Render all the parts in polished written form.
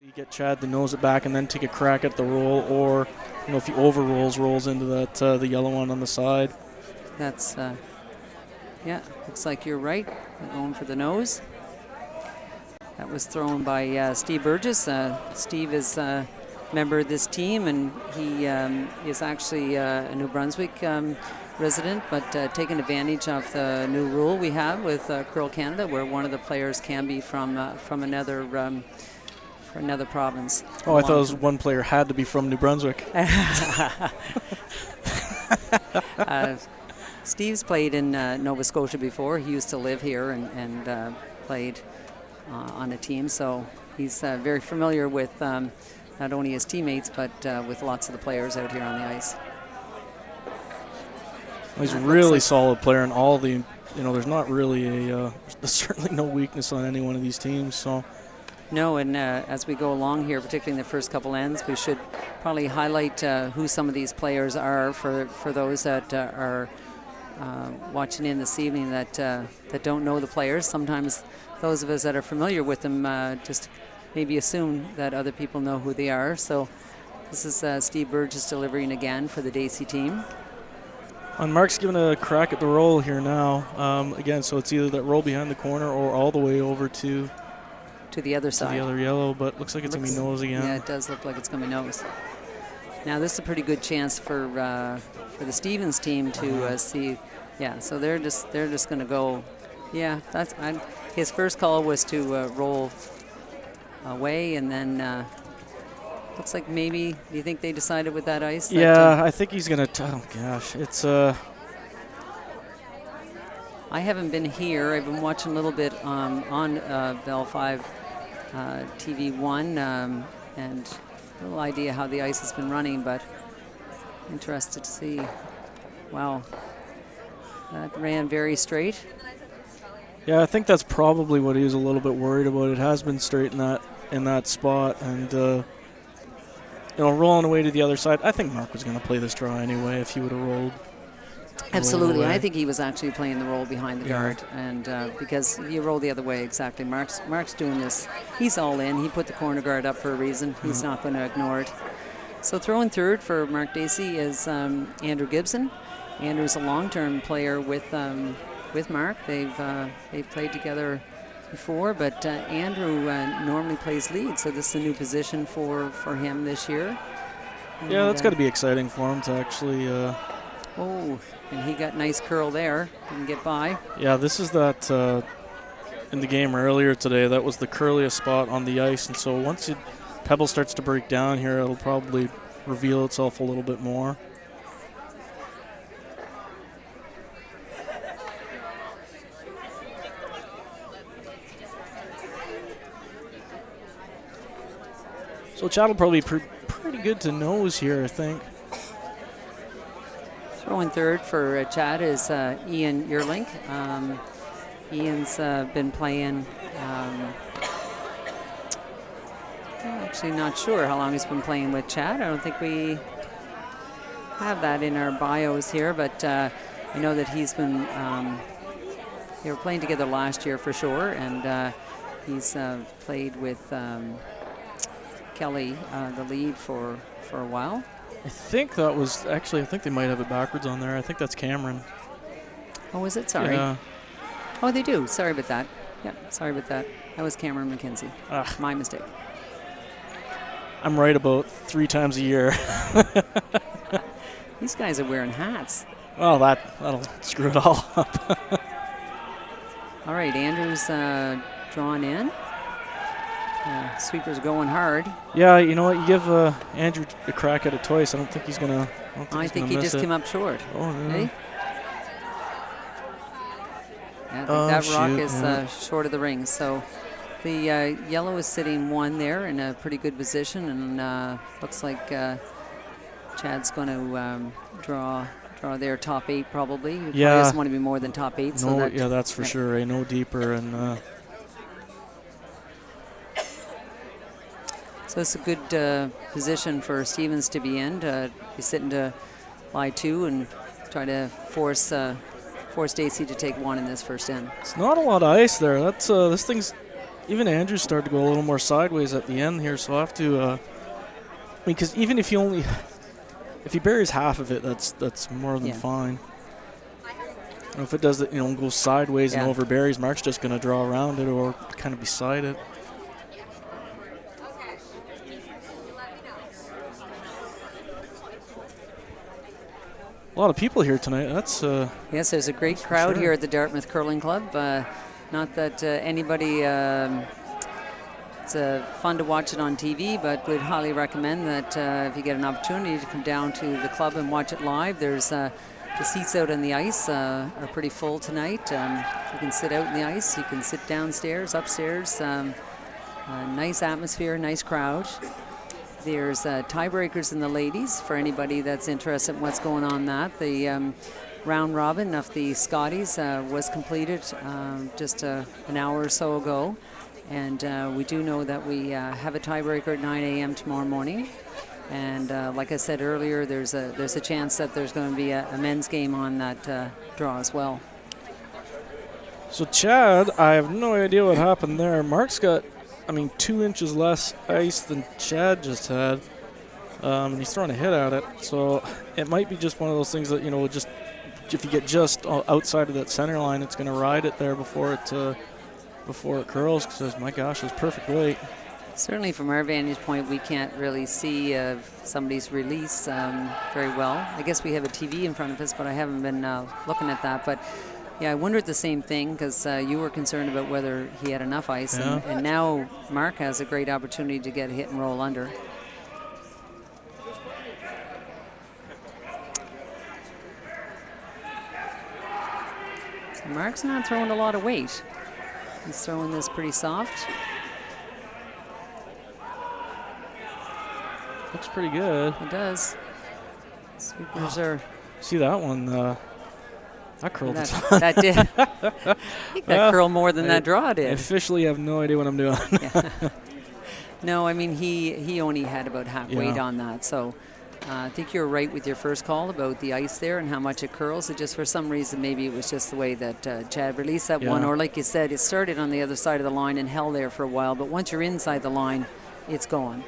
You get Chad to nose it back and then take a crack at the roll, or if he rolls into that the yellow one on the side. That's yeah, looks like you're right. Going for the nose. That was thrown by Steve Burgess. Steve is a member of this team, and he is actually a New Brunswick resident, but taking advantage of the new rule we have with Curl Canada, where one of the players can be from another province. Oh, I thought it was one player had to be from New Brunswick. Steve's played in Nova Scotia before. He used to live here and played on a team, so he's very familiar with not only his teammates, but with lots of the players out here on the ice. He's a really solid player in all the, there's not really there's certainly no weakness on any one of these teams, so. No, and as we go along here, particularly in the first couple ends, we should probably highlight who some of these players are for those that are watching in this evening that don't know the players. Sometimes those of us that are familiar with them just maybe assume that other people know who they are. So this is Steve Burgess delivering again for the Dacey team. And Mark's giving a crack at the roll here now. Again, so it's either that roll behind the corner or all the way over to the other side. To the other yellow, but looks like it's going to be nose again. Yeah, it does look like it's going to be nose. Now this is a pretty good chance for the Stevens team to see. Yeah, so they're just going to go. Yeah, his first call was to roll away, and then looks like maybe. Do you think they decided with that ice? Yeah, I think he's going to. Oh gosh, it's. I haven't been here. I've been watching a little bit on Bell 5 TV1 and a little idea how the ice has been running, but interested to see. Wow, that ran very straight. Yeah, I think that's probably what he was a little bit worried about. It has been straight in that spot, and rolling away to the other side. I think Mark was going to play this draw anyway if he would have rolled. Absolutely. I think he was actually playing the role behind the guard, and because you roll the other way, exactly. Mark's doing this. He's all in. He put the corner guard up for a reason. He's not going to ignore it. So throwing third for Mark Dacey is Andrew Gibson. Andrew's a long-term player with Mark. They've played together before, but Andrew normally plays lead, so this is a new position for him this year. And yeah, that's got to be exciting for him to actually. Oh, and he got nice curl there. Didn't get by. Yeah, this is that in the game earlier today. That was the curliest spot on the ice, and so once pebble starts to break down here, it'll probably reveal itself a little bit more. So Chad will probably be pretty good to nose here, I think. Throwing third for Chad is Ian Yearlink. Ian's been playing, actually not sure how long he's been playing with Chad. I don't think we have that in our bios here, but I know that he's been, they were playing together last year for sure, and he's played with Kelly, the lead, for a while. I think that was actually. I think they might have it backwards on there. I think that's Cameron. Oh, is it? Sorry. Yeah. Oh, they do. Sorry about that. Yeah, sorry about that. That was Cameron McKenzie. My mistake. I'm right about 3 times a year. These guys are wearing hats. Well, that'll screw it all up. All right, Andrew's drawn in. Sweeper's going hard. Yeah, you know what? You give Andrew a crack at it twice. I don't think he's gonna. I think he just came up short. Oh, yeah. Hey? I think that rock is short of the ring. So the yellow is sitting 1 there in a pretty good position, and looks like Chad's going to draw their top 8 probably. He doesn't want to be more than top 8. No, so that's for sure. Right? No deeper and. So it's a good position for Stevens to be in. He's sitting to lie 2 and try to force Dacey to take 1 in this first end. It's not a lot of ice there. That's this thing's even Andrews started to go a little more sideways at the end here, so I have to. Because even if he buries half of it, that's more than fine. And if it does it, goes sideways and over berries, Mark's just going to draw around it or kind of beside it. A lot of people here tonight. That's yes, there's a great crowd here at the Dartmouth Curling Club. Not that anybody. It's fun to watch it on TV, but we'd highly recommend that if you get an opportunity to come down to the club and watch it live. There's the seats out on the ice are pretty full tonight. You can sit out in the ice. You can sit downstairs, upstairs. Nice atmosphere, nice crowd. There's tiebreakers in the ladies for anybody that's interested in what's going on. The round robin of the Scotties was completed just an hour or so ago. And we do know that we have a tiebreaker at 9 a.m. tomorrow morning. And like I said earlier, there's a chance that there's going to be a men's game on that draw as well. So Chad, I have no idea what happened there. Mark's got, 2 inches less ice than Chad just had. And he's throwing a hit at it. So it might be just one of those things that, just if you get just outside of that center line, it's going to ride it there before it curls, because my gosh, it's perfect weight. Certainly from our vantage point, we can't really see somebody's release very well. I guess we have a TV in front of us, but I haven't been looking at that. But yeah, I wondered the same thing, because you were concerned about whether he had enough ice. Yeah. And now Mark has a great opportunity to get a hit and roll under. So Mark's not throwing a lot of weight. He's throwing this pretty soft. Looks pretty good. It does. Sweepers are... See that one? That curled a ton. That did. I think that curled more than that draw did. I officially have no idea what I'm doing. No, he only had about half weight on that. So I think you're right with your first call about the ice there and how much it curls. It just, for some reason, maybe it was just the way that Chad released that one. Or like you said, it started on the other side of the line and held there for a while. But once you're inside the line, it's gone.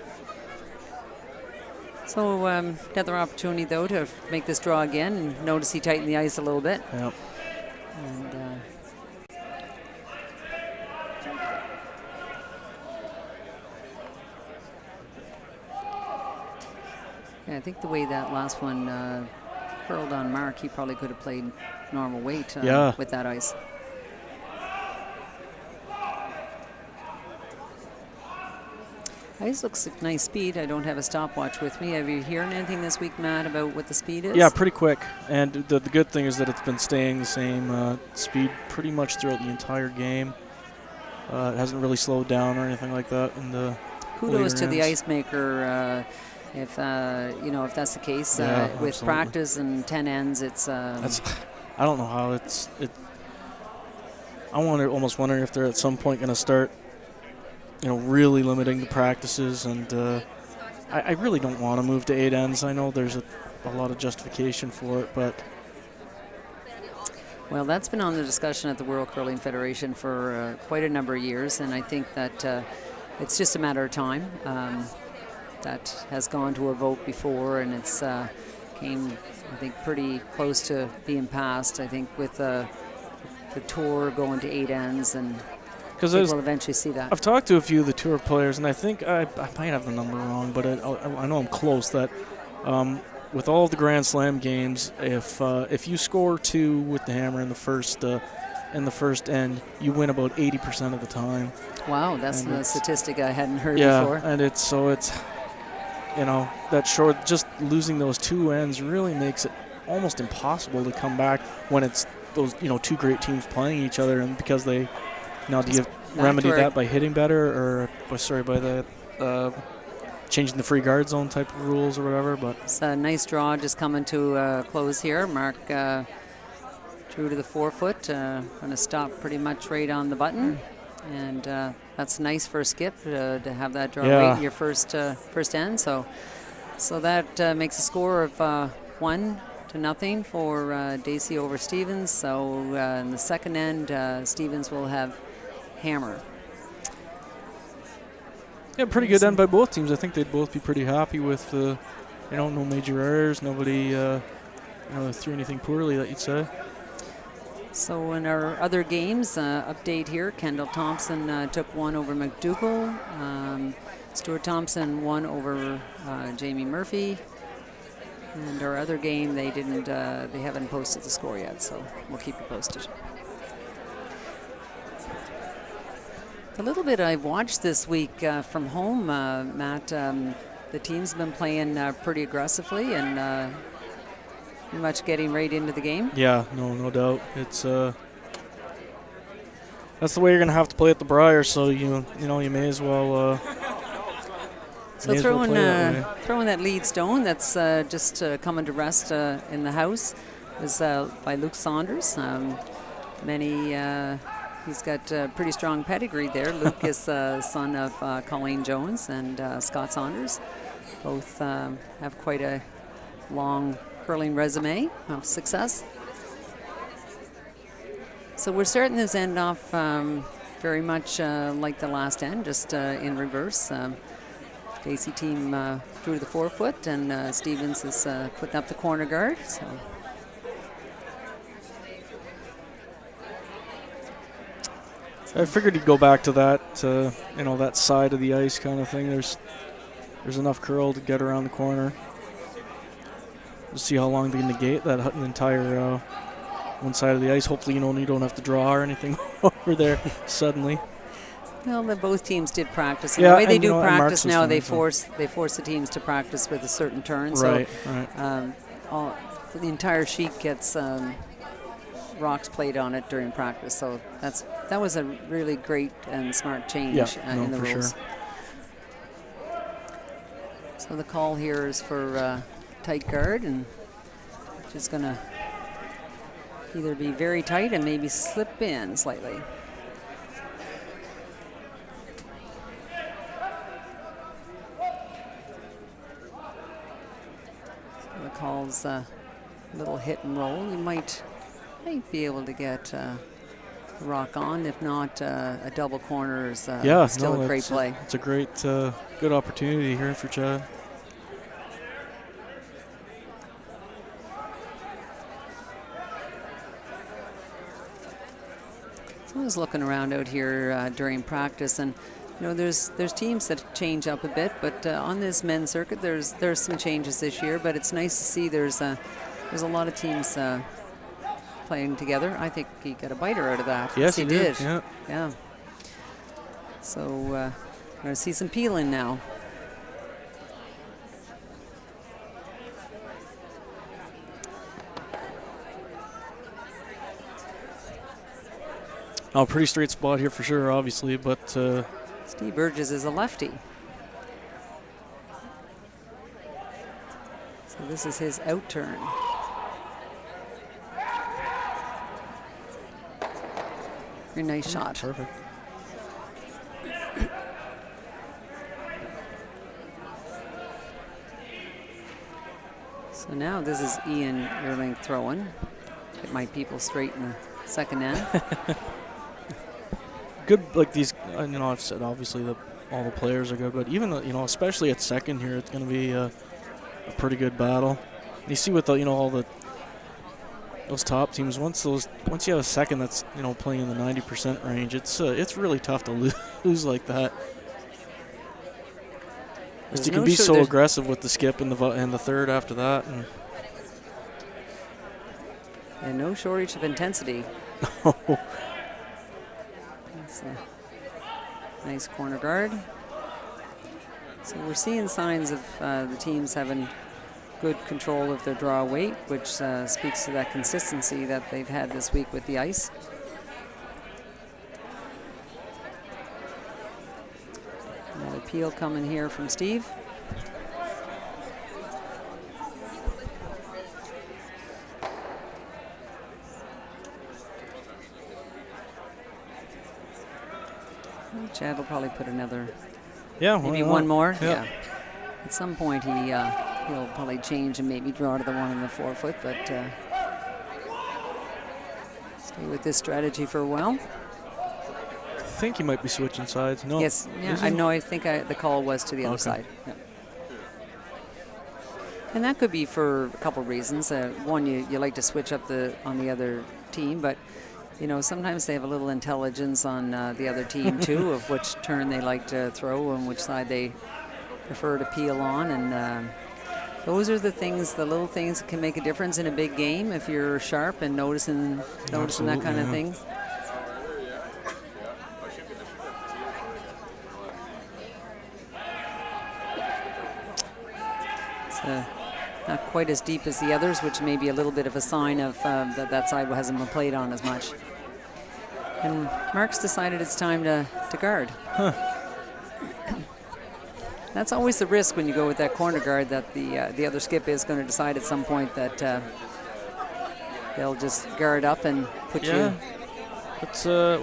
So another opportunity, though, to make this draw again. And notice he tightened the ice a little bit. Yep. And I think the way that last one curled on Mark, he probably could have played normal weight with that ice. Ice looks like nice speed. I don't have a stopwatch with me. Have you heard anything this week, Matt, about what the speed is? Yeah, pretty quick. And the good thing is that it's been staying the same speed pretty much throughout the entire game. It hasn't really slowed down or anything like that in the kudos to ends. the ice maker. If if that's the case, with absolutely. practice and 10 ends, it's. I don't know how it's. Almost wondering if they're at some point going to start, really limiting the practices, and I really don't want to move to 8 ends. I know there's a lot of justification for it, but. Well, that's been on the discussion at the World Curling Federation for quite a number of years, and I think that it's just a matter of time. That has gone to a vote before, and it's came, I think, pretty close to being passed. I think with the tour going to 8 ends, and we'll eventually see that. I've talked to a few of the tour players, and I think I might have the number wrong, but I know I'm close. That with all the Grand Slam games, if you score 2 with the hammer in the first end, you win about 80% of the time. Wow, that's a statistic I hadn't heard before. Yeah, and it's that short, just losing those 2 ends really makes it almost impossible to come back when it's those 2 great teams playing each other, and because they do you remedy that by hitting better, or by the changing the free guard zone type of rules or whatever? But it's a nice draw just coming to a close here. Mark true to the 4-foot, going to stop pretty much right on the button. And that's nice for a skip to have that draw right in your first end. So that makes a score of 1-0 for Dacey over Stevens. So in the second end, Stevens will have hammer. Yeah, pretty good end by both teams. I think they'd both be pretty happy with, no major errors. Nobody, threw anything poorly that you'd say. So in our other games, update here, Kendall Thompson took 1 over McDougall. Stuart Thompson 1 over Jamie Murphy. And our other game, they haven't posted the score yet, so we'll keep you posted. A little bit I've watched this week from home, Matt. The team's been playing pretty aggressively and pretty much getting right into the game. Yeah, no doubt. It's that's the way you're gonna have to play at the Briar. So you may as well. So throwing that lead stone that's just coming to rest in the house is by Luke Saunders. He's got a pretty strong pedigree there. Luke is the son of Colleen Jones and Scott Saunders. Both have quite a long curling resume of success. So we're starting this end off very much like the last end, just in reverse. Dacey team through the 4-foot, and Stevens is putting up the corner guard. So. I figured he'd go back to that, that side of the ice kind of thing. There's enough curl to get around the corner. We'll see how long they negate that entire one side of the ice. Hopefully, you don't have to draw or anything over there suddenly. Well, both teams did practice. And the way they do practice now, they force the teams to practice with a certain turn. Right, so, the entire sheet gets rocks played on it during practice. So that was a really great and smart change in the rules. Sure. So the call here is for tight guard, and which is going to either be very tight and maybe slip in slightly. So the call's a little hit and roll. You might be able to get the rock on. If not, a double corner is still a great play. It's a great, good opportunity here for Chad. So I was looking around out here during practice, and there's teams that change up a bit, but on this men's circuit, there's some changes this year. But it's nice to see there's a lot of teams playing together. I think he got a biter out of that. Yes, he did. Yeah. So we're going to see some peeling now. Oh, pretty straight spot here for sure, obviously, but Steve Burgess is a lefty. So this is his out turn. Very nice shot. Perfect. So now this is Ian Erling throwing. Get my people straight in the second end. Good, like these, I've said obviously all the players are good, but even, especially at second here, it's going to be a pretty good battle. And you see with those top teams, once you have a second that's playing in the 90% range, it's really tough to lose like that. Because you can be so aggressive with the skip and the third after that, and no shortage of intensity. That's a nice corner guard. So we're seeing signs of the teams having good control of their draw weight, which speaks to that consistency that they've had this week with the ice. Another peel coming here from Steve. Chad will probably put another, maybe one more. Yeah. At some point he'll probably change and maybe draw to the one in the 4-foot, but stay with this strategy for a while. think he might be switching sides. No. Yes. Yeah. I know. I think the call was to the other side. Yeah. And that could be for a couple of reasons. One, you like to switch up on the other team, but sometimes they have a little intelligence on the other team too, of which turn they like to throw and which side they prefer to peel on. And those are the little things that can make a difference in a big game if you're sharp and noticing that kind of thing. It's not quite as deep as the others, which may be a little bit of a sign of that side hasn't been played on as much. And Mark's decided it's time to guard. Huh. That's always the risk when you go with that corner guard, that the other skip is going to decide at some point that they'll just guard up and put you. It's there's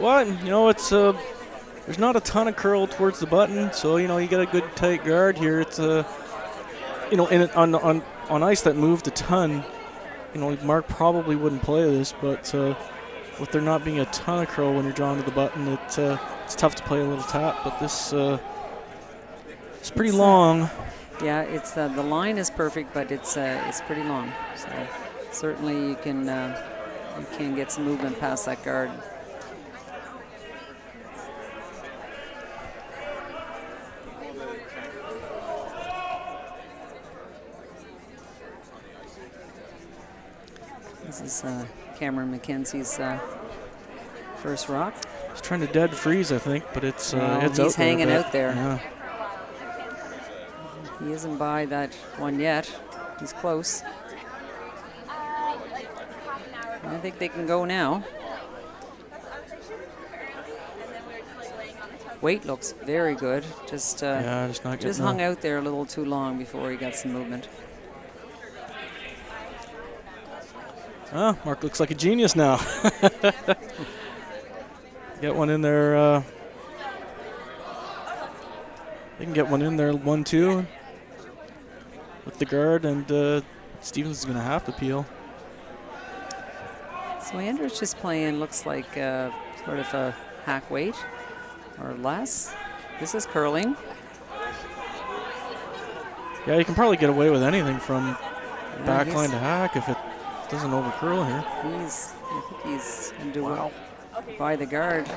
not a ton of curl towards the button, so you get a good tight guard here. It's on ice that moved a ton, Mark probably wouldn't play this, but with there not being a ton of curl when you're drawn to the button, it's tough to play a little tap. But this it's pretty long. Yeah, it's the line is perfect, but it's pretty long. So certainly you can get some movement past that guard. This is Cameron McKenzie's first rock. He's trying to dead freeze, I think, but it's he's hanging out there. Yeah. He isn't by that one yet. He's close. I think they can go now. Weight looks very good. Just hung out there a little too long before he got some movement. Oh, Mark looks like a genius now. Get one in there. They can get one in there, 1-2 with the guard, and Stevens is going to have to peel. So Andrew's just playing, looks like sort of a hack weight or less. This is curling. Yeah, you can probably get away with anything from backline to hack if it doesn't overcurl here. I think he's going to do well by the guard.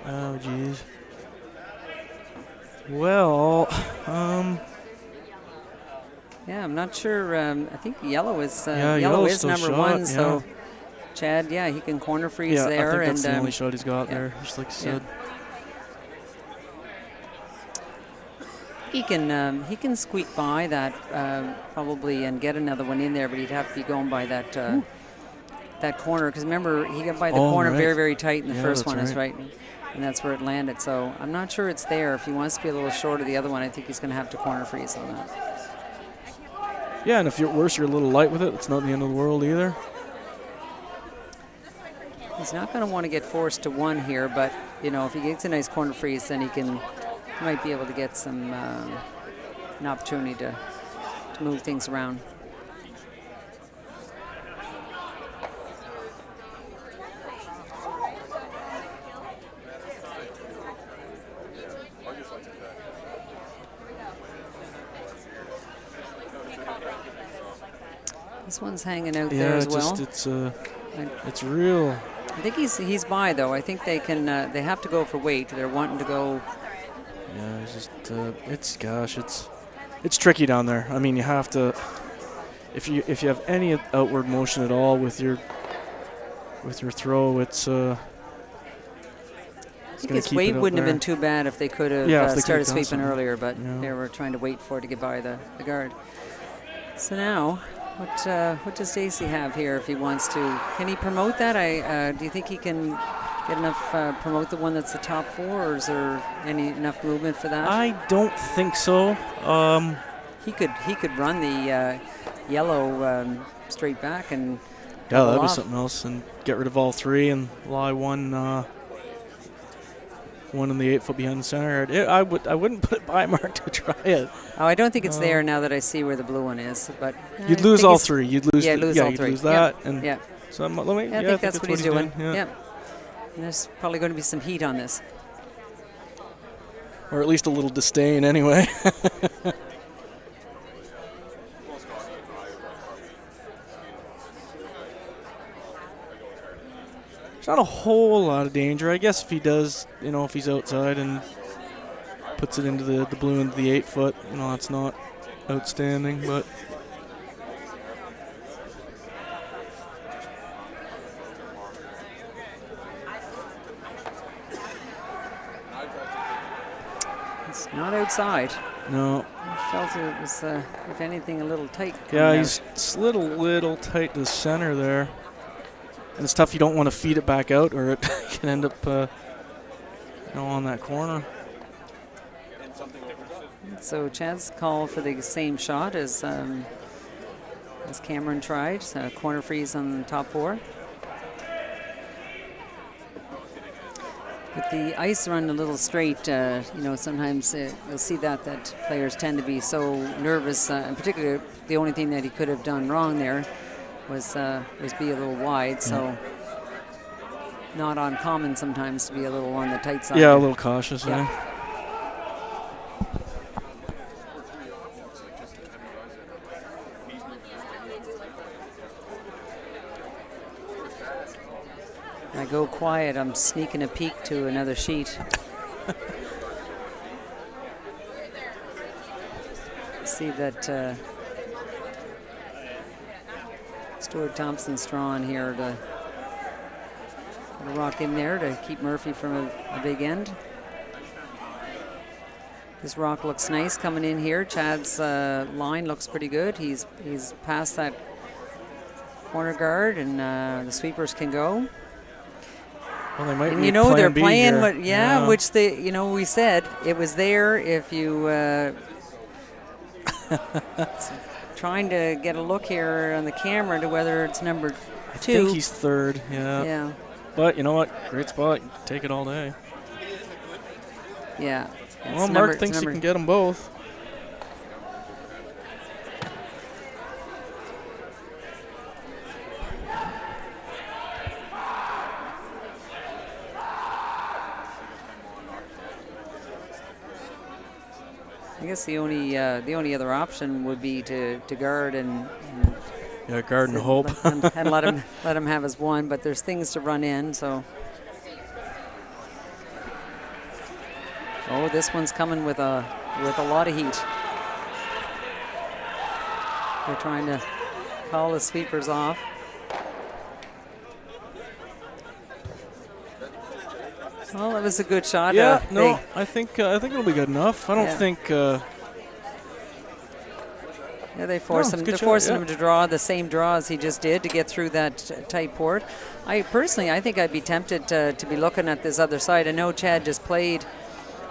Oh, geez. Well, yeah, I'm not sure. I think yellow is yellow is number shot, one. So Chad, he can corner freeze there. I think that's the only shot he's got there, just like you said. He can squeak by that probably and get another one in there, but he'd have to be going by that that corner, because remember he got by the corner very, very tight in the first one, and that's where it landed. So I'm not sure it's there. If he wants to be a little short of the other one, I think he's going to have to corner freeze on that. Yeah, and if you're a little light with it, it's not the end of the world either. He's not going to want to get forced to one here, but if he gets a nice corner freeze, then he might be able to get some an opportunity to move things around. This one's hanging out there as well. It's real. I think he's by though. I think they can. They have to go for weight. They're wanting to go. Yeah, it's just it's tricky down there. I mean, you have to, if you have any outward motion at all with your throw, it's I think his weight wouldn't have been too bad if they could have started sweeping earlier, but they were trying to wait for it to get by the guard. So now, what does Dacey have here if he wants to? Can he promote that? Do you think he can get enough, promote the one that's the top four, or is there enough movement for that? I don't think so. He could run the yellow straight back and that'd be something else, and get rid of all three and lie one in the 8 foot behind the center. I wouldn't put it by Mark to try it. Oh, I don't think it's there now that I see where the blue one is. But you'd lose all three. You'd lose all three. Lose that, and So I think that's what he's doing. Yeah. Yep. And there's probably going to be some heat on this. Or at least a little disdain anyway. There's not a whole lot of danger. I guess if he does, if he's outside and puts it into the blue into the 8-foot, that's not outstanding, but it's not outside. no. I felt it was, if anything, a little tight. Yeah, he's slid a little tight to the center there. And it's tough. You don't want to feed it back out, or it can end up, on that corner. So Chad's call for the same shot as Cameron tried. Corner freeze on the top 4. With the ice run a little straight, sometimes you'll see that players tend to be so nervous. And particularly, the only thing that he could have done wrong there was be a little wide. So not uncommon sometimes to be a little on the tight side. Yeah, a little cautious. Yeah. I go quiet. I'm sneaking a peek to another sheet. See that Stuart Thompson's drawn here to rock in there to keep Murphy from a big end. This rock looks nice coming in here. Chad's line looks pretty good. He's past that corner guard, and the sweepers can go. Well, they might and be they're B playing, here. yeah, which they, we said it was there if you trying to get a look here on the camera to whether it's number 2. I think he's 3rd. Yeah. Yeah. But you know what? Great spot. You can take it all day. Yeah. Well, Mark thinks he can get them both. I guess the only other option would be to guard and guard and hope and let him have his one. But there's things to run in. So, this one's coming with a lot of heat. They're trying to call the sweepers off. Well, that was a good shot. Yeah, I think it'll be good enough. I don't think. They forced him. They're forcing him to draw the same draw as he just did to get through that tight port. I think I'd be tempted to be looking at this other side. I know Chad just played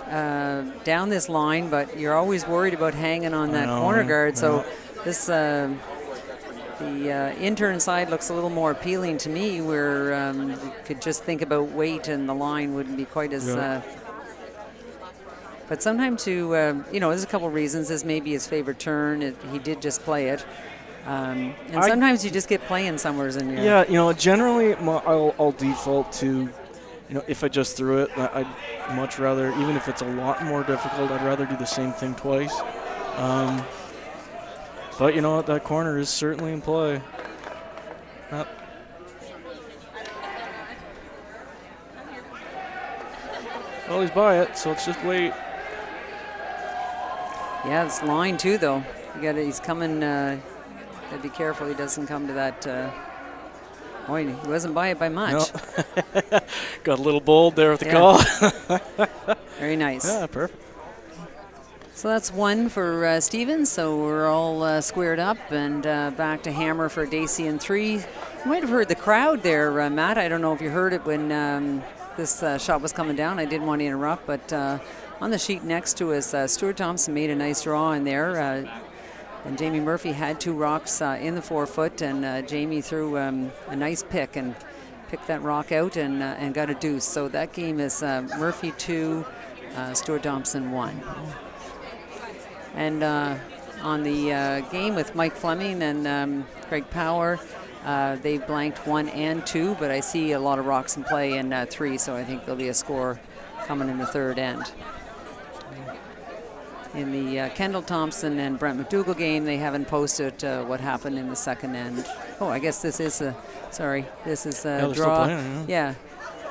down this line, but you're always worried about hanging on that corner guard. So this. The intern side looks a little more appealing to me, where you could just think about weight and the line wouldn't be quite as... but sometimes there's a couple reasons. This may be his favorite turn. He did just play it. And sometimes you just get playing somewheres in your... Yeah, generally I'll default to, if I just threw it, I'd much rather, even if it's a lot more difficult, I'd rather do the same thing twice. But you know what? That corner is certainly in play. Well, he's by it, so let's just wait. Yeah, it's line too, though. He's coming. Gotta be careful he doesn't come to that. He wasn't by it by much. No. Got a little bold there with the call. Very nice. Yeah, perfect. So that's one for Stevens. So we're all squared up and back to hammer for Dacey in 3. You might have heard the crowd there, Matt. I don't know if you heard it when this shot was coming down. I didn't want to interrupt, but on the sheet next to us, Stuart Thompson made a nice draw in there. And Jamie Murphy had 2 rocks in the 4-foot, and Jamie threw a nice pick and picked that rock out and got a deuce. So that game is Murphy 2, Stuart Thompson 1. And on the game with Mike Fleming and Greg Power, They blanked 1 and 2, but I see a lot of rocks in play in 3, so I think there'll be a score coming in the third end. In the Kendall Thompson and Brent McDougall game, they haven't posted what happened in the second end. Oh, I guess this is a draw. Yeah.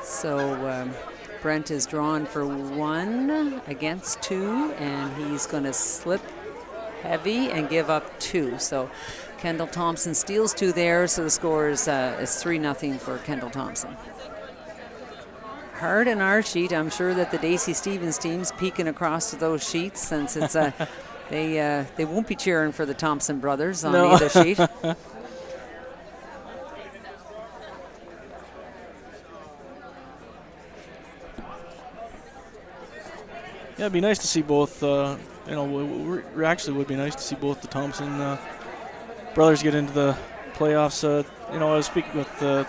So Brent is drawn for 1 against 2, and he's going to slip heavy and give up 2. So Kendall Thompson steals 2 there, so the score is 3-0 for Kendall Thompson. Hard in our sheet. I'm sure that the Dacey Stevens team's peeking across to those sheets, since it's they won't be cheering for the Thompson brothers on either sheet. Yeah, it'd be nice to see both. It actually would be nice to see both the Thompson brothers get into the playoffs. I was speaking with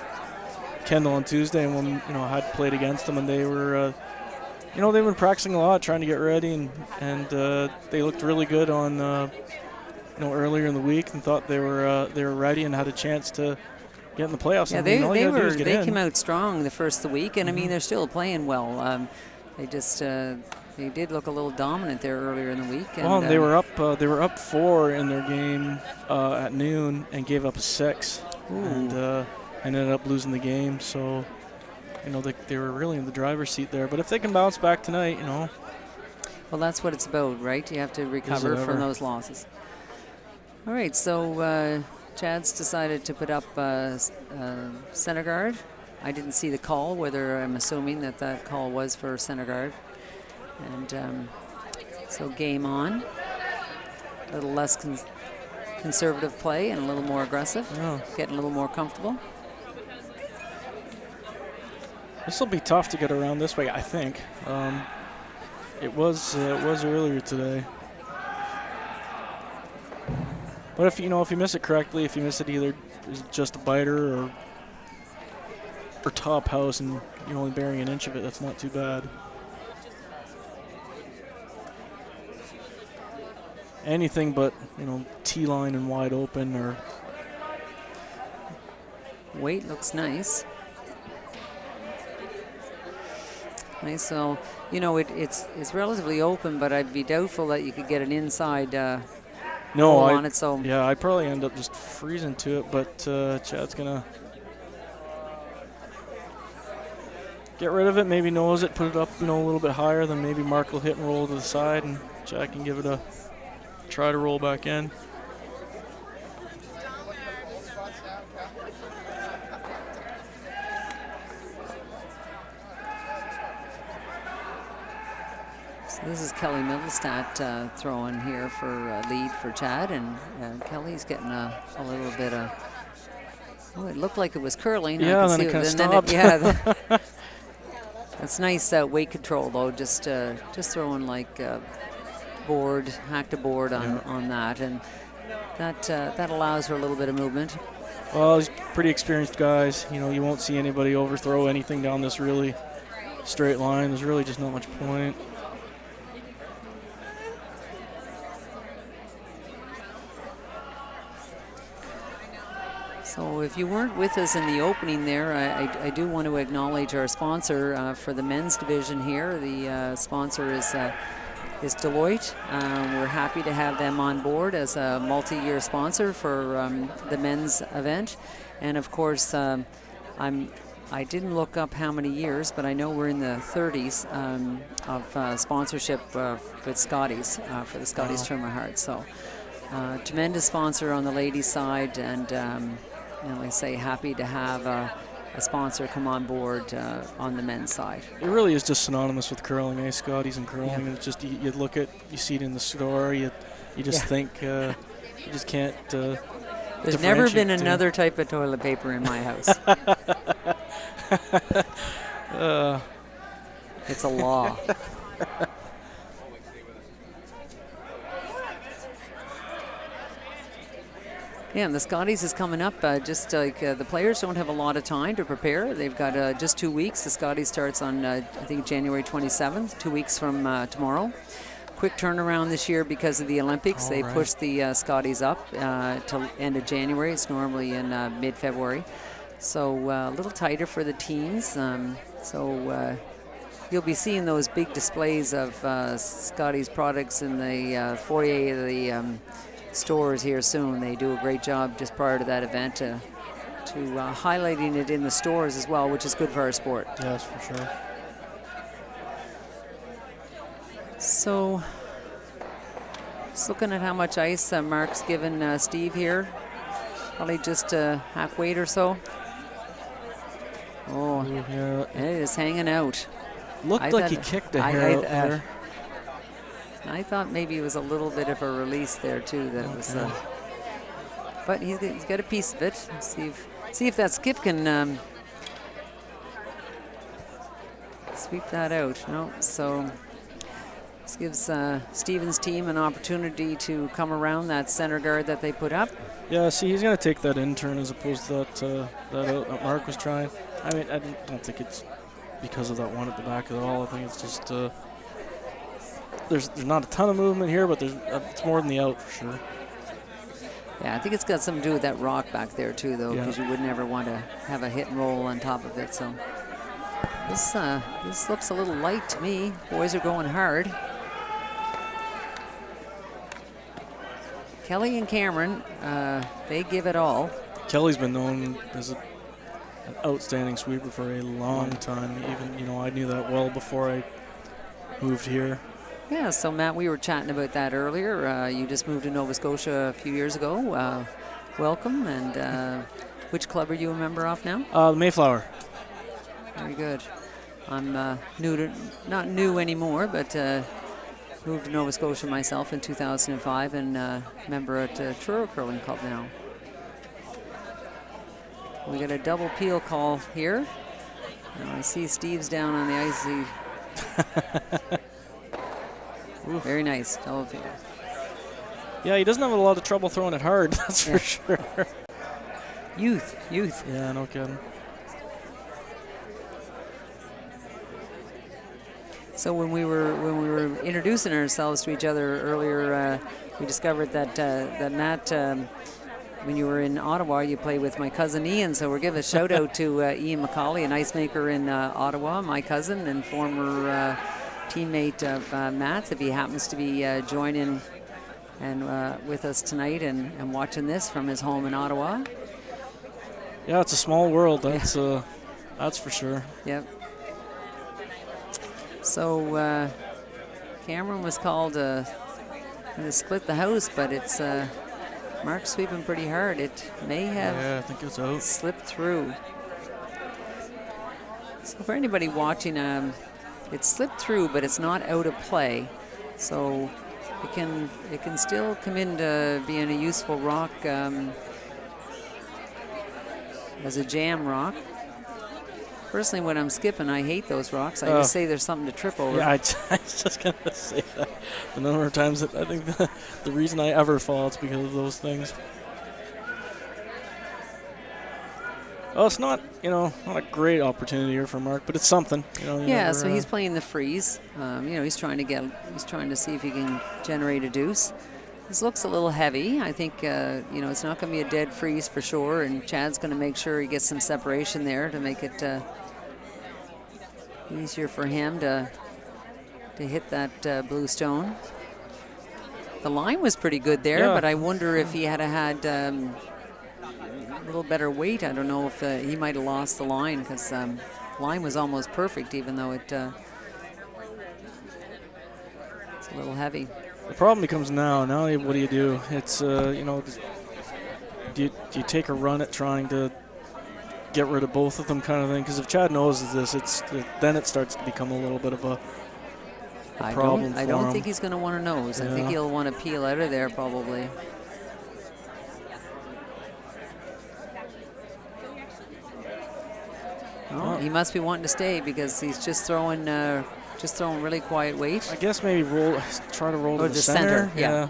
Kendall on Tuesday, and when I had played against them, and they were, they've been practicing a lot, trying to get ready, and they looked really good on, earlier in the week, and thought they were ready and had a chance to get in the playoffs. Yeah, they came out strong the first of the week, and I mean they're still playing well. They did look a little dominant there earlier in the week. And, well, they were up 4 in their game at noon and gave up 6, and ended up losing the game. So, they were really in the driver's seat there. But if they can bounce back tonight, Well, that's what it's about, right? You have to recover from those losses. All right, so Chad's decided to put up center guard. I didn't see the call, whether I'm assuming that call was for center guard. And so game on. A little less conservative play and a little more aggressive. Yeah. Getting a little more comfortable. This will be tough to get around this way, I think. It was earlier today. But if you miss it correctly, if you miss it either just a biter or top house, and you're only bearing an inch of it, that's not too bad. Anything but T-line and wide open, or weight looks nice. Nice. So it's relatively open, but I'd be doubtful that you could get an inside on it. So yeah, I'd probably end up just freezing to it. But Chad's gonna get rid of it. Maybe nose it, put it up a little bit higher. Then maybe Mark will hit and roll to the side, and Chad can give it a try to roll back in. So this is Kelly Middlestat throwing here for lead for Chad, and Kelly's getting a little bit of. Oh, it looked like it was curling. Yeah, then it kind of stopped. That's nice weight control though. Just throwing like. Hacked a board on that, and that allows for a little bit of movement. Well, he's pretty experienced guys. You won't see anybody overthrow anything down this really straight line. There's really just not much point. So if you weren't with us in the opening there, I do want to acknowledge our sponsor for the men's division here. The sponsor is Deloitte. We're happy to have them on board as a multi-year sponsor for the men's event. And of course, I didn't look up how many years, but I know we're in the 30s of sponsorship with Scotties for the Scotties Tournament Heart. So tremendous sponsor on the ladies' side, and like I say, happy to have a sponsor come on board on the men's side. It really is just synonymous with curling, Scotties and curling. Yeah. It's just you look at, you see it in the store, you just think you just can't. There's never been another type of toilet paper in my house. It's a law. Yeah, and the Scotties is coming up. Just like the players don't have a lot of time to prepare. They've got just 2 weeks. The Scotties starts on, I think, January 27th, 2 weeks from tomorrow. quick turnaround this year because of the Olympics. They pushed the Scotties up till end of January. It's normally in mid-February. So a little tighter for the teams. You'll be seeing those big displays of Scotties products in the foyer of the stores here soon. They do a great job just prior to that event to highlighting it in the stores as well, which is good for our sport. Yes, for sure. So, just looking at how much ice Mark's given Steve here. Probably just a half weight or so. Oh, yeah. It is hanging out. Looked like he kicked a hair out there. I thought maybe it was a little bit of a release there too. That was, but he's got a piece of it. See if that skip can sweep that out. No, so this gives Stephen's team an opportunity to come around that center guard that they put up. Yeah, see, he's going to take that in turn as opposed to that out that Mark was trying. I mean, I don't think it's because of that one at the back at all. I think it's just there's not a ton of movement here, but it's more than the out for sure. Yeah, I think it's got something to do with that rock back there too, though, because you would never want to have a hit and roll on top of it. So this looks a little light to me. Boys are going hard. Kelly and Cameron, they give it all. Kelly's been known as an outstanding sweeper for a long time. Even, I knew that well before I moved here. Yeah, so Matt, we were chatting about that earlier. You just moved to Nova Scotia a few years ago. Welcome, and which club are you a member of now? The Mayflower. Very good. I'm not new anymore, but moved to Nova Scotia myself in 2005 and member at Truro Curling Club now. We got a double peel call here. Now I see Steve's down on the ice. Very nice, double peel. Yeah, he doesn't have a lot of trouble throwing it hard, that's for sure. Youth. Yeah, no kidding. So when we were introducing ourselves to each other earlier, we discovered that Matt, when you were in Ottawa, you played with my cousin Ian. So we're giving a shout out to Ian Macaulay, an ice maker in Ottawa, my cousin and former teammate of Matt's, if he happens to be joining and with us tonight and watching this from his home in Ottawa. Yeah, it's a small world. That's for sure. Yep. So Cameron was called to split the house, but it's Mark's sweeping pretty hard. It may have I think it's out. Slipped through. So for anybody watching, it slipped through, but it's not out of play. So it can still come into being a useful rock as a jam rock. Personally, when I'm skipping, I hate those rocks. I just say there's something to trip over. Yeah, I was just going to say that. The number of times that I think the reason I ever fall is because of those things. Well, it's not, not a great opportunity here for Mark, but it's something. Yeah, so he's playing the freeze. He's trying to see if he can generate a deuce. This looks a little heavy. I think, it's not going to be a dead freeze for sure, and Chad's going to make sure he gets some separation there to make it easier for him to hit that blue stone. The line was pretty good there, but I wonder if he had a little better weight. I don't know if he might have lost the line, because line was almost perfect, even though it's a little heavy. The problem becomes now what do you do? It's, do you take a run at trying to get rid of both of them kind of thing? Because if Chad knows this, then it starts to become a little bit of a problem for him. I don't think he's going to want to nose. I think he'll want to peel out of there probably. Oh, he must be wanting to stay because he's just throwing really quiet weight. I guess maybe try to roll to the center. Yeah.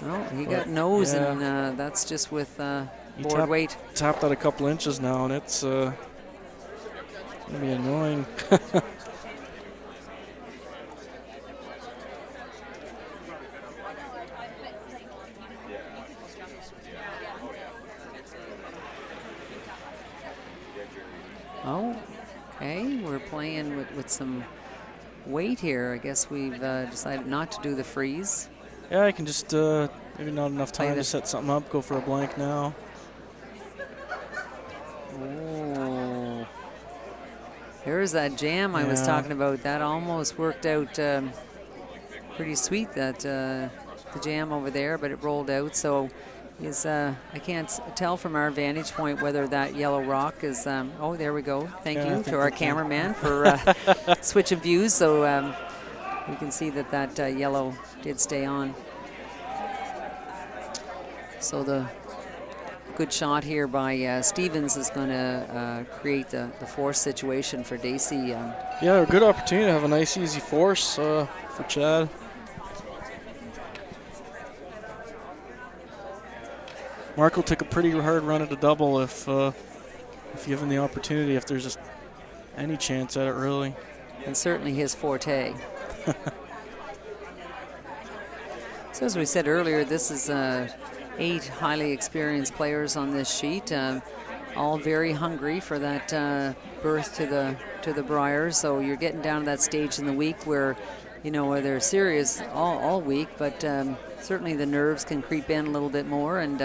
Oh, he got nose, and that's just with board weight. Tapped out a couple inches now, and it's Gonna be annoying. Oh, okay. We're playing with some weight here. I guess we've decided not to do the freeze. Yeah, I can just maybe not enough time to set something up. Go for a blank now. Oh, there's that jam I was talking about. That almost worked out pretty sweet. That the jam over there, but it rolled out. So I can't tell from our vantage point whether that yellow rock is. Oh, there we go. Thank you to our cameraman for switching views, so we can see that yellow did stay on. So the good shot here by Stevens is going to create the force situation for Dacey. Yeah, a good opportunity to have a nice easy force for Chad. Mark will take a pretty hard run at a double if given the opportunity, if there's just any chance at it, really. And certainly his forte. So as we said earlier, this is 8 highly experienced players on this sheet, all very hungry for that berth to the Briars. So you're getting down to that stage in the week where, where they're serious all week, but certainly the nerves can creep in a little bit more, and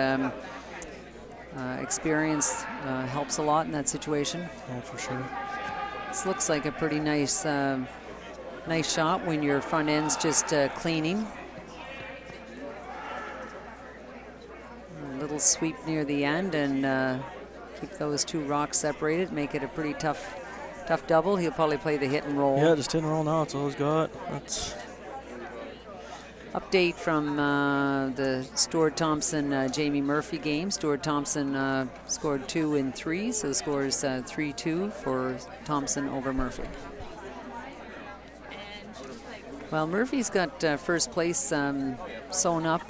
experience helps a lot in that situation. Oh, for sure. This looks like a pretty nice shot when your front end's just cleaning. A little sweep near the end, and keep those 2 rocks separated, make it a pretty tough double. He'll probably play the hit and roll. Yeah, just hit and roll now. That's all he's got. That's update from the Stuart Thompson Jamie Murphy game. Stuart Thompson scored 2 in 3, so the score is 3-2 for Thompson over Murphy. Well, Murphy's got first place sewn up.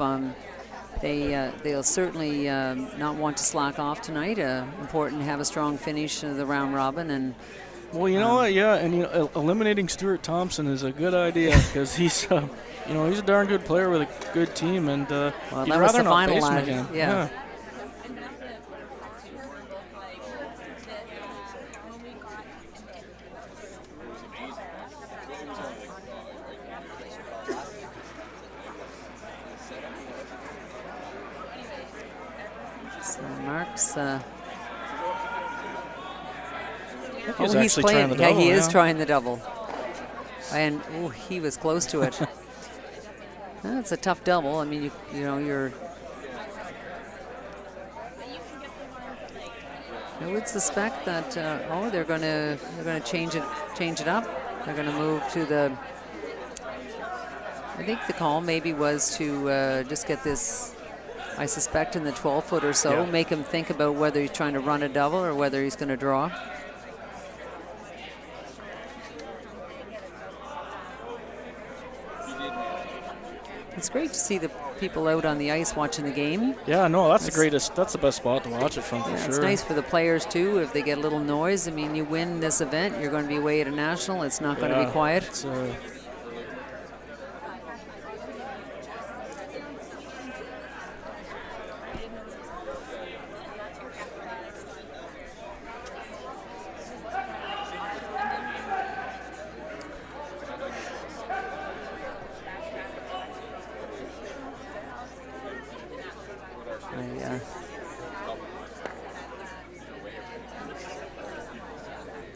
They'll certainly not want to slack off tonight. Important to have a strong finish of the round robin. And well, you know what? Yeah, and eliminating Stuart Thompson is a good idea because he's he's a darn good player with a good team, and well, you'd that rather was the not final face him line. again. Yeah. So Mark's he's playing. Yeah, he is trying the double. And he was close to it. That's a tough double. I mean, you're. I would suspect that they're going to change it up. They're going to move to the. I think the call maybe was to just get this. I suspect in the 12-foot or so, make him think about whether he's trying to run a double or whether he's going to draw. It's great to see the people out on the ice watching the game. Yeah, no, that's the greatest. That's the best spot to watch it from, for sure. It's nice for the players too if they get a little noise. I mean, you win this event, you're going to be away at a national. It's not going to be quiet.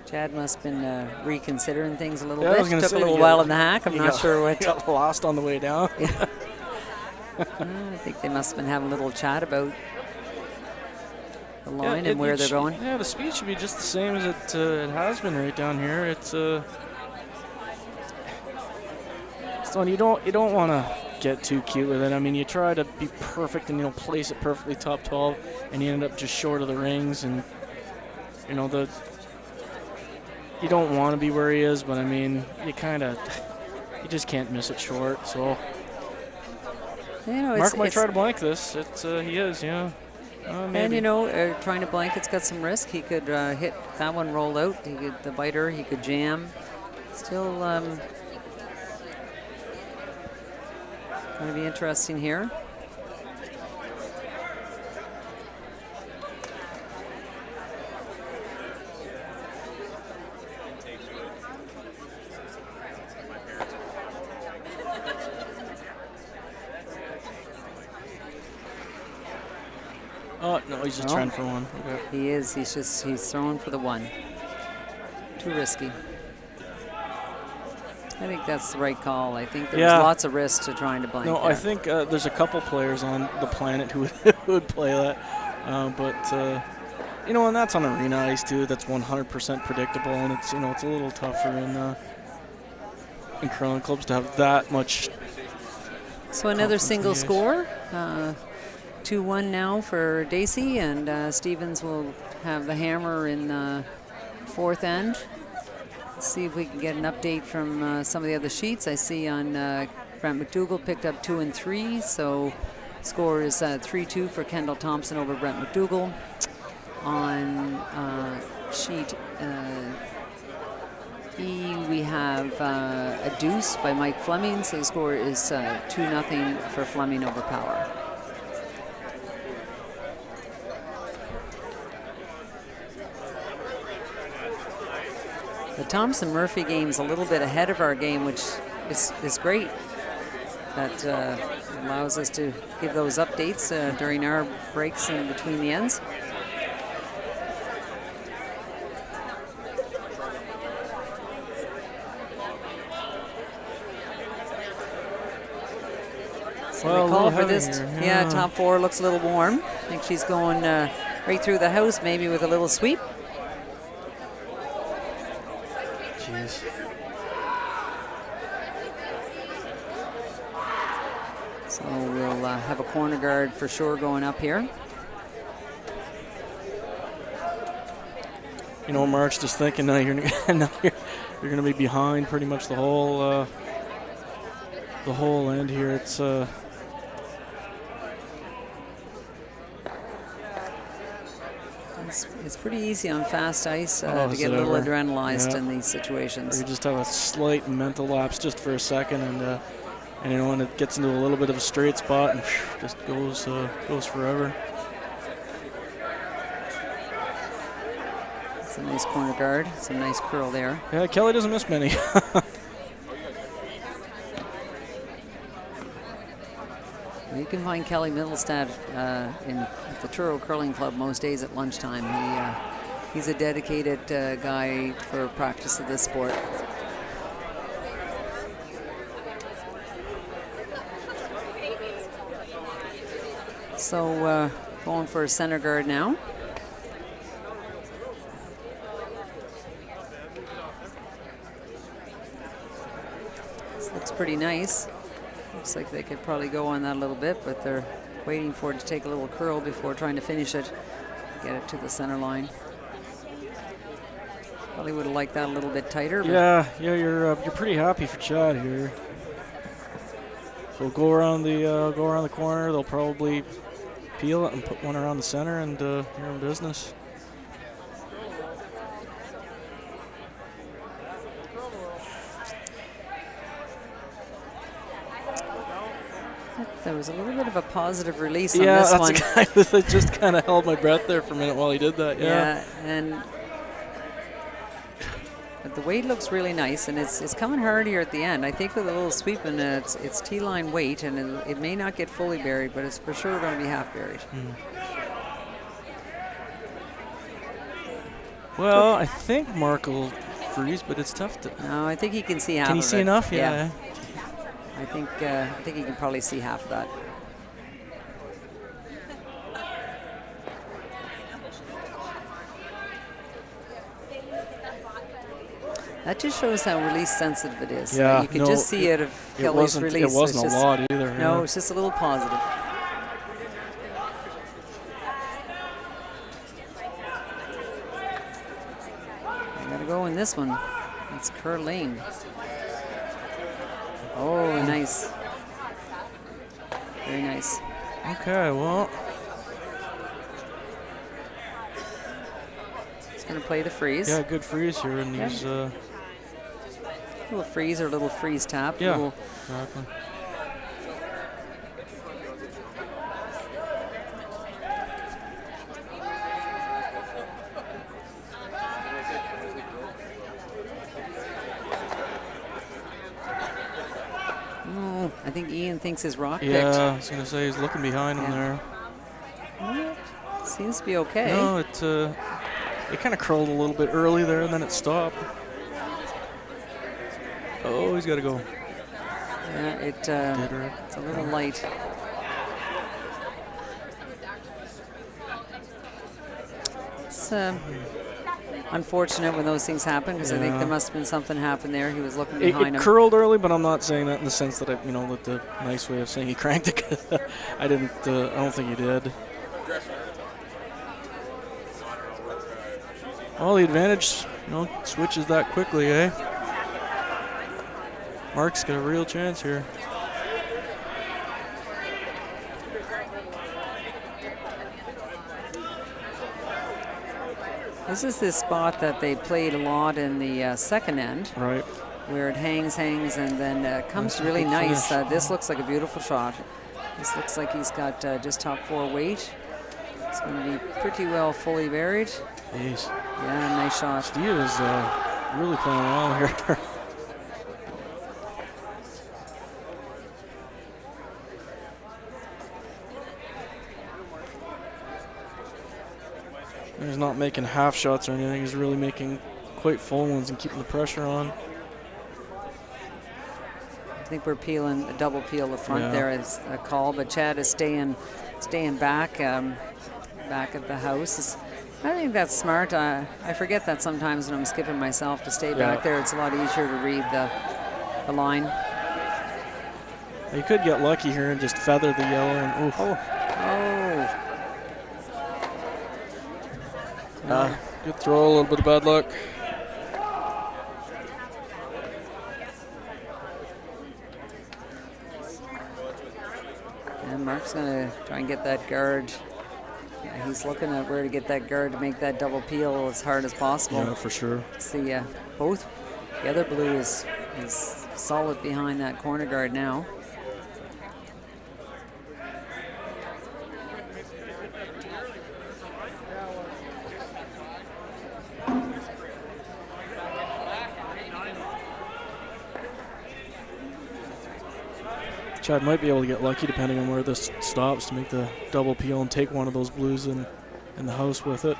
Chad must have been reconsidering things a little bit. It took a little while in the hack. I'm not sure what. Got lost on the way down. Yeah. I think they must have been having a little chat about the line and where they're going. Yeah, the speed should be just the same as it has been right down here. It's so you don't want to get too cute with it. I mean, you try to be perfect and place it perfectly top 12, and you end up just short of the rings, and you don't want to be where he is, but I mean, you just can't miss it short. So Mark might try to blank this. He is, yeah. And, you know, trying to blanket's got some risk. He could hit that one, roll out. He could, the biter, he could jam. Still going to be interesting here. Oh, no, he's just trying for one. Okay. He is. He's throwing for the one. Too risky. I think that's the right call. I think there's lots of risk to trying to blank. No, there. I think there's a couple players on the planet who would play that. You know, and that's on arena ice too. That's 100% predictable, and it's, you know, it's a little tougher in curling clubs to have that much. So another single score. 2-1 now for Dacey, and Stevens will have the hammer in the fourth end. Let's see if we can get an update from some of the other sheets. I see on Brent McDougall picked up 2 and 3, so score is 3-2 for Kendall Thompson over Brent McDougall. On sheet E, we have a deuce by Mike Fleming, so the score is 2-0 for Fleming over Power. The Thompson-Murphy game's a little bit ahead of our game, which is great. That allows us to give those updates during our breaks in between the ends. So we call for this. Yeah, top four looks a little warm. I think she's going right through the house, maybe with a little sweep. Jeez. So we'll have a corner guard for sure going up here. You know, Mark's just thinking now you're going to be behind pretty much the whole end here. It's pretty easy on fast ice to get a little adrenalized in these situations. Or you just have a slight mental lapse just for a second, and you know, when it gets into a little bit of a straight spot, and just goes forever. It's a nice corner guard. It's a nice curl there. Yeah, Kelly doesn't miss many. You can find Kelly Middlestad at the Truro Curling Club most days at lunchtime. He's a dedicated guy for practice of this sport. So going for a center guard now. This looks pretty nice. Looks like they could probably go on that a little bit, but they're waiting for it to take a little curl before trying to finish it, get it to the center line. Probably would have liked that a little bit tighter. Yeah, you're pretty happy for Chad here. So go around the corner. They'll probably peel it and put one around the center, and you're in business. There was a little bit of a positive release on this one. Yeah, I just kind of held my breath there for a minute while he did that. Yeah, but the weight looks really nice, and it's coming hard here at the end. I think with a little sweep, and it's T-line weight, and it may not get fully buried, but it's for sure going to be half buried. Well, I think Mark will freeze, but it's tough to. No, I think he can see half of it. Can he see enough? Yeah. I think he can probably see half of that. That just shows how release sensitive it is. Yeah, you can just see it of Kelly's release. It wasn't a lot either. No, it's just a little positive. I gotta go in this one. It's curling. Oh, nice. Very nice. Okay, well, going to play the freeze. Yeah, good freeze here, and Yeah. he's Little freeze or little freeze tap. yeah, Little, exactly. I think Ian thinks his rock Yeah, I was gonna say he's looking behind him Yeah. there. Seems to be okay. No, it kind of curled a little bit early there, and then it stopped. Oh, he's got to go. Yeah, it's a little light. It's unfortunate when those things happen, because I think Yeah. there must have been something happened there. He was looking It behind him. curled early, but I'm not saying that in the sense that that the nice way of saying he cranked it. I didn't. I don't think he did. Well, the advantage, switches that quickly, eh? Mark's got a real chance here. This is this spot that they played a lot in the second end, Right. where it hangs, and then comes Nice really good nice. finish. This looks like a beautiful shot. This looks like he's got just top 4 weight. It's going to be pretty well fully buried. Jeez. Yeah, nice shot. Steve is really playing well here. He's not making half shots or anything. He's really making quite full ones and keeping the pressure on. I think we're peeling a double peel the front Yeah. there is a call, but Chad is staying back back at the house. I think that's smart. I forget that sometimes when I'm skipping myself to stay back there. It's a lot easier to read the line. He could get lucky here and just feather the yellow. And Oh. Good throw, a little bit of bad luck. And Mark's going to try and get that guard. Yeah, he's looking at where to get that guard to make that double peel as hard as possible. Yeah, for sure. See, both. The other blue is solid behind that corner guard now. Chad might be able to get lucky depending on where this stops to make the double peel and take one of those blues in the house with it.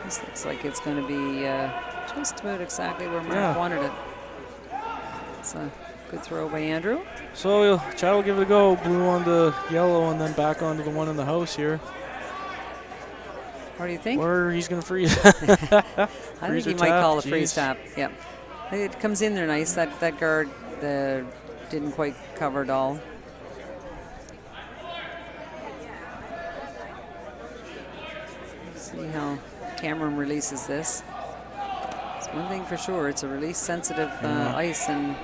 This looks like it's going to be just about exactly where Mark wanted it. It's a good throw by Andrew. So Chad will give it a go. Blue onto yellow and then back onto the one in the house here. What do you think? Or he's going to freeze. I think he might tap, call a geez. freeze tap. Yep. It comes in there nice. That guard didn't quite cover it all. See how Cameron releases this. It's one thing for sure. It's a release sensitive ice, and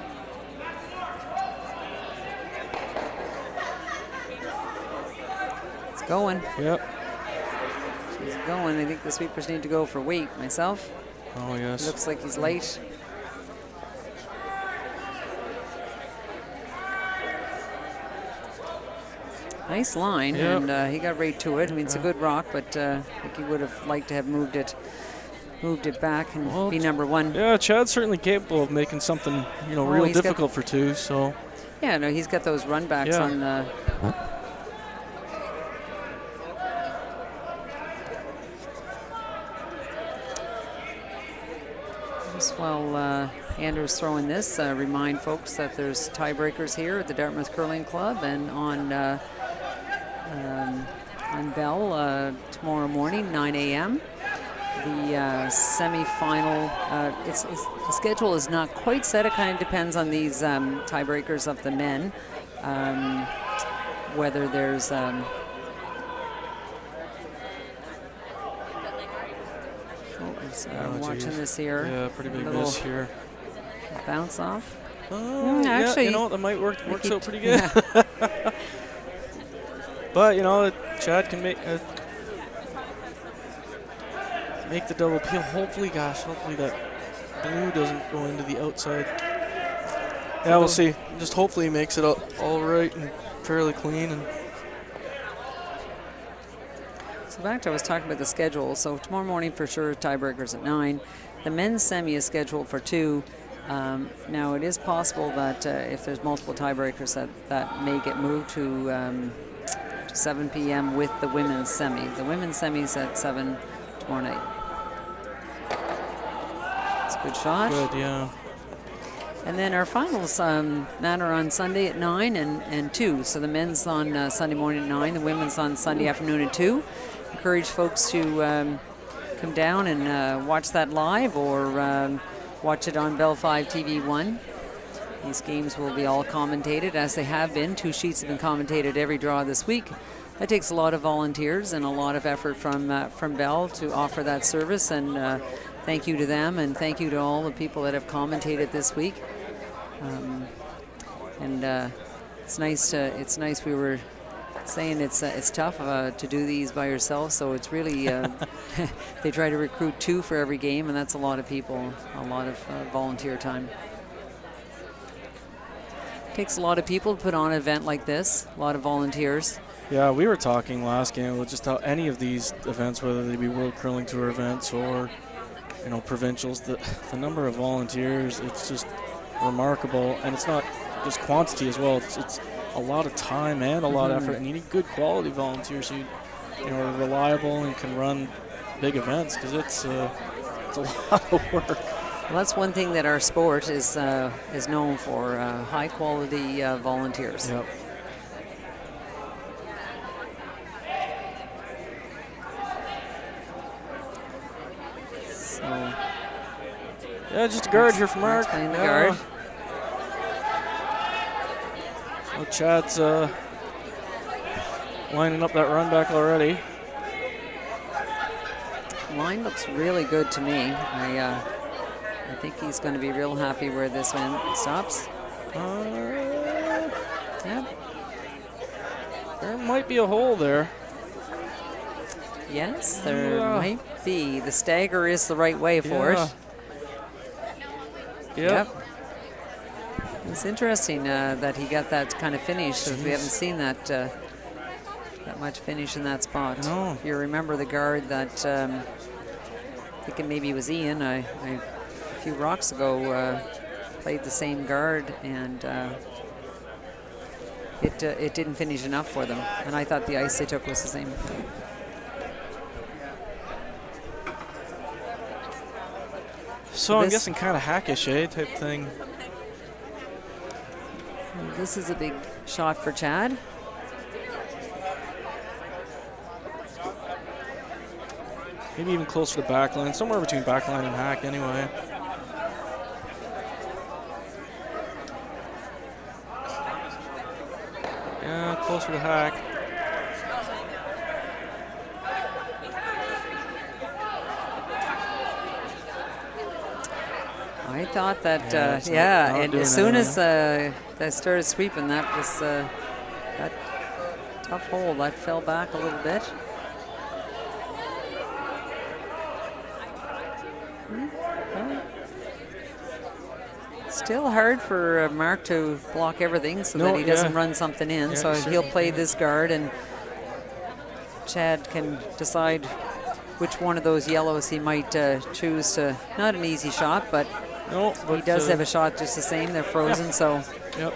it's going. Yep. She's going. I think the sweepers need to go for weight. Myself. Oh, yes. Looks like he's late. Nice line, and he got right to it. I mean, it's a good rock, but I think he would have liked to have moved it back and be number 1. Yeah, Chad's certainly capable of making something, real difficult for 2. So. Yeah, no, he's got those run backs on the. Just while Andrew's throwing this, remind folks that there's tiebreakers here at the Dartmouth Curling Club and on Bell tomorrow morning, 9 a.m. The semi-final, the schedule is not quite set. It kind of depends on these tiebreakers of the men, whether there's watching this here. Yeah, pretty big miss here. Bounce off. Actually, that might works out pretty good. But Chad can make the double peel. Hopefully that blue doesn't go into the outside. Yeah, we'll see. Just hopefully he makes it all right and fairly clean. And so back to I was talking about the schedule. So tomorrow morning for sure, tiebreakers at 9. The men's semi is scheduled for 2. Now it is possible that if there's multiple tiebreakers that may get moved to 7 p.m. with the women's semi. The women's semi is at 7 tomorrow night. It's a good shot. Good, yeah. And then our finals, Matt, are on Sunday at 9 and 2. So the men's on Sunday morning at 9, the women's on Sunday afternoon at 2. Encourage folks to come down and watch that live or watch it on Bell 5 TV 1. These games will be all commentated as they have been. 2 sheets have been commentated every draw this week. That takes a lot of volunteers and a lot of effort from Bell to offer that service, and thank you to them, and thank you to all the people that have commentated this week. It's nice. We were saying it's tough to do these by yourself, so it's really they try to recruit 2 for every game, and that's a lot of people, a lot of volunteer time. Takes a lot of people to put on an event like this, a lot of volunteers. Yeah, we were talking last game about just how any of these events, whether they be World Curling Tour events or provincials, the number of volunteers, it's just remarkable. And it's not just quantity as well, it's a lot of time and a lot of effort, and you need good quality volunteers who are reliable and can run big events, because it's a lot of work. Well, that's one thing that our sport is known for, high quality volunteers. Yep. So, yeah, just a guard here for Mark. Playing the guard. Oh, Chad's lining up that run back already. Line looks really good to me. I think he's going to be real happy where this one stops. Yeah. There might be a hole there. Yes, there might be. The stagger is the right way for it. Yep. It's interesting that he got that kind of finish. We haven't seen that much finish in that spot. No. If you remember the guard that I think maybe it was Ian. I a few rocks ago played the same guard, and it didn't finish enough for them. And I thought the ice they took was the same. So I'm guessing kind of hackish, type thing. This is a big shot for Chad. Maybe even closer to backline, somewhere between backline and hack anyway. Yeah, closer to hack. I thought that, and as soon as I started sweeping, that was that tough hole. That fell back a little bit. Still hard for Mark to block everything so that he doesn't run something in. So he'll play this guard, and Chad can decide which one of those yellows he might choose to. Not an easy shot, but he does have a shot just the same. They're frozen, so. Yep.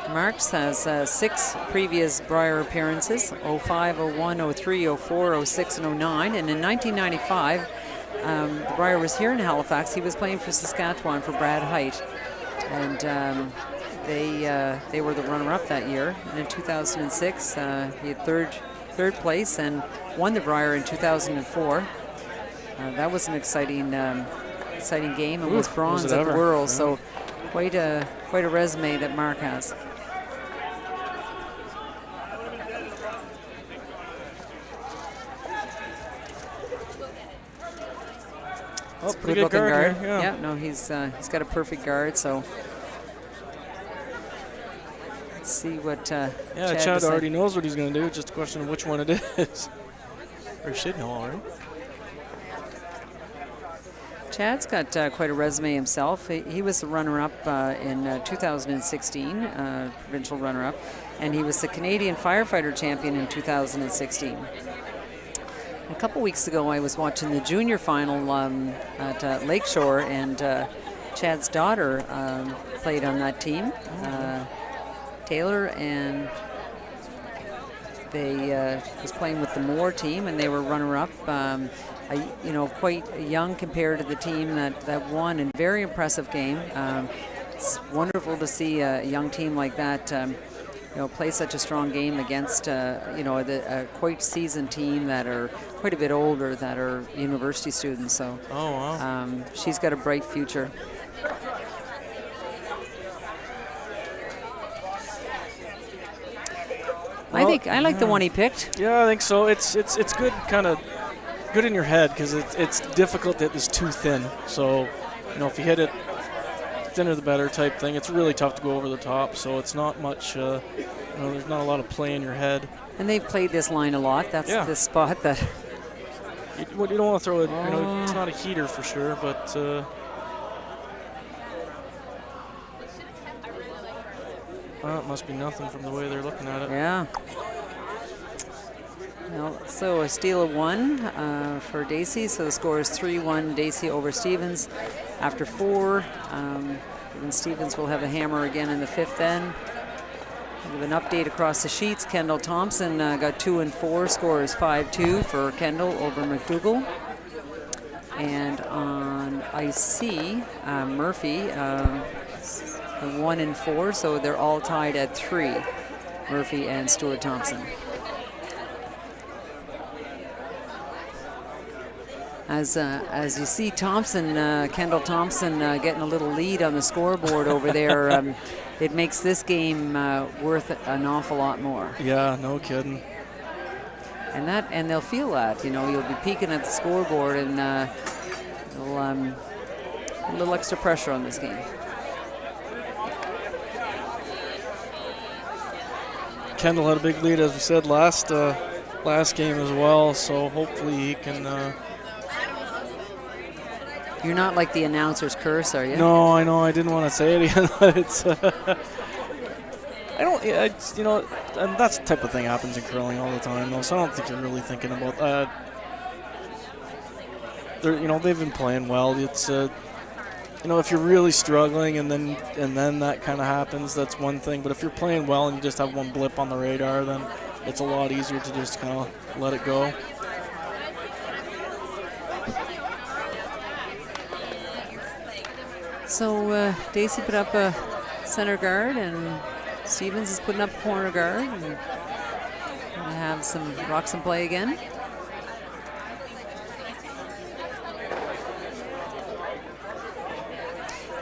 Marks has 6 previous Brier appearances, 05, 01, 03, 04, 06, and 09. And in 1995, the Brier was here in Halifax. He was playing for Saskatchewan for Brad Height. And they were the runner-up that year. And in 2006, he had third place and won the Brier in 2004. That was an exciting game, and was bronze at the World. So quite a resume that Mark has. Oh, Good pretty good looking guard. guard. Yeah. No, he's got a perfect guard. So let's see what. Chad decides. already knows what he's going to do. Just a question of which one it is. Or he should know already. Chad's got quite a resume himself. He was the runner-up in 2016, provincial runner-up, and he was the Canadian firefighter champion in 2016. A couple weeks ago, I was watching the junior final at Lakeshore, and Chad's daughter played on that team, Taylor, and they was playing with the Moore team, and they were runner-up. Quite young compared to the team that won, and very impressive game. It's wonderful to see a young team like that, play such a strong game against, a quite seasoned team that are quite a bit older, that are university students. So, she's got a bright future. Well, I like the one he picked. Yeah, I think so. It's good, kind of good in your head, because it's difficult that it's too thin. So, if you hit it thinner the better type thing, it's really tough to go over the top. So it's not much. There's not a lot of play in your head. And they've played this line a lot. That's the spot that. You don't want to throw it. It's not a heater for sure, but. Well, it must be nothing from the way they're looking at it. Yeah. Well, so a steal of 1 for Dacey. So the score is 3-1 Dacey over Stevens after 4. And Stevens will have a hammer again in the 5th end. Give an update across the sheets. Kendall Thompson got 2 and 4. Score is 5-2 for Kendall over McDougall. And on IC, Murphy, 1 and 4. So they're all tied at 3. Murphy and Stuart Thompson. As you see Thompson, Kendall Thompson getting a little lead on the scoreboard over there, it makes this game worth an awful lot more. Yeah, no kidding. And they'll feel that, you'll be peeking at the scoreboard, and a little extra pressure on this game. Kendall had a big lead, as we said, last game as well, so hopefully he can. You're not like the announcer's curse, are you? No, I know. I didn't want to say it again, but it's. I don't. It's, and that's the type of thing happens in curling all the time, though. So I don't think you're really thinking about that. They've been playing well. It's. If you're really struggling and then that kind of happens, that's one thing. But if you're playing well and you just have one blip on the radar, then it's a lot easier to just kind of let it go. So Dacey put up a center guard, and Stevens is putting up a corner guard. And gonna have some rocks in play again.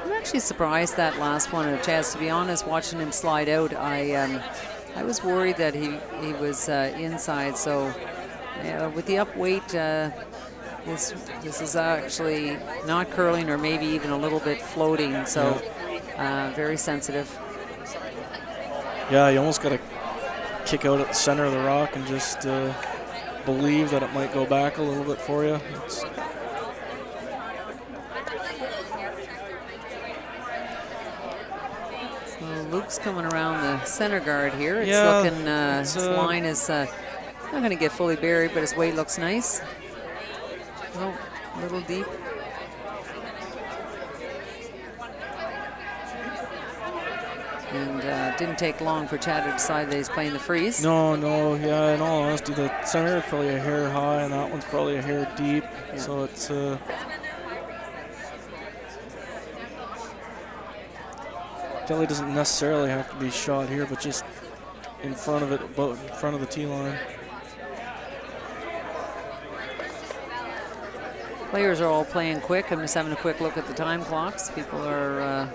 I'm actually surprised that last one of Chaz. To be honest, watching him slide out, I was worried that he was inside. So with the up weight. This is actually not curling, or maybe even a little bit floating, so very sensitive. Yeah, you almost got to kick out at the center of the rock and just believe that it might go back a little bit for you. So Luke's coming around the center guard here. It's looking, his line is not going to get fully buried, but his weight looks nice. Oh, a little deep. And didn't take long for Chad to decide that he's playing the freeze. No, yeah, in all honesty, the center is probably a hair high, and that one's probably a hair deep. Yeah. So it's... Kelly doesn't necessarily have to be shot here, but just in front of it, in front of the tee line. Players are all playing quick. I'm just having a quick look at the time clocks. People are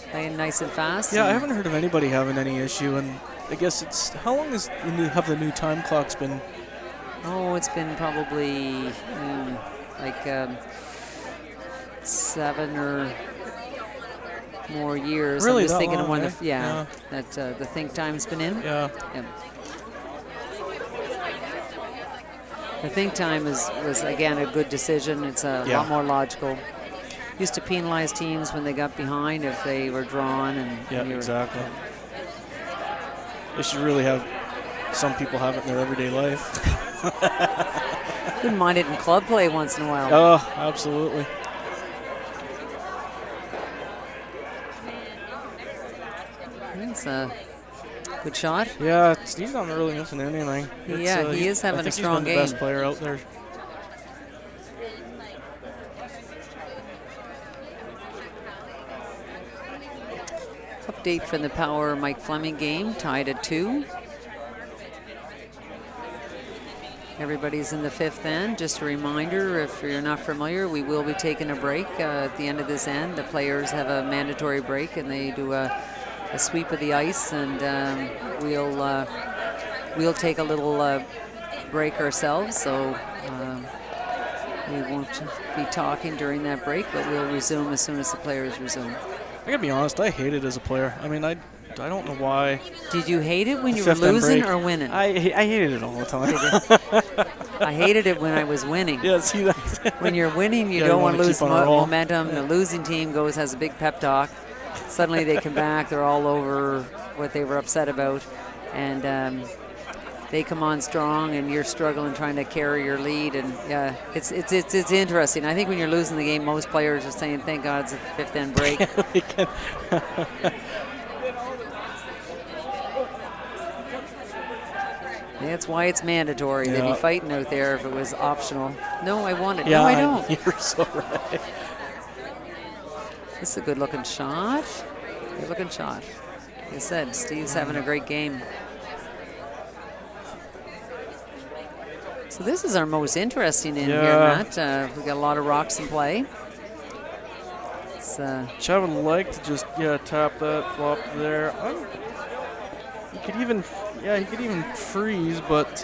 playing nice and fast. Yeah, I haven't heard of anybody having any issue, and I guess it's, how long have the new time clocks been? Oh, it's been probably like 7 or more years. Really, I'm just that thinking long, of one eh? that the think time's been in. Yeah. The think time was again a good decision. It's a lot more logical. Used to penalize teams when they got behind if they were drawn. And exactly. They should really have, some people have it in their everyday life. Wouldn't mind it in club play once in a while. Oh, absolutely. It's a good shot. Yeah, he's not really missing anything. He is having a strong game. He's been the best player out there. Update from the Power Mike Fleming game, tied at 2. Everybody's in the 5th end. Just a reminder, if you're not familiar, we will be taking a break at the end of this end. The players have a mandatory break, and they do a sweep of the ice, and we'll take a little break ourselves. So we won't be talking during that break, but we'll resume as soon as the players resume. I gotta be honest, I hate it as a player. I mean, I don't know why. Did you hate it when you were losing or winning? I hated it all the time. I hated it when I was winning. Yeah, see that. When you're winning, you don't want to lose momentum. The losing team has a big pep talk. Suddenly they come back, they're all over what they were upset about, and they come on strong, and you're struggling trying to carry your lead. And yeah, it's interesting. I think when you're losing the game, most players are saying, "Thank God it's a 5th end break." That's why it's mandatory. They'd be fighting out there if it was optional. No, I want it. Yeah, no, I don't. You're so right. This is a good-looking shot. Good-looking shot. Like I said, Steve's having a great game. So this is our most interesting in here, Matt. We got a lot of rocks in play. Which I would like to just tap that flop there. He could even freeze, but it's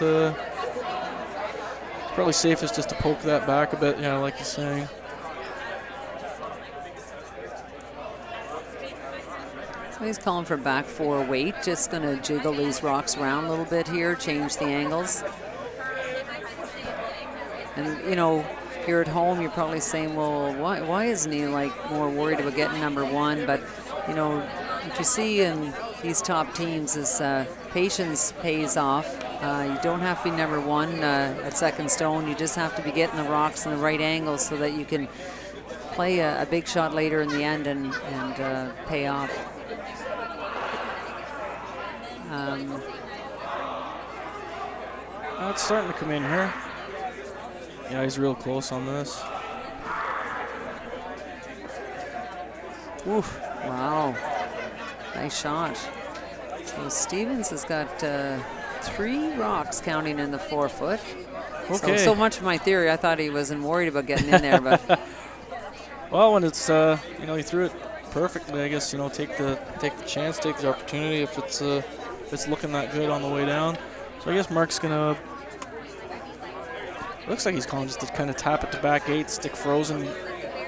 probably safest just to poke that back a bit. Yeah, like you're saying. So he's calling for back 4 weight. Just going to jiggle these rocks around a little bit here, change the angles. And you know, if you're at home, you're probably saying, well, why isn't he like more worried about getting number 1? But you know, what you see in these top teams is patience pays off. You don't have to be number 1 at second stone. You just have to be getting the rocks in the right angle so that you can play a big shot later in the end and pay off. It's starting to come in here. Yeah, he's real close on this. Oof. Wow. Nice shot. So Stevens has got 3 rocks counting in the 4-foot. Okay. So much for my theory. I thought he wasn't worried about getting in there, but well, when it's he threw it perfectly, I guess take the chance, take the opportunity if it's looking that good on the way down. So I guess Mark's gonna. Looks like he's calling just to kind of tap it to back 8, stick frozen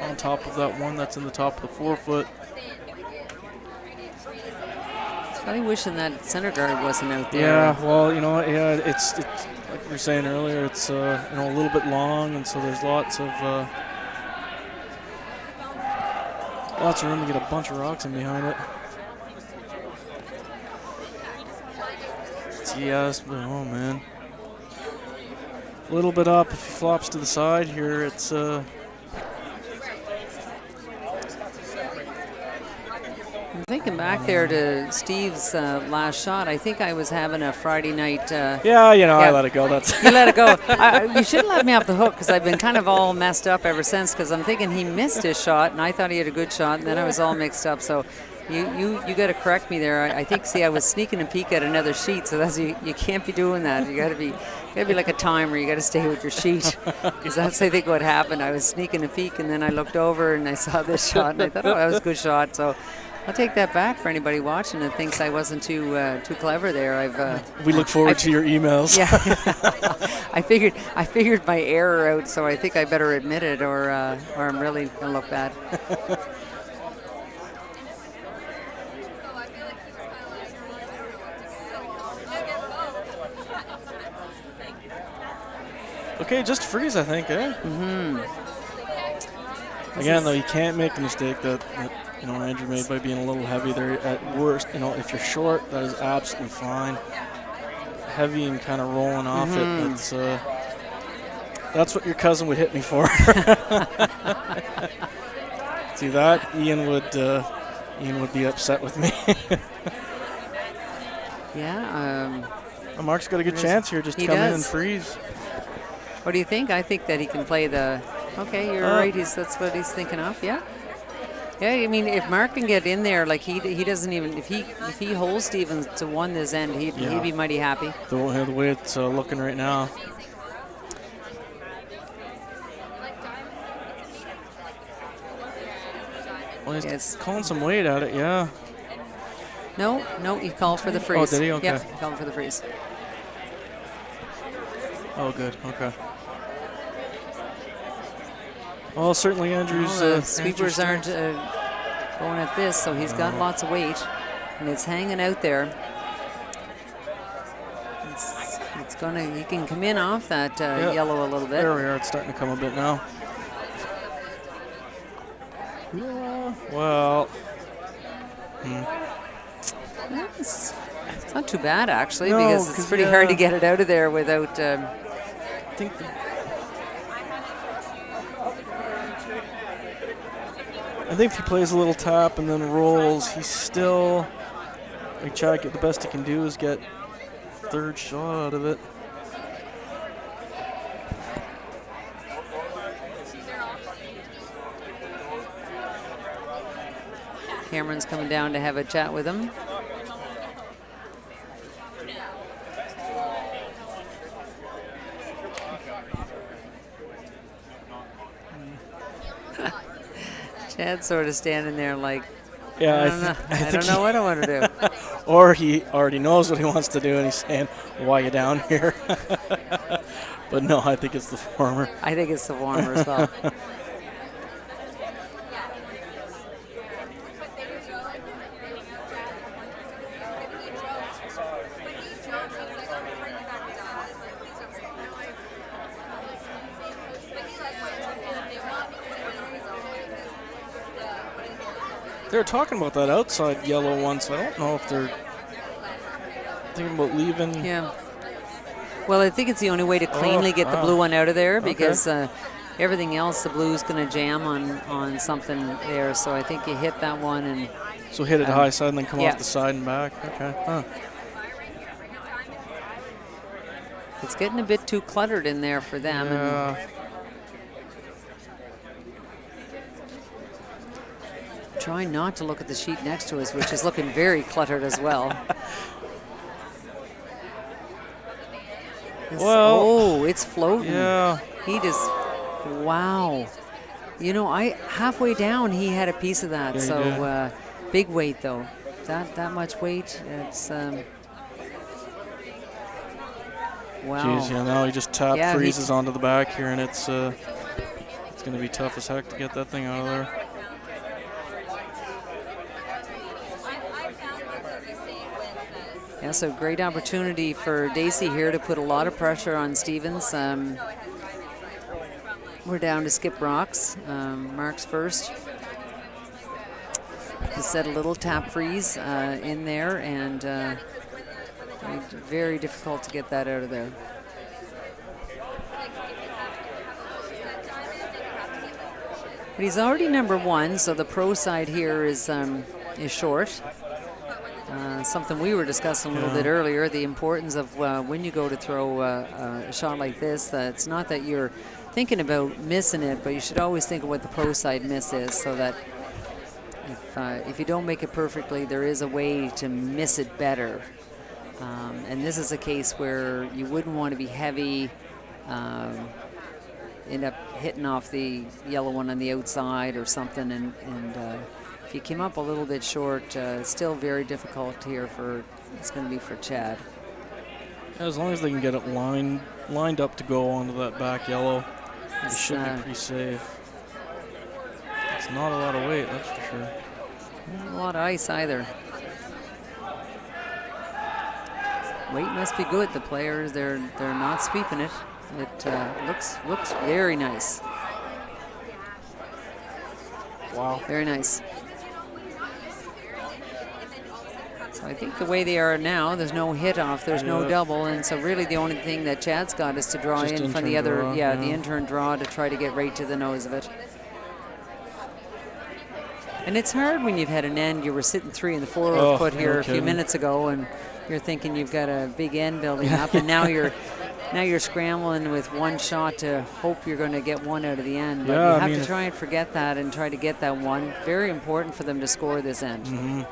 on top of that one that's in the top of the 4-foot. I'm wishing that center guard wasn't out there. Yeah, well, it's like you were saying earlier, it's a little bit long, and so there's lots of room to get a bunch of rocks in behind it. Yes, oh man. A little bit up. If he flops to the side here, it's I'm thinking back there to Steve's last shot. I think I was having a Friday night. I let it go. You let it go. You shouldn't let me off the hook because I've been kind of all messed up ever since. Because I'm thinking he missed his shot and I thought he had a good shot, and then I was all mixed up. So you got to correct me there. I think I was sneaking a peek at another sheet. So you can't be doing that. You got to be like a timer. You got to stay with your sheet because that's I think what happened. I was sneaking a peek and then I looked over and I saw this shot and I thought, oh, that was a good shot. So. I'll take that back for anybody watching that thinks I wasn't too clever there. We look forward to your emails. Yeah, I figured my error out, so I think I better admit it, or I'm really gonna look bad. Okay, just freeze, I think, eh? Mm-hmm. Again, though, you can't make the mistake that Andrew made by being a little heavy there. At worst, if you're short, that is absolutely fine. Heavy and kind of rolling off it, that's what your cousin would hit me for. See that? Ian would be upset with me. Yeah. Mark's got a good chance here. Just come in and freeze. What do you think? I think that he can play the. Okay, you're right. That's what he's thinking of. Yeah. Yeah. I mean, if Mark can get in there, like he doesn't even if he holds Stevens to one this end, he'd be mighty happy. The way it's looking right now. Well, he's calling some weight at it. Yeah. No, he called for the freeze. Oh, did he? Okay. Yeah, he called for the freeze. Oh, good. Okay. Well, certainly Andrew's sweepers aren't going at this, so he's got lots of weight, and it's hanging out there. It's gonna. He can come in off that yellow a little bit. There we are. It's starting to come a bit now. Yeah. Well. It's not too bad actually, because it's pretty hard to get it out of there without. I think if he plays a little tap and then rolls, he's still. The best he can do is get third shot out of it. Cameron's coming down to have a chat with him. Chad's sort of standing there like, I don't know what I want to do. Or he already knows what he wants to do and he's saying, why are you down here? But no, I think it's the former. I think it's the former as well. They were talking about that outside yellow one, so I don't know if they're thinking about leaving. Yeah. Well, I think it's the only way to cleanly get the blue one out of there, because everything else, the blue's going to jam on something there. So I think you hit that one and. So hit it high side and then come off the side and back. Okay. Huh. It's getting a bit too cluttered in there for them. Yeah. And trying not to look at the sheet next to us, which is looking very cluttered as well. Oh, it's floating. Yeah. He just, wow. Halfway down, he had a piece of that. Yeah, big weight though. That much weight. It's wow. Jeez, now he just freezes onto the back here, and it's going to be tough as heck to get that thing out of there. Yeah, so great opportunity for Dacey here to put a lot of pressure on Stevens. We're down to skip rocks. Mark's first. He set a little tap freeze in there, and very difficult to get that out of there. But he's already number one, so the pro side here is short. Something we were discussing a little bit earlier, the importance of when you go to throw a shot like this, it's not that you're thinking about missing it, but you should always think of what the pro side miss is, so that if you don't make it perfectly, there is a way to miss it better. And this is a case where you wouldn't want to be heavy, end up hitting off the yellow one on the outside or something, and if you came up a little bit short, still very difficult here it's going to be for Chad. As long as they can get it lined up to go onto that back yellow, it should be pretty safe. It's not a lot of weight, that's for sure. Not a lot of ice either. Weight must be good. The players, they're not sweeping it. It looks very nice. Wow. Very nice. So I think the way they are now, there's no hit off, there's no double, and so really the only thing that Chad's got is to draw just in from the other, draw, the intern draw to try to get right to the nose of it. And it's hard when you've had an end. You were sitting 3 in the 4 foot here a few minutes ago, and you're thinking you've got a big end building up, and now you're scrambling with one shot to hope you're going to get one out of the end. But you have to try and forget that and try to get that one. Very important for them to score this end.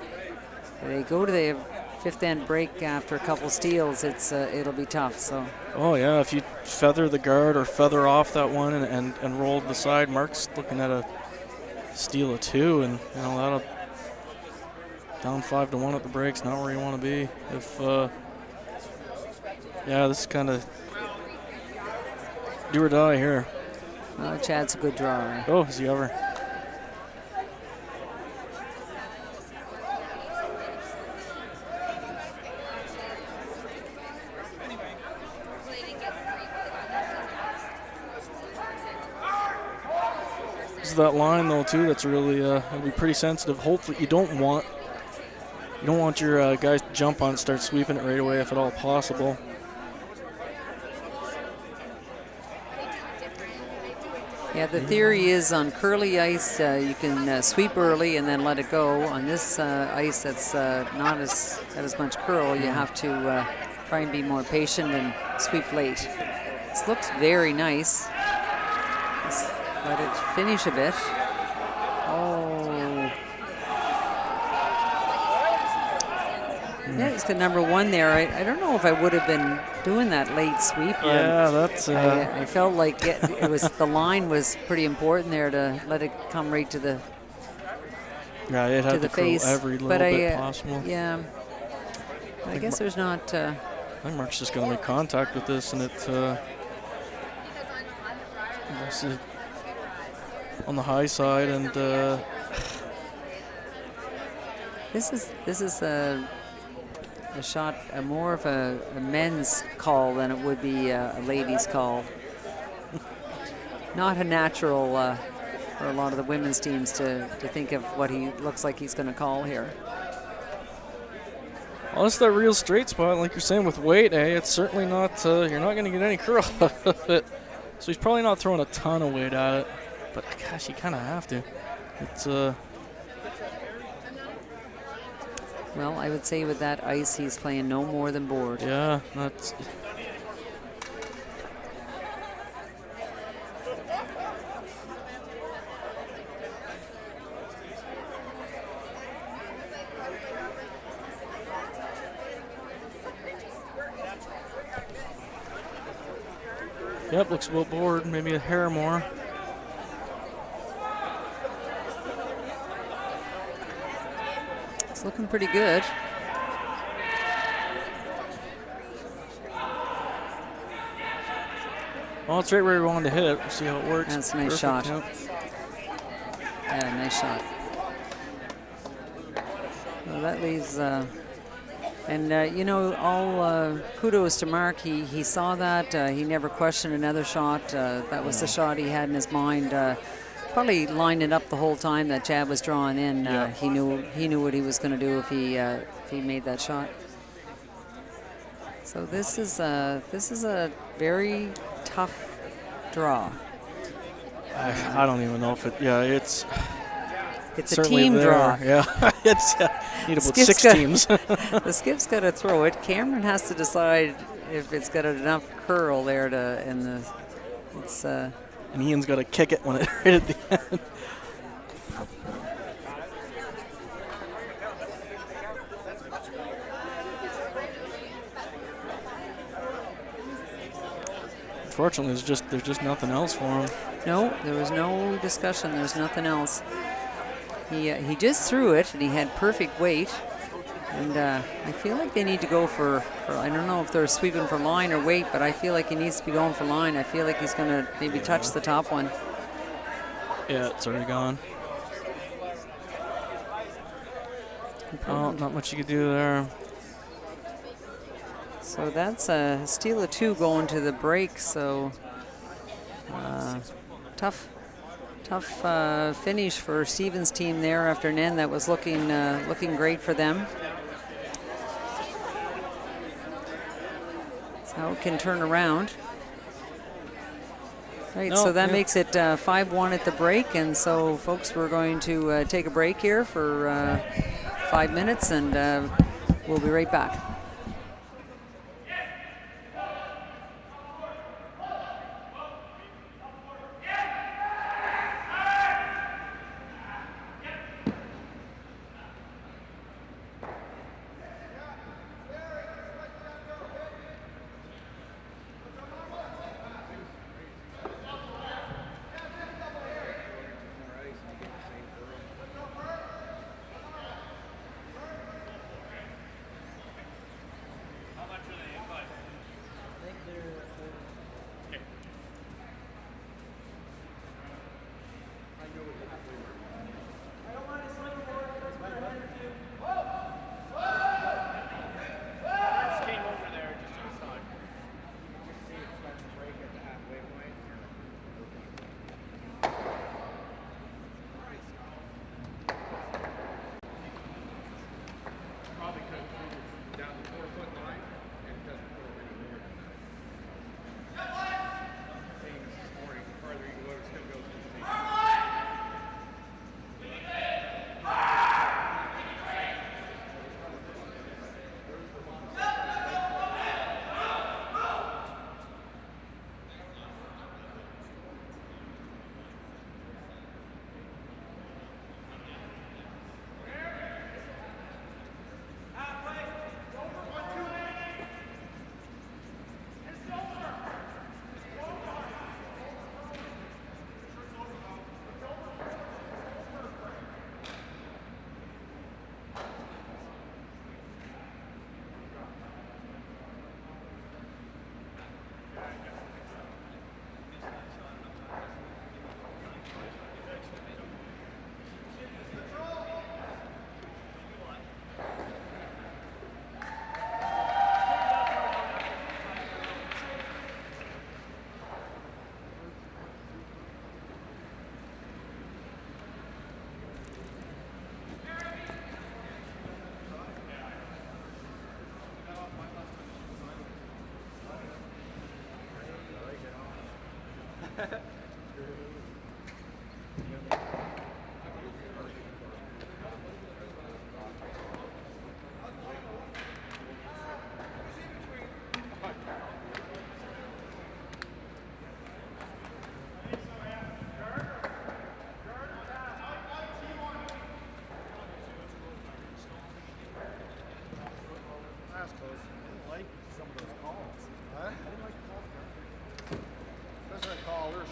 They go to the 5th end break after a couple steals. It'll be tough. So. Oh yeah, if you feather the guard or feather off that one and roll to the side, Mark's looking at a steal of 2, and that'll down 5-1 at the breaks. Not where you want to be. If this is kind of do or die here. Chad's a good drawer. Oh, is he ever? That line though too, that's really it'll be pretty sensitive. Hopefully you don't want your guys to jump on it and start sweeping it right away if at all possible. Yeah, the theory is on curly ice you can sweep early and then let it go. On this ice that's not as much curl, you have to try and be more patient and sweep late. This looks very nice. Let it finish a bit. Oh. Yeah, it's got number 1 there. I don't know if I would have been doing that late sweep. Yeah, that's. I felt like it was the line was pretty important there to let it come right to the. Yeah, it had to face every little bit possible. Yeah. I guess there's not. I think Mark's just going to make contact with this, and it. On the high side, and this is a shot, more of a men's call than it would be a ladies' call. Not a natural for a lot of the women's teams to think of what he looks like he's going to call here. Well, it's that real straight spot, like you're saying, with weight. It's certainly not. You're not going to get any curl out of it. So he's probably not throwing a ton of weight at it. But gosh, you kind of have to. It's Well, I would say with that ice, he's playing no more than board. Yeah, that's. Yep, looks about board. Maybe a hair more. Looking pretty good. Well, it's right where we wanted to hit it. We'll see how it works. That's a nice shot. Yep. Yeah, nice shot. Well, that leaves, all kudos to Mark. He saw that. He never questioned another shot. That was the shot he had in his mind. Probably lined it up the whole time that Chad was drawing in. He knew what he was going to do if he made that shot. So this is a very tough draw. I don't even know if it. Yeah, it's a team there. draw. Yeah, it's need about 6 teams. The skip's got to throw it. Cameron has to decide if it's got enough curl there to it's. And Ian's got to kick it when it right at the end. Unfortunately, there's just nothing else for him. No, there was no discussion. There's nothing else. He just threw it, and he had perfect weight. And I feel like they need to go for, I don't know if they're sweeping for line or weight, but I feel like he needs to be going for line. I feel like he's going to maybe touch the top one. Yeah, it's already gone. Oh, not much you could do there. So that's a steal of 2 going to the break. So tough finish for Stephen's team there after an end that was looking great for them. How it can turn around. Right, so that makes it 5-1 at the break, and so folks, we're going to take a break here for 5 minutes, and we'll be right back.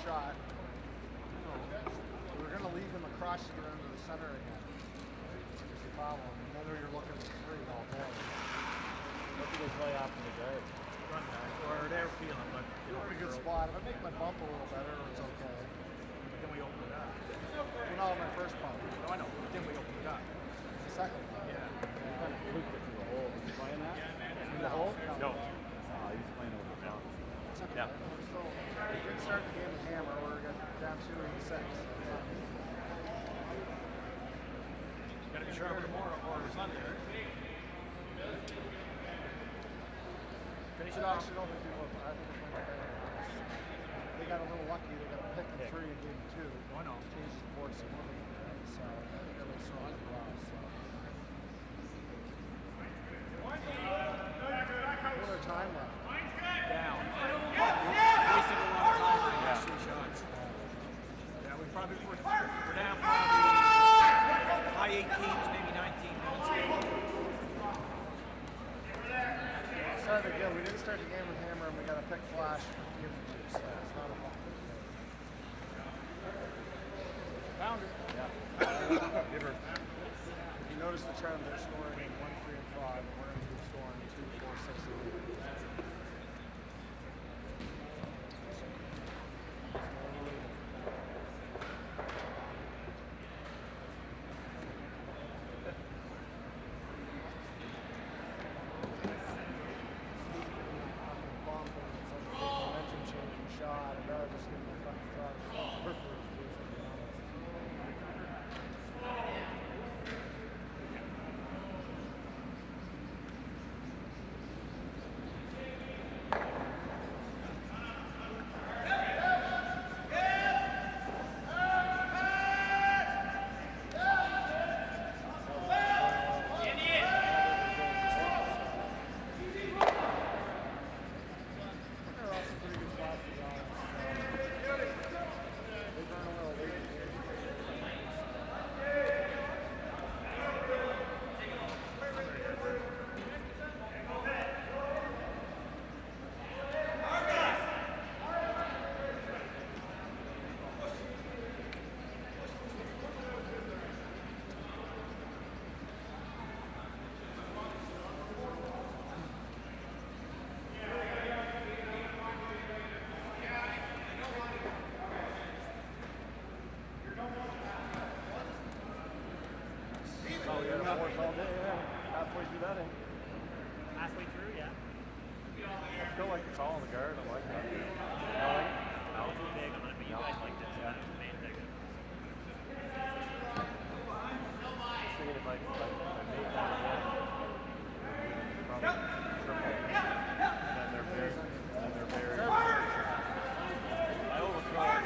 Shot. We're going to leave him across to get into the center again. That's the problem. And then you're looking at 3 all day. What do they play off in the guard? Run back. Or they're feeling, but Pretty good spot. If I make my bump a little better, it's okay. then we open it up. You know, my first bump. No, I know. But then we open it up. The second bump. Yeah. He kind of fluked it through the hole. Was he playing that? In the hole? No. He was playing over the mountain. It's okay. Yeah. So, we didn't start the game with hammer. We're down 2-6. Got to be sharper tomorrow or Sunday. Finish it off. Actually, I don't think people I think we're playing better. They got a little lucky. They got a pick in 3 and game 2. I know. Changes the board significantly. So, they're really strong as well. So. What's our time left? Down. Wasting a lot of time on those 3 shots. Yeah, we're down probably high 18s, maybe 19 minutes. Started again. We didn't start the game with hammer, and we got a pick flash from game 2. So it's not a fun. Found it. Yeah. Give her notice the trend. They're scoring 1, 3, and 5, and we're going to keep scoring 2, 4, 6, and 8. All day, yeah. Halfway through that inning. Halfway through, yeah. I still like the call on the guard. I like that. I was big on it, but you guys liked it, so that was the main thing. Just thinking if I made that again, probably triple. And then they're very. I overthrow it.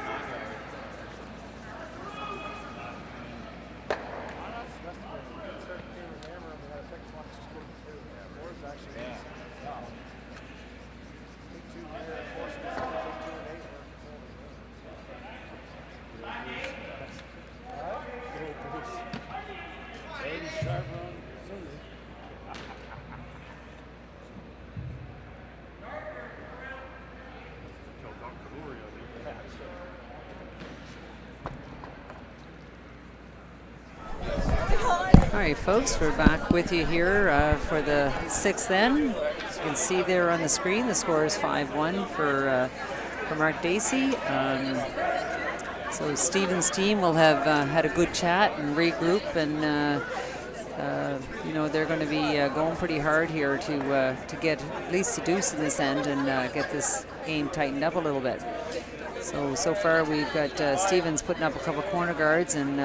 All right, folks, we're back with you here for the 6th end. As you can see there on the screen, the score is 5-1 for Mark Dacey. So Stephen's team will have had a good chat and regroup, and you know, they're going to be going pretty hard here to get at least a deuce in this end and get this game tightened up a little bit. So far we've got Stevens putting up a couple of corner guards, and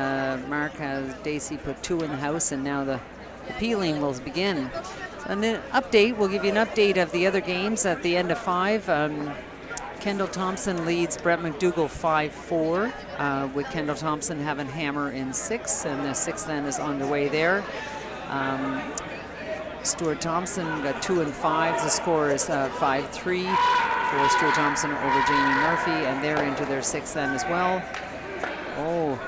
Mark has Dacey put 2 in the house, and now the peeling will begin. So an update, we'll give you an update of the other games at the end of 5. Kendall Thompson leads Brett McDougall 5-4, with Kendall Thompson having hammer in 6, and the 6th end is underway there. Stuart Thompson got 2 and 5. The score is 5-3 for Stuart Thompson over Jamie Murphy, and they're into their 6th end as well. Oh,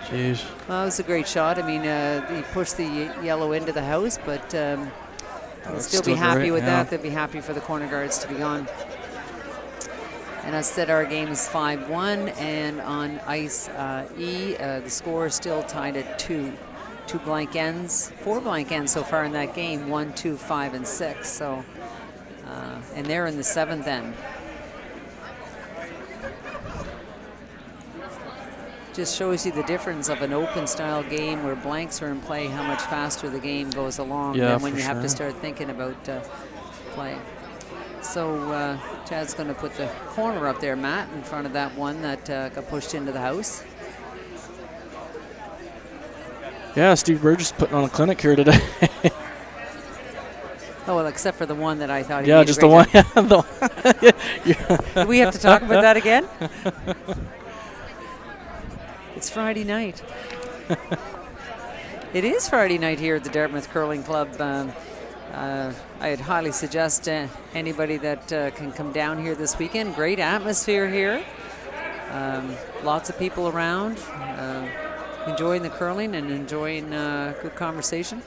jeez. Well, that was a great shot. I mean, he pushed the yellow into the house, but they'll still be happy great, with yeah. that. They'll be happy for the corner guards to be gone. And as said, our game is 5-1, and on ice E, the score is still tied at 2. 2 blank ends, 4 blank ends so far in that game, 1, 2, 5, and 6. So, and they're in the 7th end. Just shows you the difference of an open style game where blanks are in play, how much faster the game goes along than when you have to start thinking about play. So Chad's going to put the corner up there, Matt, in front of that one that got pushed into the house. Yeah, Steve Burgess putting on a clinic here today. Oh, well, except for the one that I thought he Yeah, made just a great the one. job. Do we have to talk about that again? It's Friday night. It is Friday night here at the Dartmouth Curling Club. I'd highly suggest anybody that can come down here this weekend. Great atmosphere here. Lots of people around. Enjoying the curling and enjoying good conversation.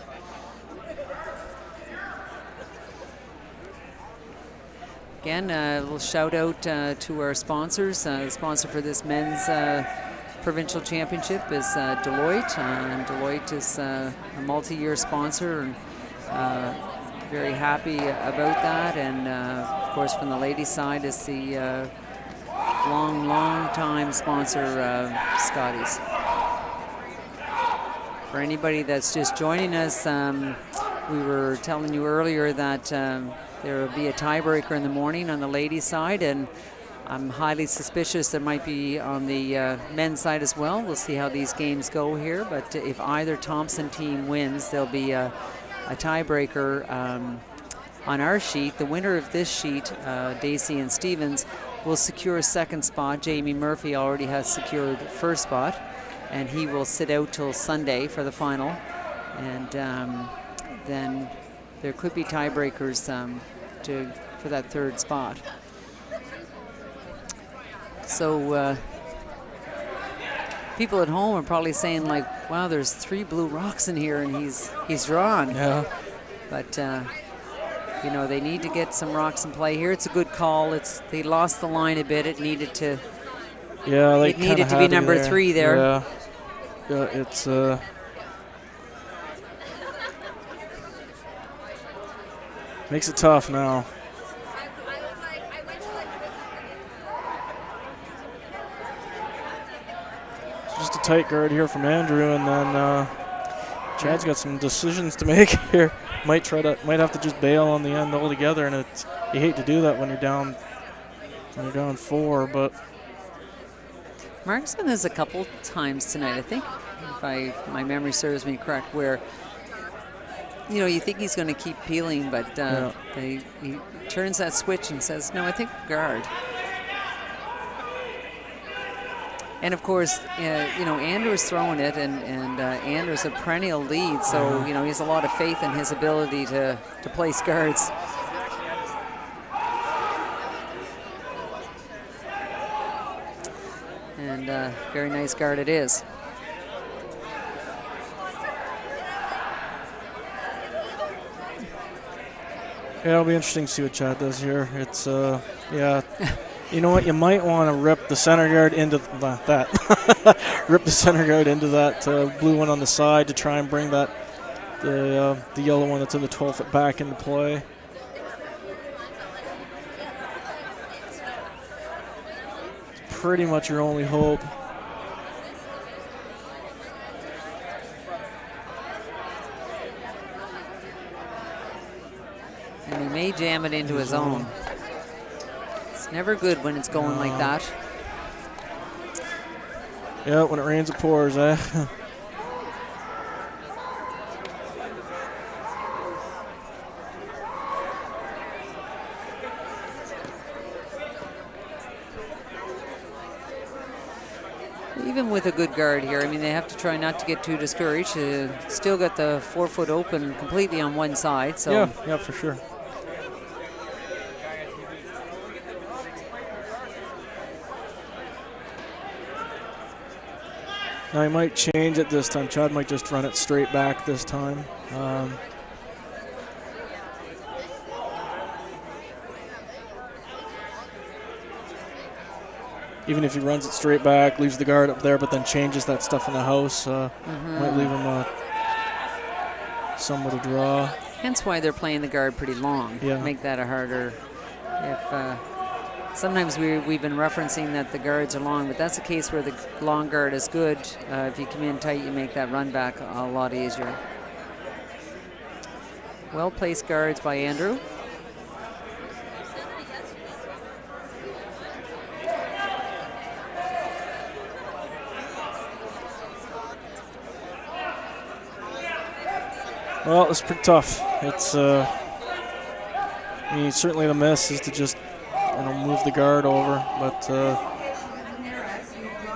Again, a little shout out to our sponsors. The sponsor for this men's provincial championship is Deloitte, and Deloitte is a multi-year sponsor, and very happy about that. And of course, from the ladies' side is the long time sponsor, Scotties. For anybody that's just joining us, we were telling you earlier that there will be a tiebreaker in the morning on the ladies' side, and I'm highly suspicious there might be on the men's side as well. We'll see how these games go here, but if either Thompson team wins, there'll be a tiebreaker on our sheet. The winner of this sheet, Dacey and Stevens, will secure second spot. Jamie Murphy already has secured first spot, and he will sit out till Sunday for the final. And then there could be tiebreakers for that third spot. So people at home are probably saying, like, wow, there's 3 blue rocks in here and he's drawn. Yeah. But you know, they need to get some rocks in play here. It's a good call. They lost the line a bit. It needed to. Yeah, it needed to be number 3 there. Yeah. Yeah, it's makes it tough now. Just a tight guard here from Andrew, and then Chad's got some decisions to make here. Might have to just bail on the end altogether, and you hate to do that when you're down 4. But Mark's done this a couple times tonight, I think, if my memory serves me correct, where you think he's going to keep peeling, but he turns that switch and says, "No, I think guard." And of course, Andrew's throwing it, and Andrew's a perennial lead, so he has a lot of faith in his ability to place guards. And very nice guard it is. Yeah, it'll be interesting to see what Chad does here. It's yeah. You know what? You might want to rip the center guard into rip the center guard into that blue one on the side to try and bring the yellow one that's in the 12-foot back into play. It's pretty much your only hope. And he may jam it into his own. It's never good when it's going like that. Yeah, when it rains, it pours, eh? Even with a good guard here, I mean, they have to try not to get too discouraged. Still got the 4-foot open completely on one side. So yeah, for sure. Now he might change it this time. Chad might just run it straight back this time. Even if he runs it straight back, leaves the guard up there, but then changes that stuff in the house, might leave him somewhat a draw. Hence why they're playing the guard pretty long. Yeah. Make that a harder. Sometimes we've been referencing that the guards are long, but that's a case where the long guard is good. If you come in tight, you make that run back a lot easier. Well-placed guards by Andrew. Well, it's pretty tough. It's, I mean, certainly the miss is to just move the guard over, but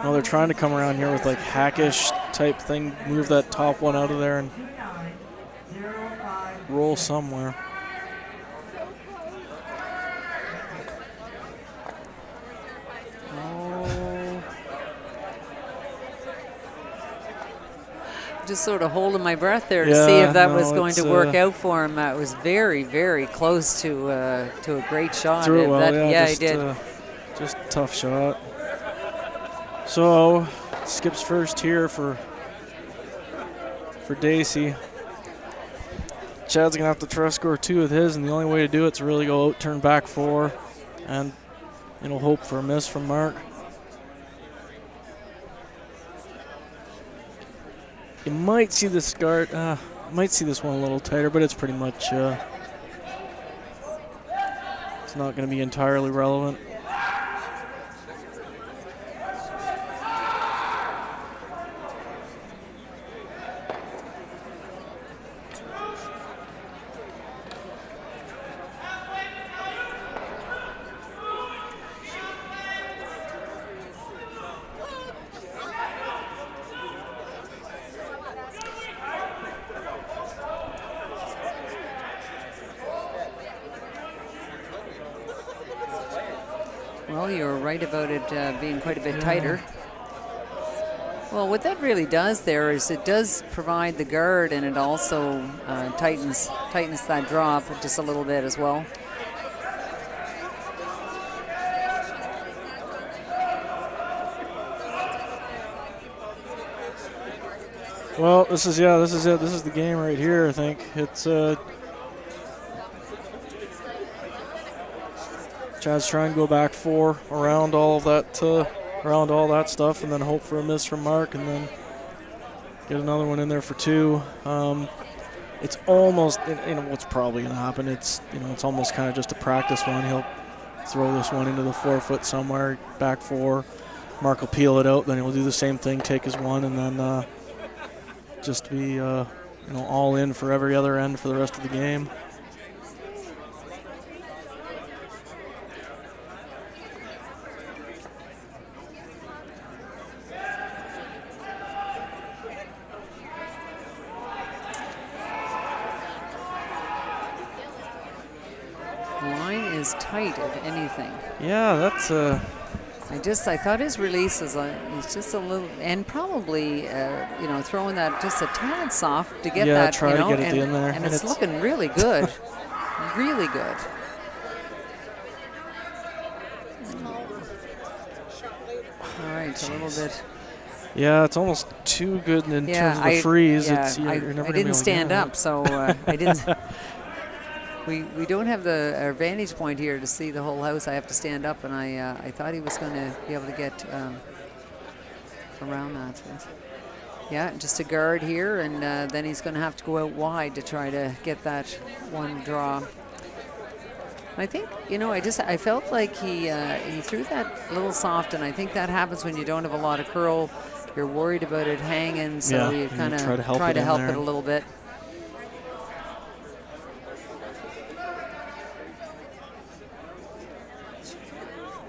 they're trying to come around here with like hackish type thing, move that top one out of there and roll somewhere. Just sort of holding my breath there to see if that was going to work out for him. It was very, very close to a great shot. Threw it well, he just, did. Just a tough shot. So skips first here for Dacey. Chad's gonna have to try to score 2 with his, and the only way to do it is to really go out, turn back 4, and hope for a miss from Mark. You might see this might see this one a little tighter, but it's pretty much it's not going to be entirely relevant. Well, you're right about it being quite a bit tighter. Well, what that really does there is it does provide the guard, and it also tightens that drop just a little bit as well. Well, this is it. This is the game right here. I think it's. Chad's trying to go back 4 around all of that, stuff, and then hope for a miss from Mark, and then get another one in there for 2. It's almost, what's probably going to happen. It's almost kind of just a practice one. He'll throw this one into the 4-foot somewhere, back 4. Mark will peel it out, then he'll do the same thing, take his one, and then just be all in for every other end for the rest of the game. Tight, if anything. Yeah, that's I thought his release is just a little, and probably throwing that just a tad soft to get that, try to get it in there, and it's looking really good, really good. All right, a little bit. Yeah, it's almost too good in terms of the freeze. I didn't stand up, so I didn't. We don't have our vantage point here to see the whole house. I have to stand up, and I thought he was going to be able to get around that. Yeah, just a guard here, and then he's going to have to go out wide to try to get that one draw. I think, I felt like he threw that a little soft, and I think that happens when you don't have a lot of curl. You're worried about it hanging, so you kind of try to help it a little bit.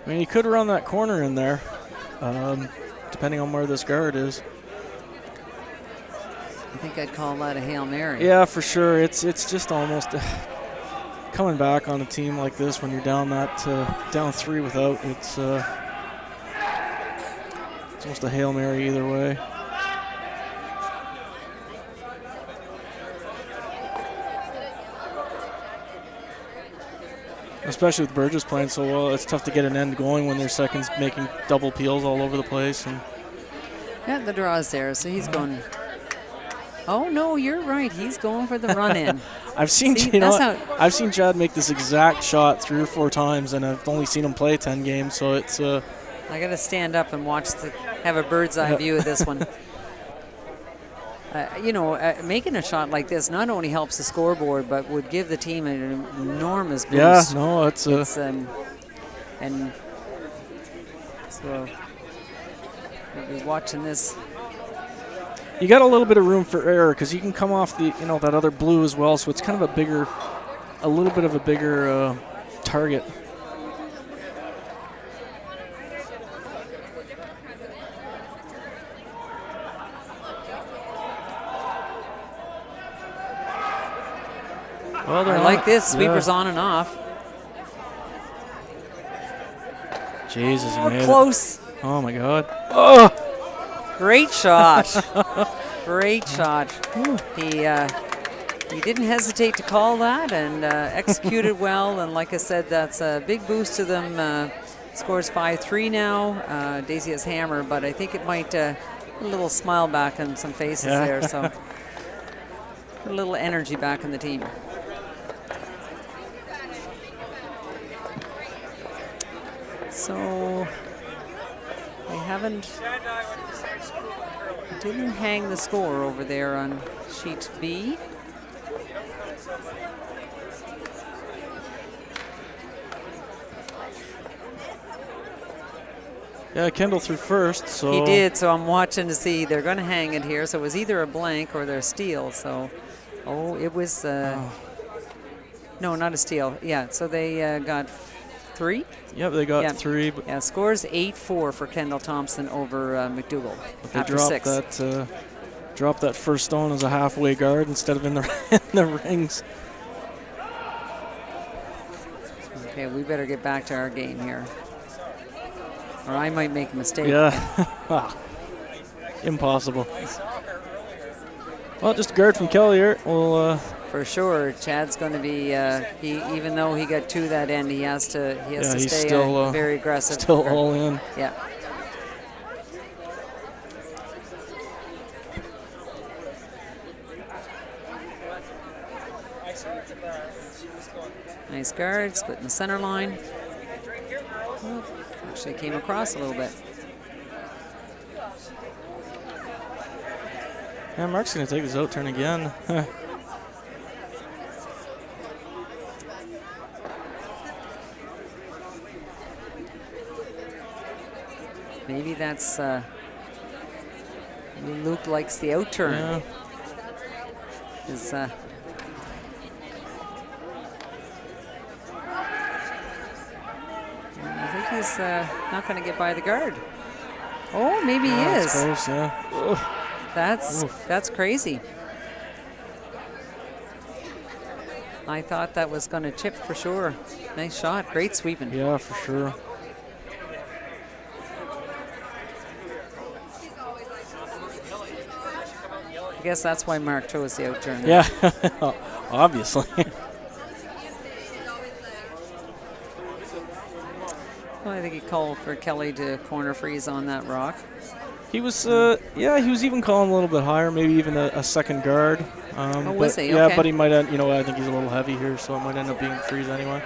I mean, he could run that corner in there, depending on where this guard is. I think I'd call that a Hail Mary. Yeah, for sure. It's just almost coming back on a team like this when you're down 3 without. It's almost a Hail Mary either way. Especially with Burgess playing so well, it's tough to get an end going when their seconds making double peels all over the place. And yeah, the draw is there, so he's going. Oh no, you're right. He's going for the run in. I've seen Chad make this exact shot 3 or 4 times, and I've only seen him play 10 games. So it's. I got to stand up and have a bird's eye view of this one. Making a shot like this not only helps the scoreboard, but would give the team an enormous boost. Yeah, no, it's and so we'll be watching this. You got a little bit of room for error because you can come off the that other blue as well, so it's kind of a little bit of a bigger target. Well, I like this. Sweepers on and off. Jesus, he made close. It. Oh, my God. Oh! Great shot. Great shot. He didn't hesitate to call that and executed well. And like I said, that's a big boost to them Scores 5-3 now. Dacey has hammer, but I think it might put a little smile back on some faces there. So put a little energy back in the team. So they didn't hang the score over there on sheet B. Yeah, Kendall threw first, so he did. So I'm watching to see they're going to hang it here. So it was either a blank or their steal. So, it was no, not a steal. Yeah. So they got 3. Yep, they got 3. But yeah, scores 8-4 for Kendall Thompson over McDougall they after dropped 6. Dropped that first stone as a halfway guard instead of in the in the rings. Okay, we better get back to our game here, or I might make a mistake. Yeah, impossible. Well, just a guard from Kelly here. Well, for sure, Chad's going to be. Even though he got 2 that end, he has to stay still, very aggressive. Still all in. Yeah. Nice guard, split in the center line. Oh, actually came across a little bit. Yeah, Mark's going to take his out turn again. Maybe that's maybe Luke likes the out turn. Yeah. I think he's not going to get by the guard. Oh, maybe he is. Close, yeah. That's crazy. I thought that was going to chip for sure. Nice shot. Great sweeping. Yeah, for sure. I guess that's why Mark chose the out turn. Yeah, obviously. Well, I think he called for Kelly to corner freeze on that rock. He was, he was even calling a little bit higher, maybe even a second guard. Was he? Yeah, okay. but he might, I think he's a little heavy here, so it might end up being freeze anyway.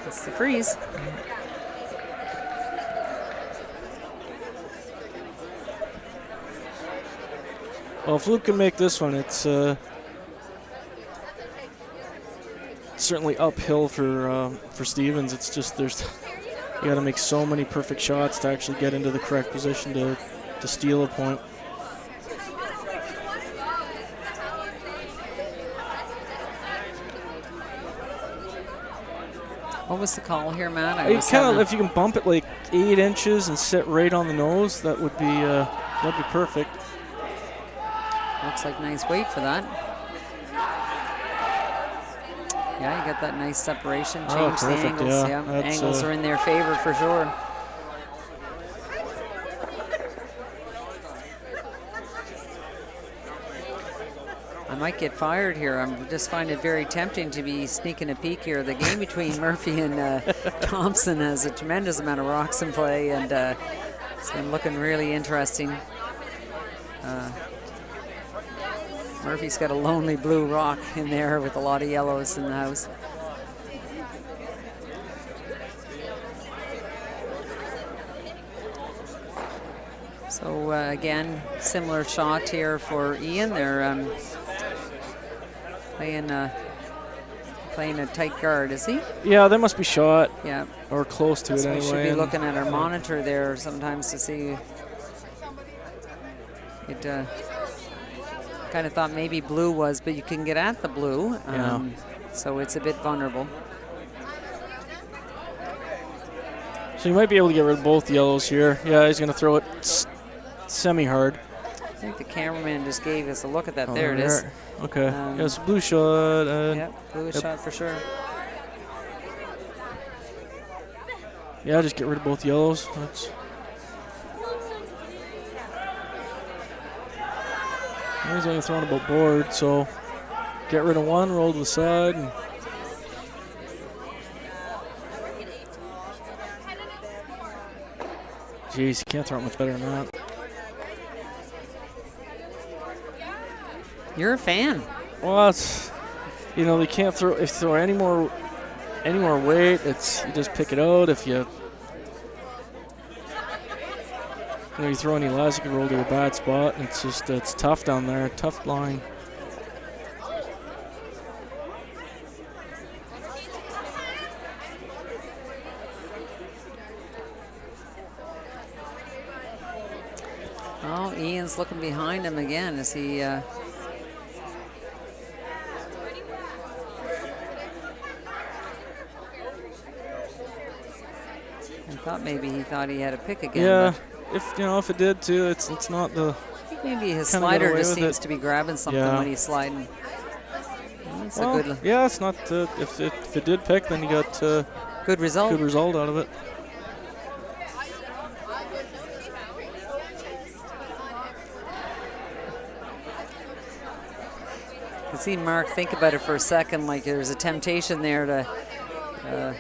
That's the freeze. Well, if Luke can make this one, it's certainly uphill for Stevens. It's just you got to make so many perfect shots to actually get into the correct position to steal a point. What was the call here, Matt? If you can bump it like 8 inches and sit right on the nose, that would be perfect. Looks like nice weight for that. Yeah, you got that nice separation. Change the angles. Yeah, angles are in their favor for sure. I might get fired here. I just find it very tempting to be sneaking a peek here. The game between Murphy and Thompson has a tremendous amount of rocks in play, and it's been looking really interesting. Murphy's got a lonely blue rock in there with a lot of yellows in the house. So again, similar shot here for Ian. They're playing a tight guard, is he? Yeah, they must be shot. Yeah. Or close to it So anyway. we should be looking at our monitor there sometimes to see. It kind of thought maybe blue was, but you can get at the blue. So it's a bit vulnerable. So you might be able to get rid of both yellows here. Yeah, he's going to throw it semi-hard. I think the cameraman just gave us a look at that. There it is. Okay. Yes, blue shot. Yep, blue shot for sure. Yeah, just get rid of both yellows. That's. He's only throwing about board, so get rid of one, roll to the side. And jeez, you can't throw it much better than that. You're a fan. Well, it's, you know, they can't throw, if you throw any more weight, it's, you just pick it out. If you throw any less, you can roll to a bad spot. And it's just, it's tough down there, tough line. Oh, Ian's looking behind him again as he. Maybe he thought he had a pick again. Yeah, if it did too, it's not the. I think maybe his slider just seems to be grabbing something when he's sliding. That's a good. Yeah, it's not. If it did pick, then you got good result. Good result out of it. You can see Mark think about it for a second, like there's a temptation there to.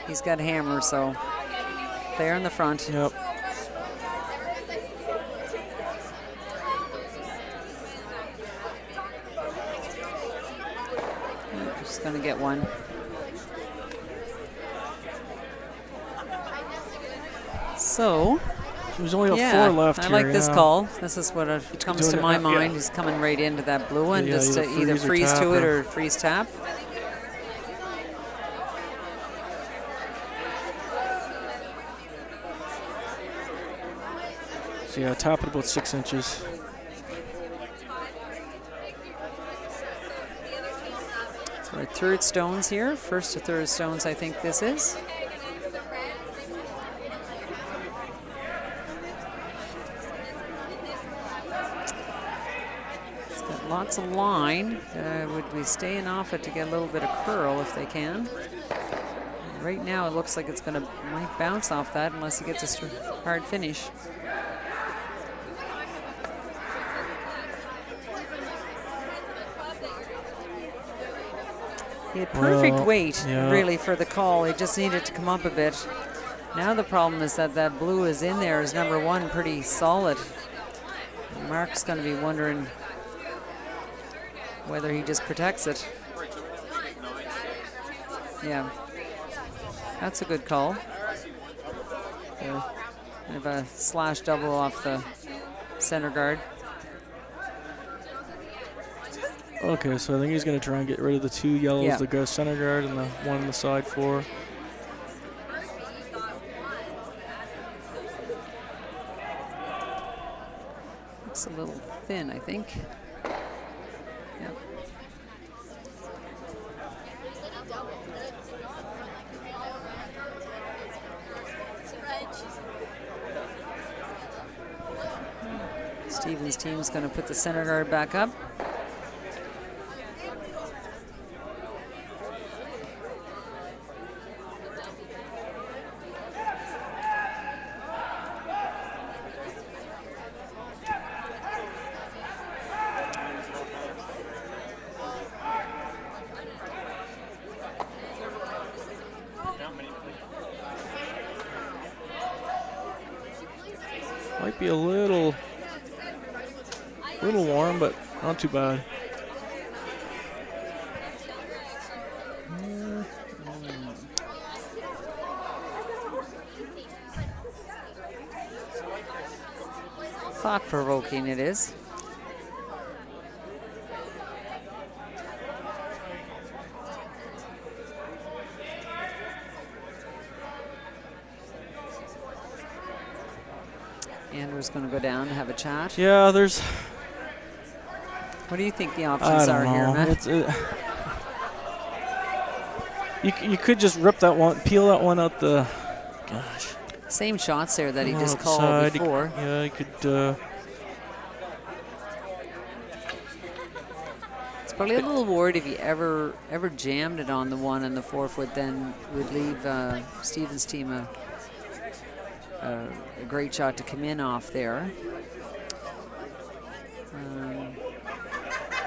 He's got hammer, so there in the front. Yep. Just going to get one. So. There's only a 4 left I here. like this call. This is what comes to my mind. He's coming right into that blue one, just to either freeze to it or freeze tap. So yeah, tap it about 6 inches. So our third stones here, first to third stones I think this is. It's got lots of line. Would be staying off it to get a little bit of curl if they can. Right now it looks like it's going to might bounce off that unless he gets a hard finish. He had perfect weight, really, for the call. He just needed to come up a bit. Now the problem is that blue is in there as number 1, pretty solid. Mark's going to be wondering whether he just protects it. Yeah, that's a good call. Kind of a slash double off the center guard. Okay, so I think he's going to try and get rid of the 2 yellows that go center guard and the 1 on the side 4. Looks a little thin, I think. Yep. Stephen's team's going to put the center guard back up. Might be a little warm, but not too bad. Thought-provoking it is. Andrew's going to go down to have a chat. Yeah, there's. What do you think the options are here, Matt? You could just rip that one, peel that one out the. Gosh. Same shots there that he just called before. You could. It's Probably a little worried if he ever jammed it on the 1 and the 4 foot, then would leave Stevens' team a great shot to come in off there.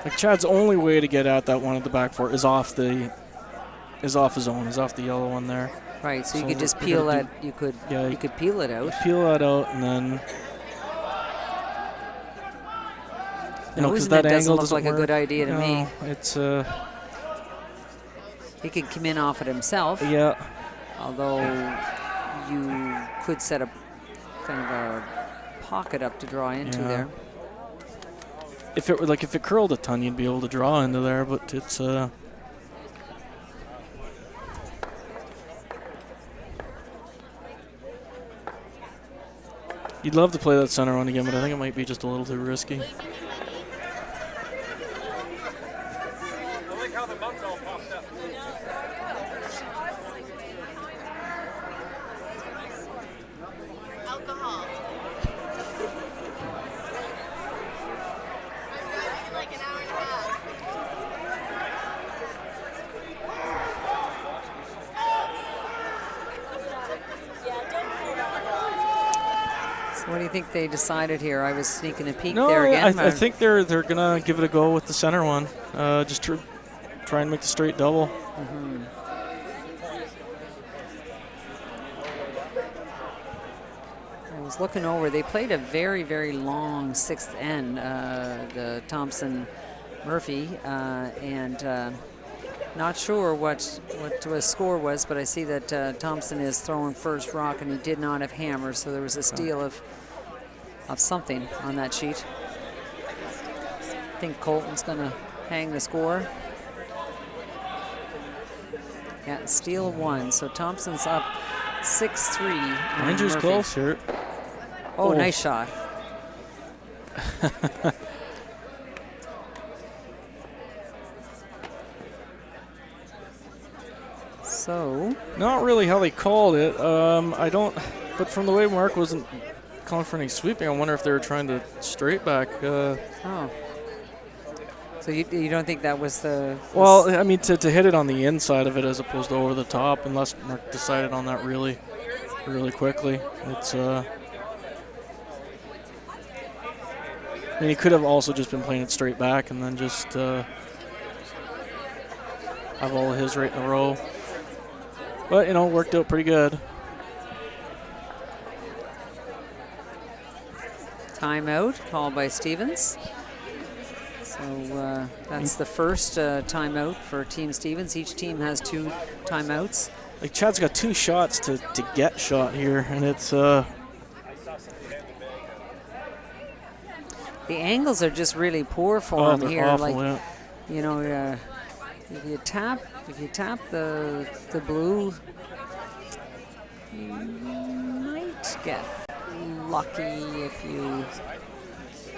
Like Chad's only way to get at that one at the back 4 is off his own, is off the yellow one there. Right, so you So could just we're peel gonna that. You could peel it out. Peel that out and then. You know, because Losing it that doesn't angle look doesn't like a work. good idea to me. No, it's He could come in off it himself. yeah. Although you could set a kind of a pocket up to draw into Yeah. there. If it curled a ton, you'd be able to draw into there, but it's You'd love to play that center one again, but I think it might be just a little too risky. I like how the mugs all popped up. Alcohol. Like an hour and a half. So what do you think they decided here? I was sneaking a peek No, there again. I think they're gonna give it a go with the center one. Just try and make the straight double. I was looking over. They played a very, very long 6th end, the Thompson-Murphy, and not sure what the score was, but I see that Thompson is throwing first rock, and he did not have hammers, so there was a steal of something on that sheet. I think Colton's going to hang the score. Yeah, steal 1, so Thompson's up 6-3. Rangers Murphy. close here. Oh, nice shot. So, Not really how they called it. I don't. But from the way Mark wasn't calling for any sweeping, I wonder if they were trying to straight back. oh. So you don't think that was the... Well, I mean, to hit it on the inside of it as opposed to over the top, unless Mark decided on that really, really quickly. It's I mean, he could have also just been playing it straight back and then just have all of his right in a row. But, you know, worked out pretty good. Timeout called by Stevens. So that's the first timeout for Team Stevens. Each team has 2 timeouts. Like, Chad's got 2 shots to get shot here, and it's... The angles are just really poor for him they're here. awful, Like, yeah. you know, if you tap the blue, you might get lucky if you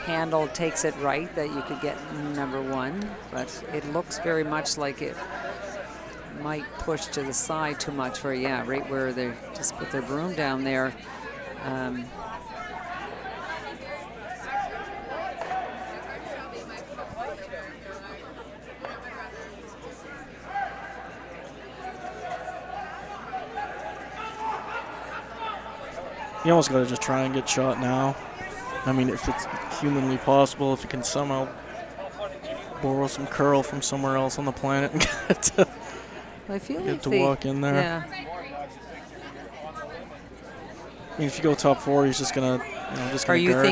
handle takes it right that you could get number 1, but it looks very much like it might push to the side too much for, yeah, right where they just put their broom down there. You almost got to just try and get shot now. I mean, if it's humanly possible, if you can somehow borrow some curl from somewhere else on the planet and get to, I feel get like to they, walk in there. yeah. I mean, if you go top 4, he's just gonna, just Are gonna you guard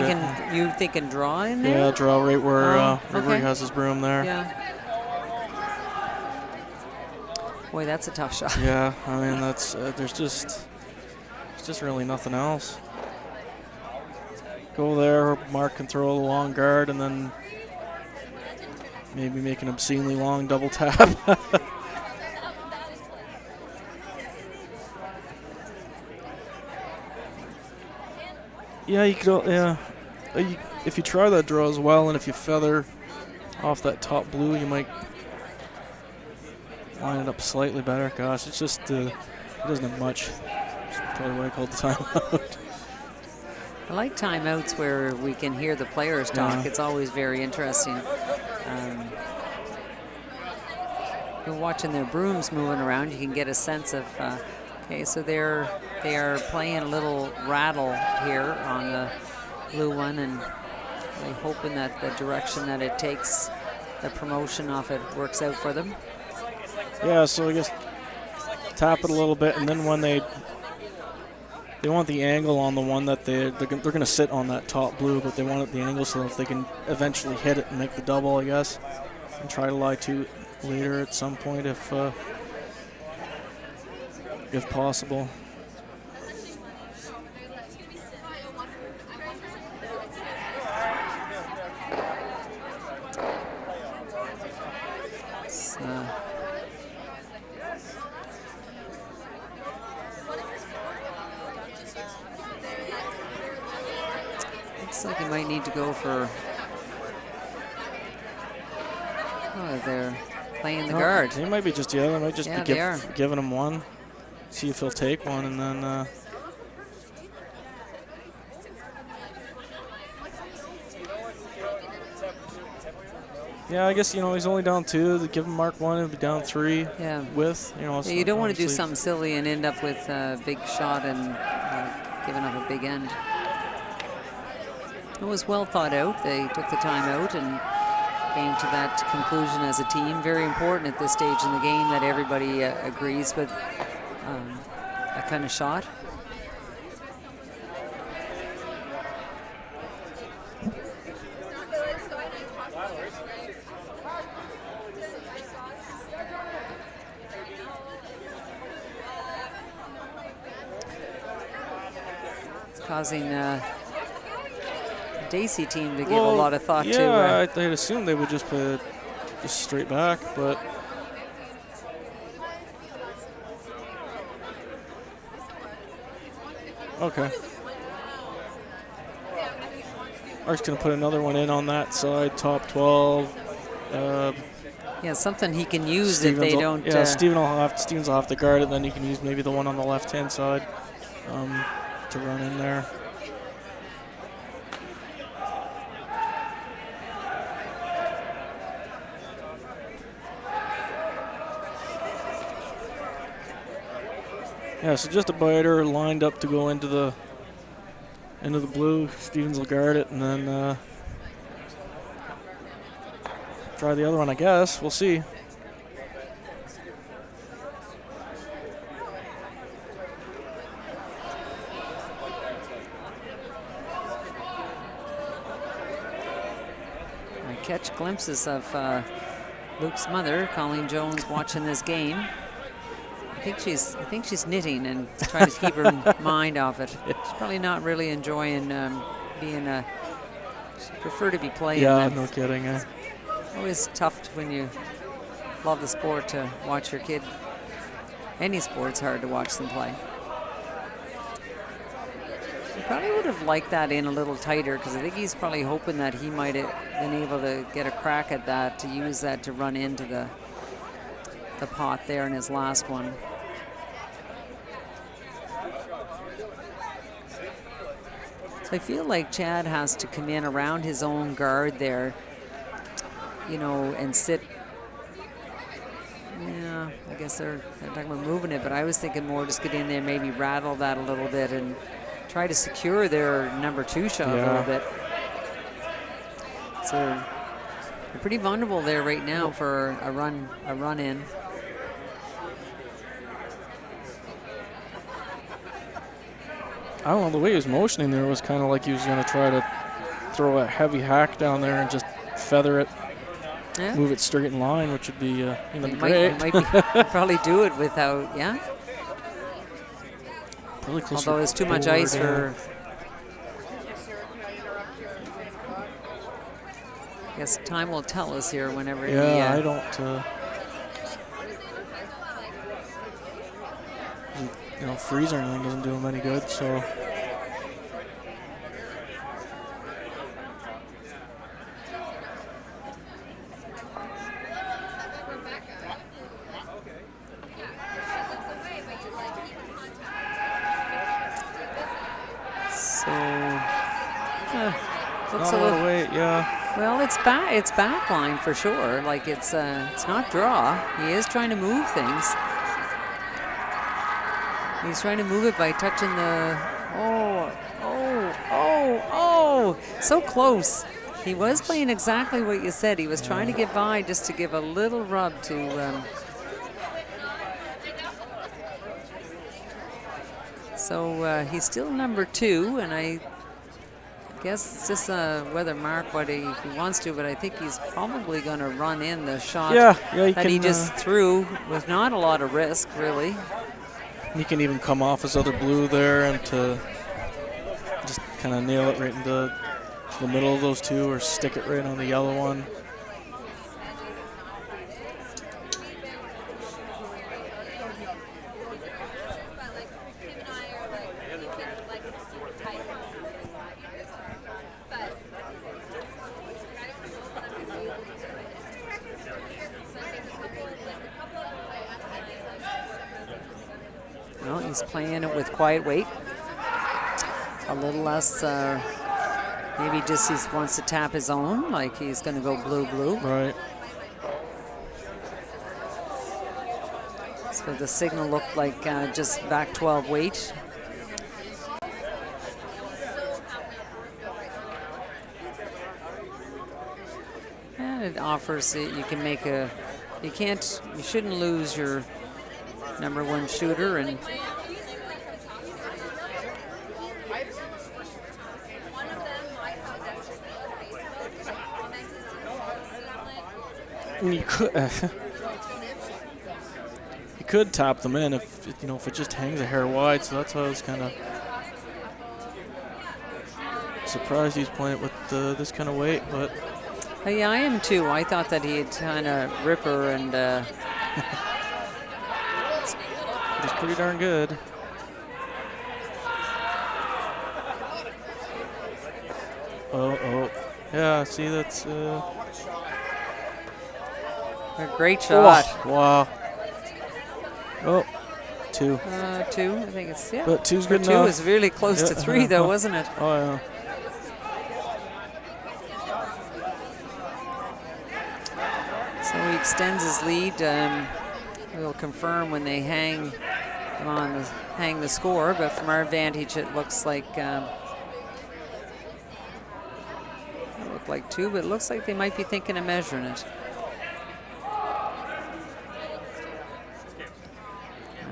thinking it. draw in there? Yeah, draw right where right where okay. he has his broom there. Yeah. Boy, that's a tough shot. Yeah, I mean that's there's just really nothing else. Go there, Mark can throw a long guard, and then maybe make an obscenely long double tap. Yeah, you could. Yeah, if you try that draw as well, and if you feather off that top blue, you might line it up slightly better. Gosh, it's just it doesn't have much. That's probably why I called the timeout. I like timeouts where we can hear the players talk. Yeah. It's always very interesting. you're watching their brooms moving around, you can get a sense of, okay, so they are playing a little rattle here on the blue one, and they're hoping that the direction that it takes the promotion off it works out for them. Yeah, so I guess tap it a little bit, and then when they want the angle on the one that they're going to sit on that top blue, but they want it the angle so if they can eventually hit it and make the double, I guess, and try to lie to it later at some point if possible. Looks like he might need to go for. Oh, they're playing the guard. They might be just they might just Yeah, be giving him one. See if he'll take one, and then. Yeah, I guess he's only down 2. They give him mark 1, he'll be down 3. Yeah. With Yeah, you don't want to do something silly and end up with a big shot and giving up a big end. It was well thought out. They took the time out and came to that conclusion as a team. Very important at this stage in the game that everybody agrees with that kind of shot. It's causing Dacey team to give a lot of thought to. Yeah, I'd assume they would just play it just straight back, but okay. Mark's gonna put another one in on that side, top 12. Yeah, something he can use if they don't. Yeah, Stevens will have to guard it, then you can use maybe the one on the left-hand side to run in there. Yeah, so just a biter lined up to go into the blue. Stevens will guard it and then try the other one, I guess. We'll see. I catch glimpses of Luke's mother, Colleen Jones, watching this game. I think she's knitting and trying to keep her mind off it. She's probably not really enjoying being a. She'd prefer to be playing. Yeah, no kidding. Always tough when you love the sport to watch your kid. Any sport's hard to watch them play. He probably would have liked that in a little tighter because I think he's probably hoping that he might have been able to get a crack at that, to use that to run into the pot there in his last one. So I feel like Chad has to come in around his own guard there, and sit. Yeah, I guess they're talking about moving it, but I was thinking more just get in there, maybe rattle that a little bit and try to secure their number 2 shot a little bit. So they're pretty vulnerable there right now for a run in. I don't know, the way he was motioning there was kind of like he was going to try to throw a heavy hack down there and just feather it, move it straight in line, which would be great. Probably do it without, Probably closer. Although there's too much ice for. I guess time will tell us here whenever he. I don't. Freeze or anything doesn't do him any good, so. Looks a little weight, yeah. Well, it's back line for sure. Like it's not draw. He is trying to move things. He's trying to move it by touching the. Oh! So close. He was playing exactly what you said. He was trying to get by just to give a little rub to. So he's still number 2, and I guess it's just whether Mark if he wants to, but I think he's probably going to run in the shot he just threw with not a lot of risk, really. He can even come off his other blue there and to just kind of nail it right into the middle of those two, or stick it right on the yellow one. Well, he's playing it with quiet weight. A little less, maybe just he wants to tap his own, like he's going to go blue. Right. So the signal looked like just back 12 weight. And it offers it, you can make you shouldn't lose your number 1 shooter, and you could tap them in if it just hangs a hair wide. So that's why I was kind of surprised he's playing it with this kind of weight. But yeah, I am too. I thought that he'd kind of ripper and. He's pretty darn good. Oh. Yeah, see, that's... A great shot. Oh, wow. Oh, 2. 2, I think it's, yeah. But 2's For good 2 enough. is really close to 3, though, wasn't it? Oh, yeah. So he extends his lead. We'll confirm when they hang the score, but from our vantage, it looks like it looked like 2, but it looks like they might be thinking of measuring it.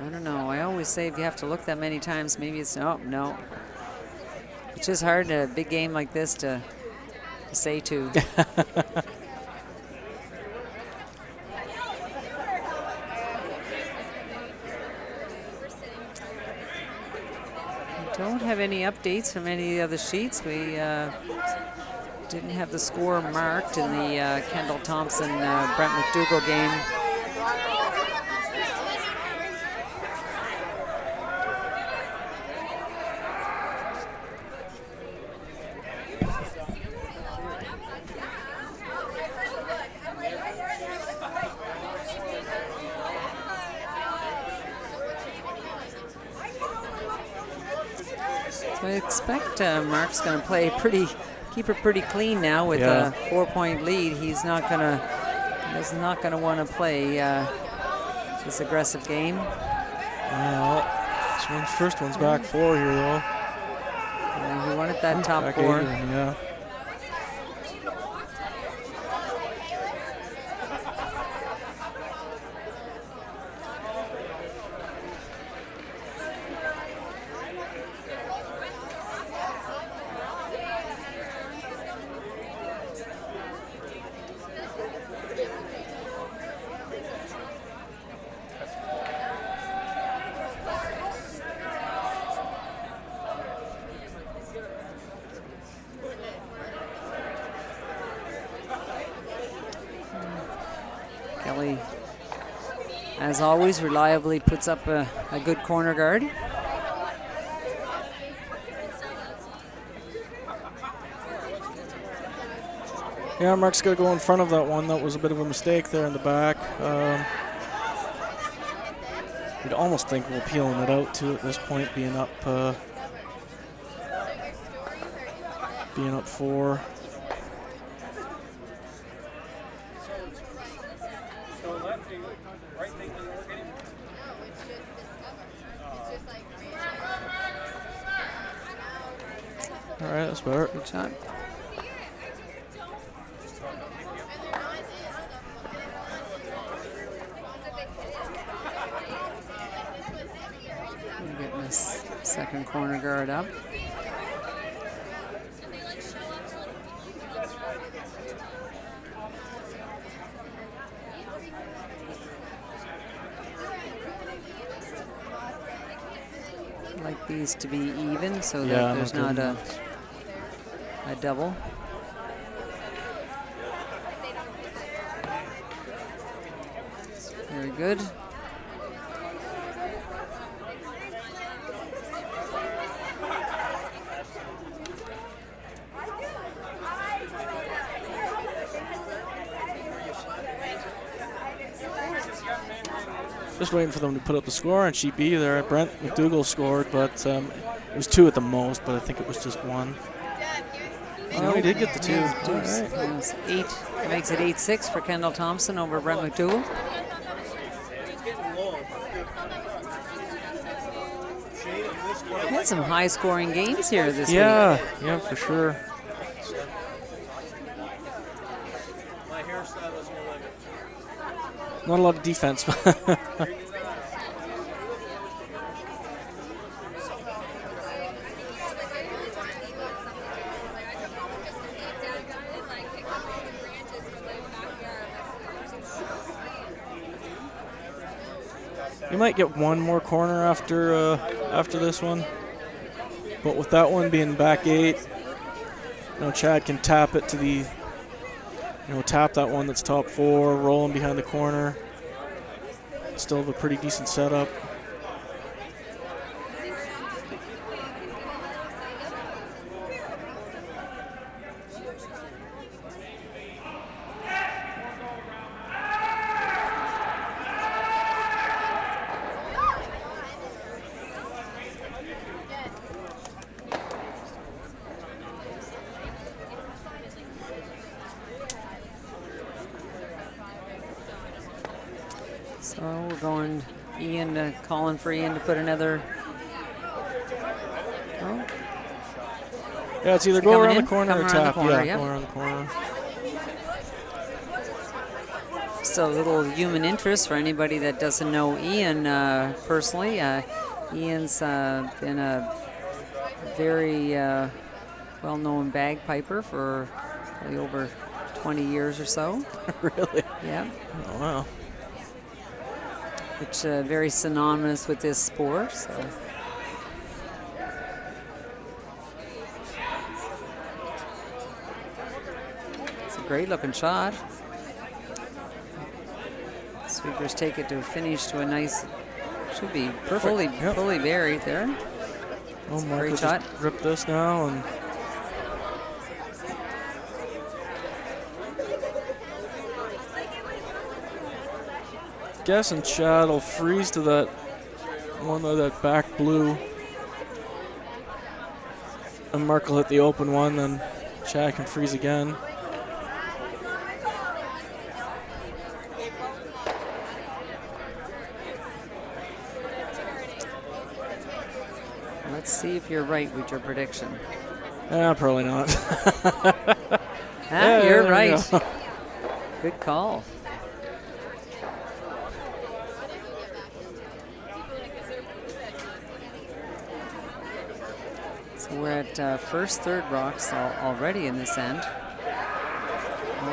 I don't know. I always say if you have to look that many times, maybe it's no. It's just hard in a big game like this to say 2. Don't have any updates from any of the other sheets. We didn't have the score marked in the Kendall Thompson Brent McDougall game. So I expect Mark's going to keep it pretty clean now with a 4-point lead. He's not going to want to play this aggressive game. Well, first one's back 4 here, though. He wanted that top back 4. 8, yeah. Kelly, as always, reliably puts up a good corner guard. Yeah, Mark's got to go in front of that one. That was a bit of a mistake there in the back. You'd almost think we're peeling it out, too, at this point, being up 4. Right thing doesn't work anymore. No, it's just discover. It's just like All right, that's better. Good shot. We're getting this second corner guard up. Like these to be even so that Yeah, there's no not a kidding. double. Very good. Just waiting for them to put up the score on sheet B there. Brent McDougall scored, but it was 2 at the most, but I think it was just 1. Oh, he did get the 2. Yeah, All deuce. right. It was 8. It makes it 8-6 for Kendall Thompson over Brent McDougall. We had some high-scoring games here this week. Yeah, for sure. My hairstyle is your limit. Not a lot of defense. You might get one more corner after this one, but with that one being back 8, Chad can tap it to the, tap that one that's top 4, rolling behind the corner. Still have a pretty decent setup. So we're going Ian, calling for Ian to put another. Oh, Yeah, it's either Is he go coming around in? the corner Come or around the tap. corner, Yeah, yep. go around the corner. just a little human interest for anybody that doesn't know Ian personally. Ian's been a very well-known bagpiper for probably over 20 years or so. Really? Yeah. Oh, wow. Which very synonymous with this sport. So. It's a great looking shot. Sweepers take it to a finish to a nice, should be fully buried there. Oh, Great Marco shot. just ripped this now and guessing Chad will freeze to that one of that back blue. And Mark will hit the open one, then Chad can freeze again. Let's see if you're right with your prediction. Probably not. You're there we right. go. Good call. So we're at first third rocks already in this end.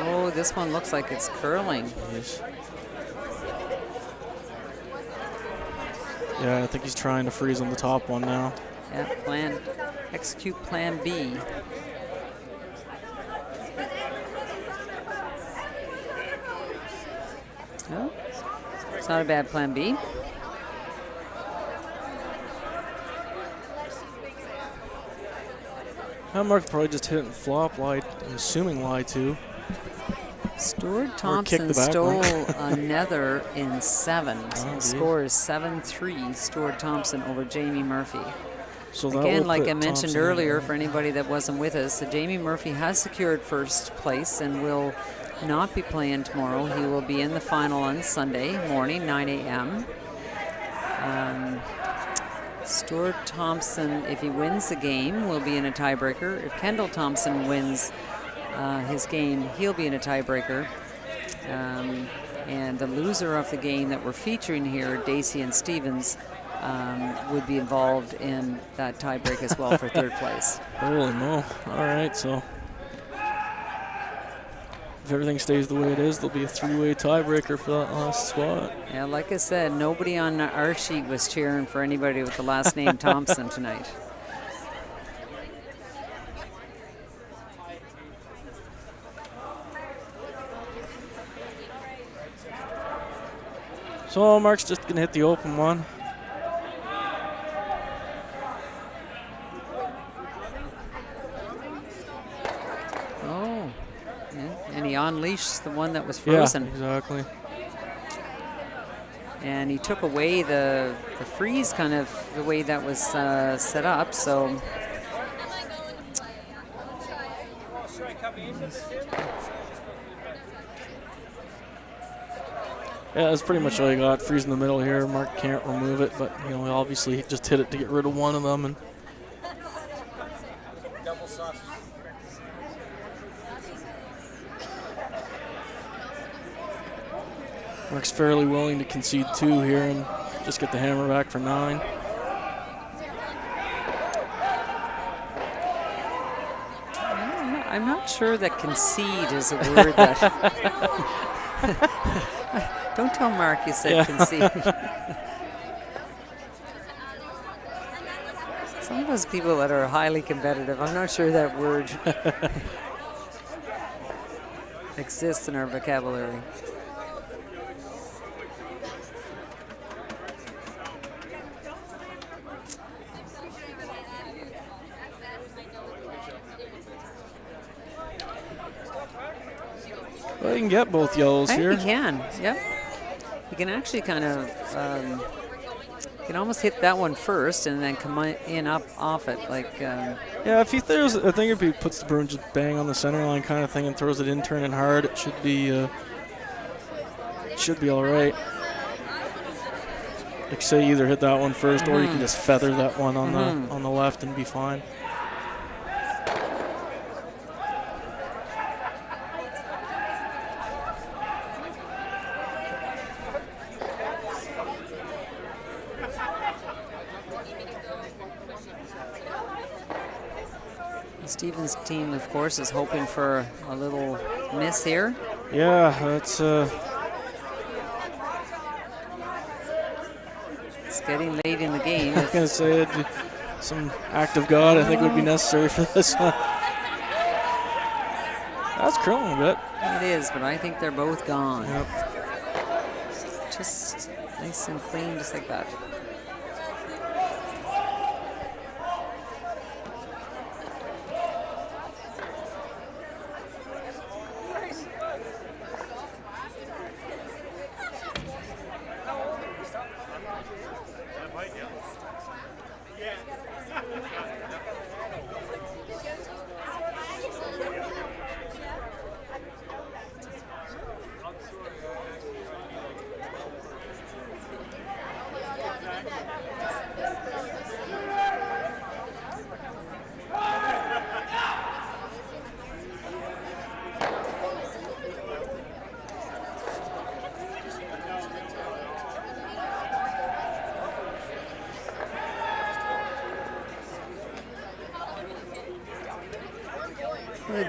Oh, this one looks like it's curling. Jeez. Yeah, I think he's trying to freeze on the top one now. Yeah, execute plan B. Oh, it's not a bad plan B. Mark probably just hit it and flop, I'm assuming lie two. Stuart kick Thompson the back stole one. another in 7. Oh, The geez. score is 7-3, Stuart Thompson over Jamie Murphy. So that Again, will like put I mentioned Thompson in earlier, there. for anybody that wasn't with us, Jamie Murphy has secured first place and will not be playing tomorrow. He will be in the final on Sunday morning, 9 a.m. Stuart Thompson, if he wins the game, will be in a tiebreaker. If Kendall Thompson wins his game, he'll be in a tiebreaker. And the loser of the game that we're featuring here, Dacey and Stevens, would be involved in that tiebreak as well for third place. Holy mo. All right, so if everything stays the way it is, there'll be a 3-way tiebreaker for that last spot. Yeah, like I said, nobody on our sheet was cheering for anybody with the last name Thompson tonight. So Mark's just going to hit the open one. Oh, yeah. And he unleashed the one that was frozen. Yeah, exactly. And he took away the freeze kind of the way that was set up. So yeah, that's pretty much all you got. Freeze in the middle here. Mark can't remove it, but you know, obviously he just hit it to get rid of one of them. And Mark's fairly willing to concede 2 here and just get the hammer back for 9. I'm not sure that concede is a word that. Don't tell Mark you said concede. Some of those people that are highly competitive, I'm not sure that word exists in our vocabulary. Well, you can get both yellows I here. think he can, yep. You can actually kind of, you can almost hit that one first and then come in up off it. Like. Yeah, if he throws, I think if he puts the broom just bang on the center line kind of thing and throws it in, turning hard, it should be all right. Like say, either hit that one first, or you can just feather that one on the left and be fine. Stevens' team, of course, is hoping for a little miss here. Yeah, that's. It's getting late in the game. I was going to say some act of God, I think, would be necessary for this one. That's curling a bit. It is, but I think they're both gone. Yep. Just nice and clean, just like that.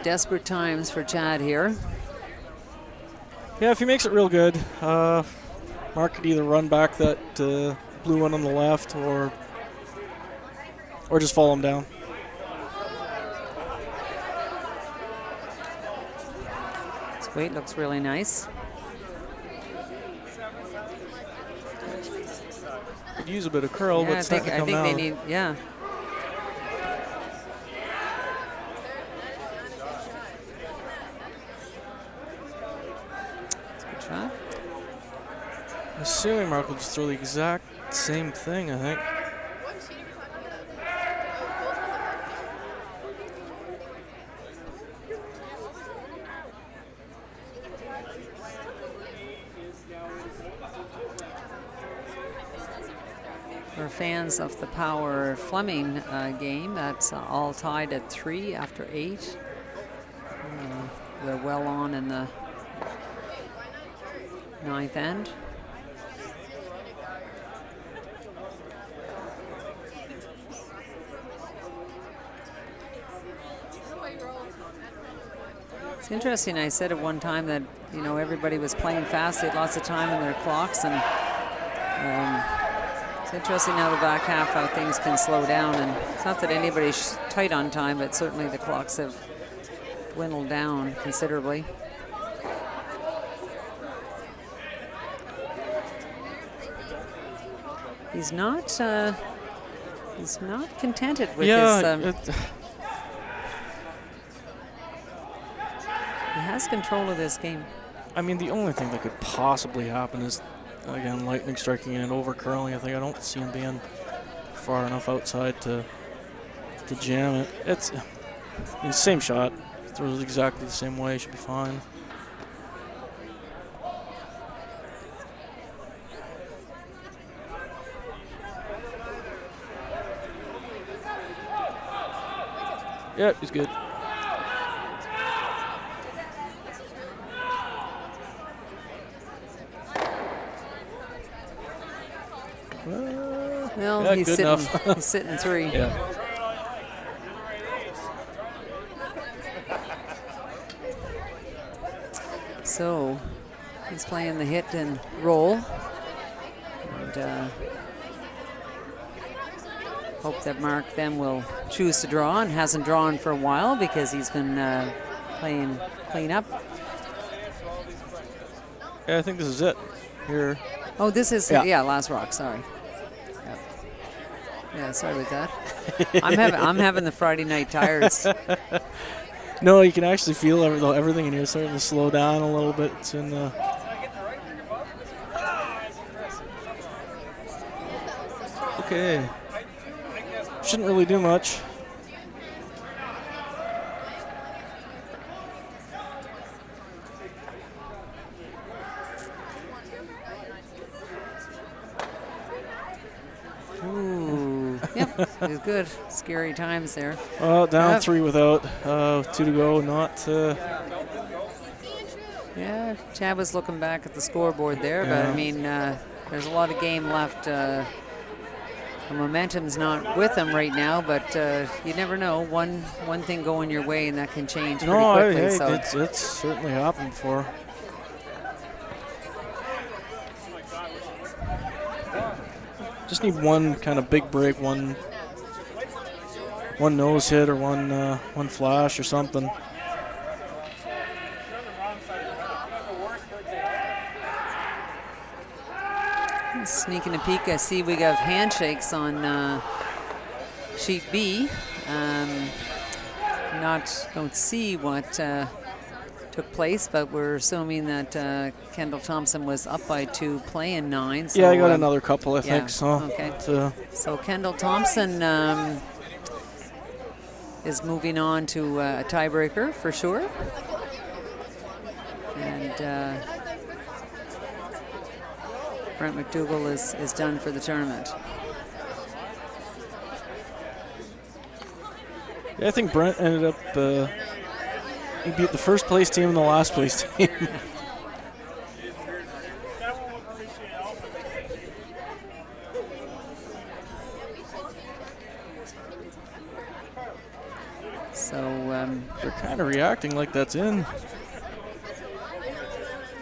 Desperate times for Chad here. Yeah, if he makes it real good, Mark could either run back that blue one on the left or just follow him down. This weight looks really nice. Could use a bit of curl, Yeah, but it's not I gonna come think they down. need, yeah. Shot. I'm assuming Mark will just throw the exact same thing, I think. For fans of the Power Fleming game, that's all tied at 3 after 8. They're well on in the 9th end. It's interesting. I said at one time that, you know, everybody was playing fast. They had lots of time in their clocks, and it's interesting now the back half how things can slow down. And it's not that anybody's tight on time, but certainly the clocks have dwindled down considerably. He's not contented with his. He has control of this game. I mean, the only thing that could possibly happen is, again, Lightning striking and over curling. I don't see him being far enough outside to jam it. It's the same shot. Throws it exactly the same way. Should be fine. Yeah, he's good. Well, yeah, he's sitting 3. Yeah. So he's playing the hit and roll. And hope that Mark then will choose to draw, and hasn't drawn for a while because he's been playing clean up. Yeah, I think this is it. Here. Oh, this is last rock. Sorry. Yeah, sorry about that. I'm having the Friday night tiredness. No, you can actually feel everything in here starting to slow down a little bit. It's in the. Okay. Shouldn't really do much. Ooh. Yep, it was good. Scary times there. Well, down 3 without 2 to go. Not. Yeah, Chad was looking back at the scoreboard there, but I mean, there's a lot of game left. The momentum's not with them right now, but you never know. One thing going your way, and that can change pretty quickly. It's certainly happened before. Just need one kind of big break, one nose hit or one flash or something. Sneaking a peek, I see we got handshakes on sheet B. Don't see what took place, but we're assuming that Kendall Thompson was up by 2 playing 9. So, yeah, I got another couple, I think. So, okay. So Kendall Thompson is moving on to a tiebreaker for sure. And Brent McDougall is done for the tournament. Yeah, I think Brent ended up, he beat the first place team and the last place team. So they're kind of reacting like that's in.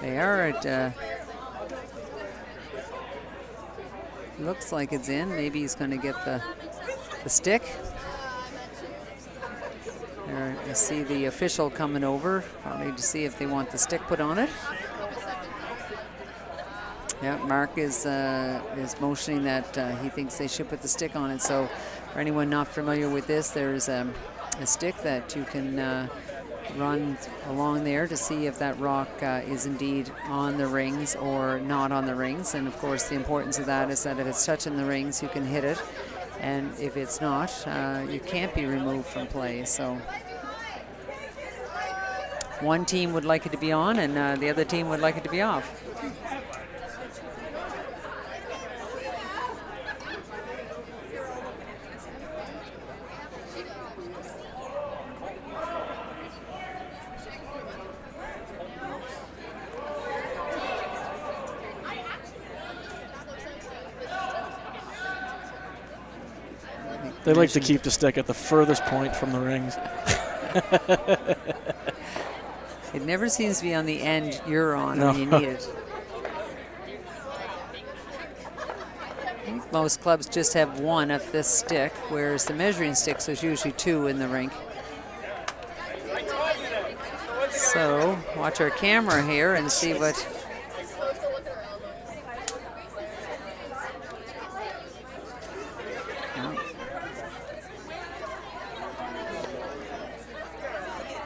They are at. Looks like it's in. Maybe he's going to get the stick. There, I see the official coming over, probably to see if they want the stick put on it. Yeah, Mark is motioning that he thinks they should put the stick on it. So, for anyone not familiar with this, there's a stick that you can run along there to see if that rock is indeed on the rings or not on the rings. And of course, the importance of that is that if it's touching the rings, you can hit it. And if it's not, you can't be removed from play. So one team would like it to be on, and the other team would like it to be off. They like to keep the stick at the furthest point from the rings. It never seems to be on the end you're on No. when you need it. I think most clubs just have one of this stick, whereas the measuring sticks there's usually two in the rink. So watch our camera here and see what.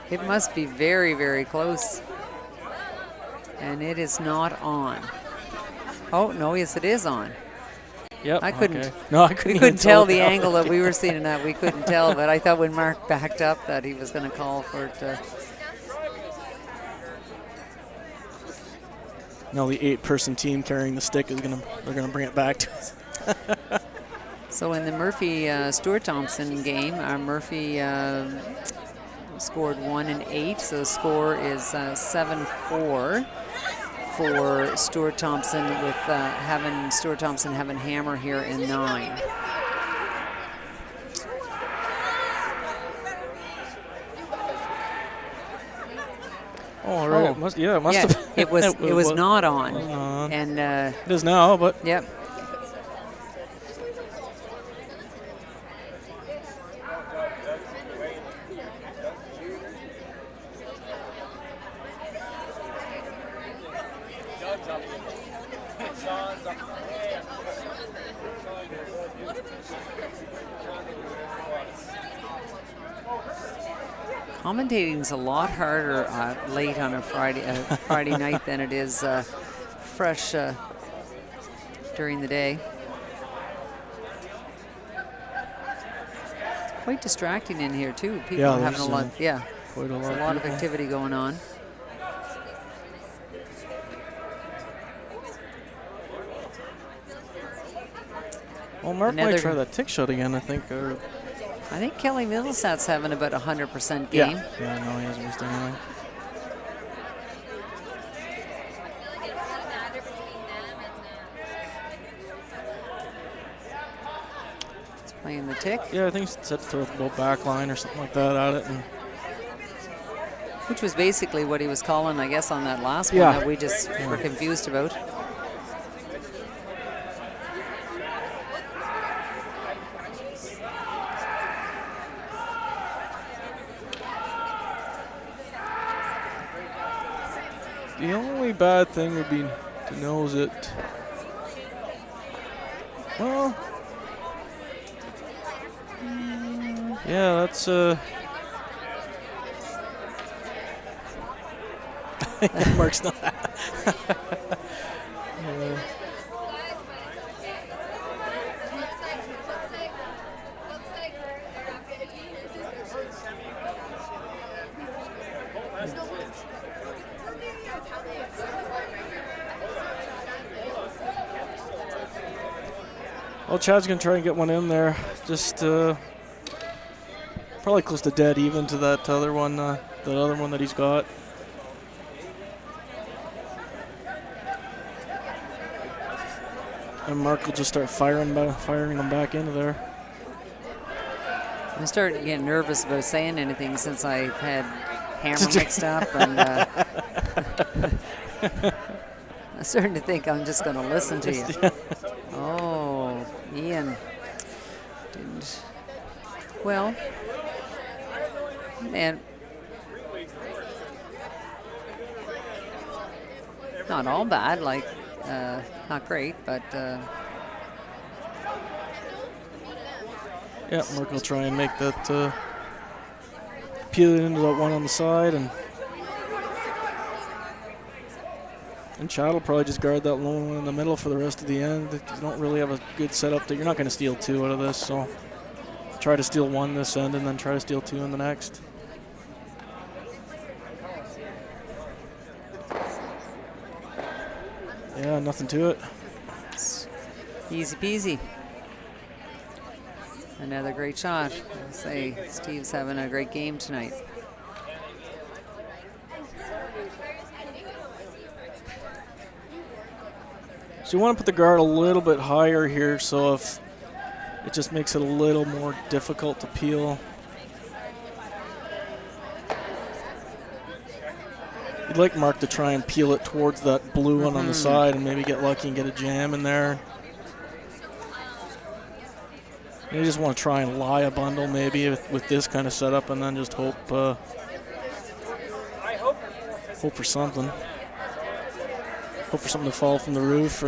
It must be very, very close. And it is not on. Oh, no, yes, it is on. Yep. I couldn't. Okay. No, I couldn't. We couldn't tell the angle that we were seeing in that. We couldn't tell, but I thought when Mark backed up that he was going to call for it to. Now the 8-person team carrying the stick is they're gonna bring it back to us. So in the Murphy Stuart Thompson game, Murphy scored 1 and 8, so the score is 7-4 for Stuart Thompson, with Stuart Thompson having hammer here in 9. Oh, all right. Oh. It must have. It was not on. And it is now, but yep. Commentating is a lot harder late on a Friday night than it is fresh during the day. It's quite distracting in here too. People are having a lot. Yeah, quite a lot of activity going on. Well, Mark might try that tick shot again, I think. I think Kelly Middlestat's having about 100% game. Yeah, no, he hasn't missed anything. He's playing the tick. Yeah, I think he's set to throw the back line or something like that at it. And which was basically what he was calling, I guess, on that last one that we just were confused about. The only bad thing would be to nose it. Well, yeah, that's Mark's not. Well, Chad's going to try and get one in there. Just probably close to dead even to that other one, that he's got. And Mark will just start firing them back into there. I'm starting to get nervous about saying anything since I've had hammer mixed up, and I'm starting to think I'm just going to listen to you. Oh, Ian. Didn't. Well, man, not all bad, like not great, but yeah, Mark will try and make that peel it into that one on the side, and Chad will probably just guard that lone one in the middle for the rest of the end. You don't really have a good setup there. You're not going to steal 2 out of this, so try to steal 1 this end and then try to steal 2 in the next. Yeah, nothing to it. Easy peasy. Another great shot. I'll say Steve's having a great game tonight. So you want to put the guard a little bit higher here, so if it just makes it a little more difficult to peel. You'd like Mark to try and peel it towards that blue one on the side and maybe get lucky and get a jam in there. You just want to try and lie a bundle maybe with this kind of setup and then just hope for something. Hope for something to fall from the roof.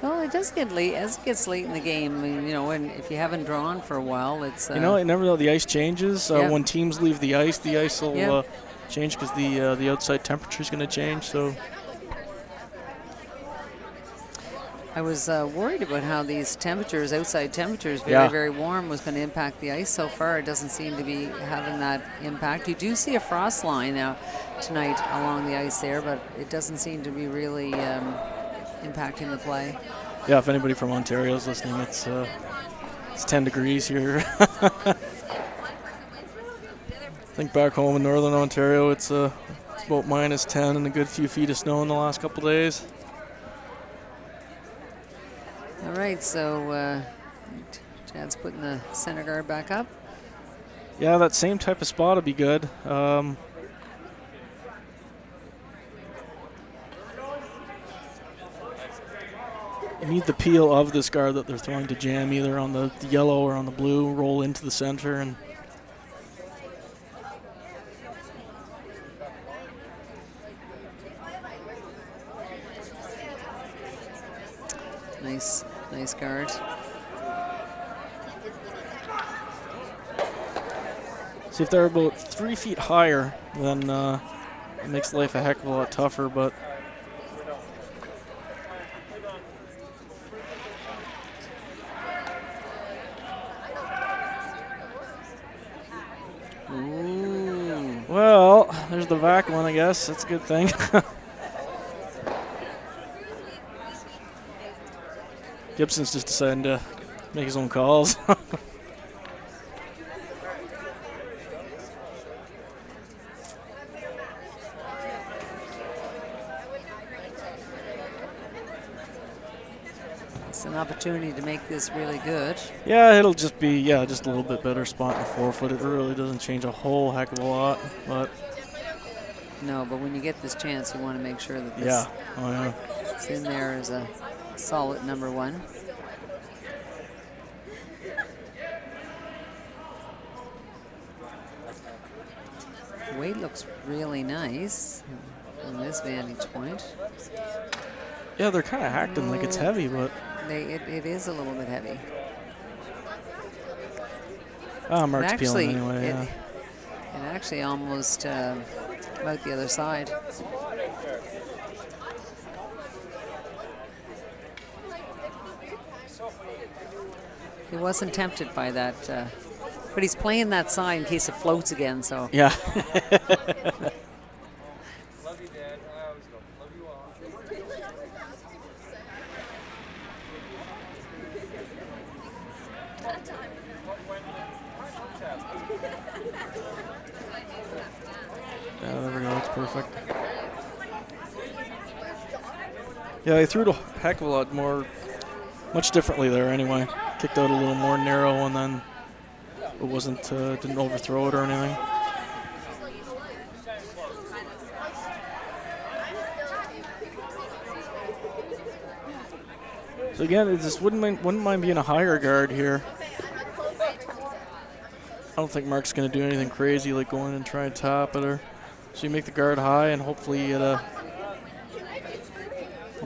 Well, it does get late. As it gets late in the game, I mean, you know, and if you haven't drawn for a while, it's... you know, you never know. The ice changes. Yeah. When teams leave the ice will change because the outside temperature is going to change. So I was worried about how these temperatures, outside temperatures, very warm, was going to impact the ice. So far, it doesn't seem to be having that impact. You do see a frost line now tonight along the ice there, but it doesn't seem to be really impacting the play. Yeah, if anybody from Ontario is listening, it's 10 degrees here. I think back home in northern Ontario, it's about -10 and a good few feet of snow in the last couple days. All right, so Chad's putting the center guard back up. Yeah, that same type of spot would be good. You need the peel of this guard that they're throwing to jam either on the yellow or on the blue, roll into the center. And nice guard. see, if they're about 3 feet higher, then it makes life a heck of a lot tougher, but well, there's the back one, I guess. That's a good thing. Gibson's just deciding to make his own calls. It's an opportunity to make this really good. Yeah, it'll just be, just a little bit better spot in the 4-foot. It really doesn't change a whole heck of a lot, but... No, but when you get this chance, you want to make sure that this it's in there as a solid number one. The weight looks really nice from this vantage point. Yeah, they're kind of acting like it's heavy, but... It is a little bit heavy. Mark's peeling anyway, It actually almost about the other side. He wasn't tempted by that, but he's playing that side in case it floats again, so. Yeah. Love you, Dad. I always go. Love you all. Yeah, there we go. It's perfect. Yeah, he threw it a heck of a lot more, much differently there anyway. Kicked out a little more narrow and then it wasn't, didn't overthrow it or anything. So again, it just wouldn't mind being a higher guard here. I don't think Mark's going to do anything crazy like go in and try and top it. Or so you make the guard high and hopefully you get a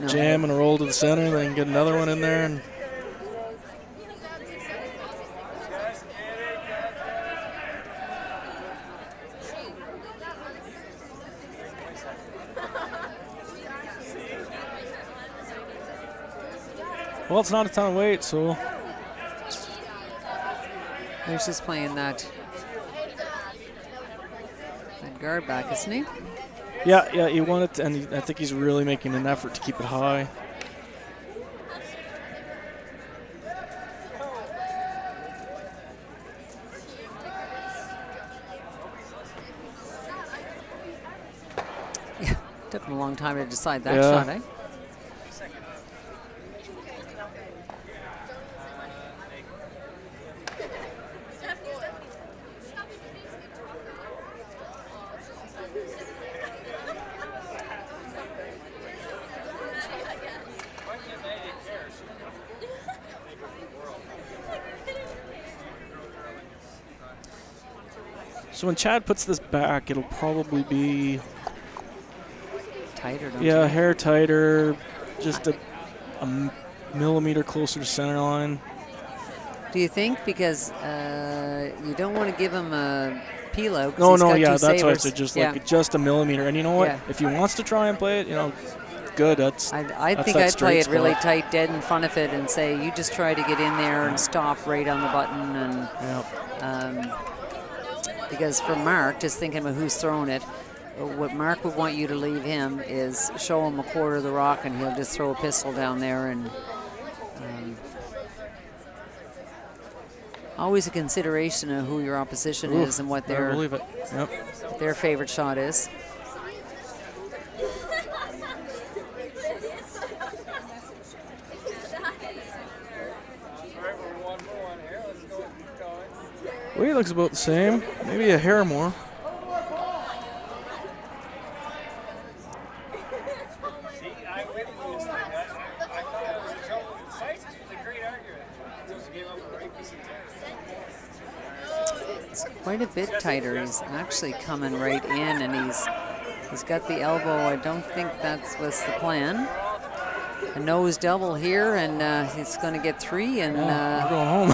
jam and a roll to the center, then get another one in there. And well, it's not a ton of weight, so He's just playing that guard back, isn't he? yeah, you want it, and I think he's really making an effort to keep it high. Yeah, took him a long time to decide that Yeah. shot, eh? So when Chad puts this back, it'll probably be Tighter, don't a you? hair tighter, just a millimeter closer to center line. Do you think? Because you don't want to give him a peel out. No, he's got yeah, two that's why I savers. said just a millimeter. And you know what? Yeah. If he wants to try and play it, good. I That's think that I'd play straight it really spot. tight, dead in front of it, and say, you just try to get in there and stop right on the button. And because for Mark, just thinking about who's throwing it, what Mark would want you to leave him is show him a quarter of the rock, and he'll just throw a pistol down there. And always a consideration of who your opposition is and what Better believe it. Yep. their favorite shot is. Weight looks about the same. Maybe a hair more. See, I win this thing. I thought I was in trouble with the sites. It was a great argument. Until she gave up a right piece of tear. It's quite a bit tighter. He's actually coming right in, and he's got the elbow. I don't think that was the plan. A nose double here, and he's going to get 3. And We're going home.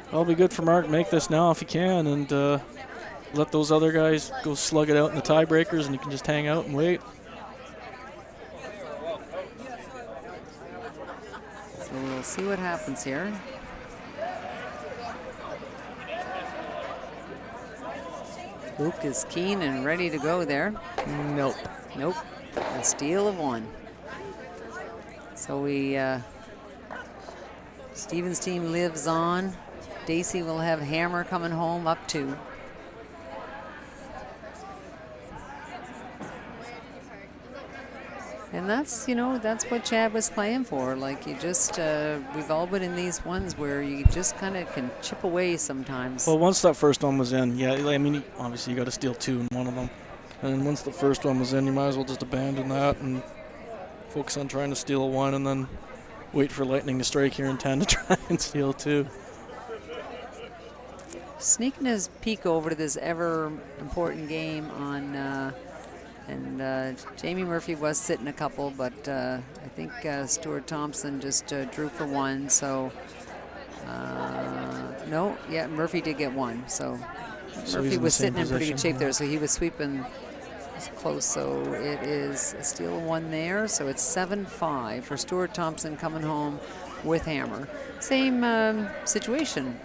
It'll be good for Mark. Make this now if he can, and let those other guys go slug it out in the tiebreakers, and you can just hang out and wait. so we'll see what happens here. Luke is keen and ready to go there. Nope. Nope. A steal of 1. So Stephen's team lives on. Dacey will have Hammer coming home up 2. And that's, that's what Chad was playing for. Like, you just, we've all been in these ones where you just kind of can chip away sometimes. Well, once that first one was in, I mean, obviously you got to steal 2 in one of them. And once the first one was in, you might as well just abandon that and focus on trying to steal 1 and then wait for lightning to strike here in 10 to try and steal 2. Sneaking his peek over to this ever important game on, and Jamie Murphy was sitting a couple, but I think Stuart Thompson just drew for 1. So no, yeah, Murphy did get 1. So Murphy was sitting in pretty good shape there. So he was sweeping close. So it is a steal of 1 there. So it's 7-5 for Stuart Thompson coming home with Hammer. Same situation.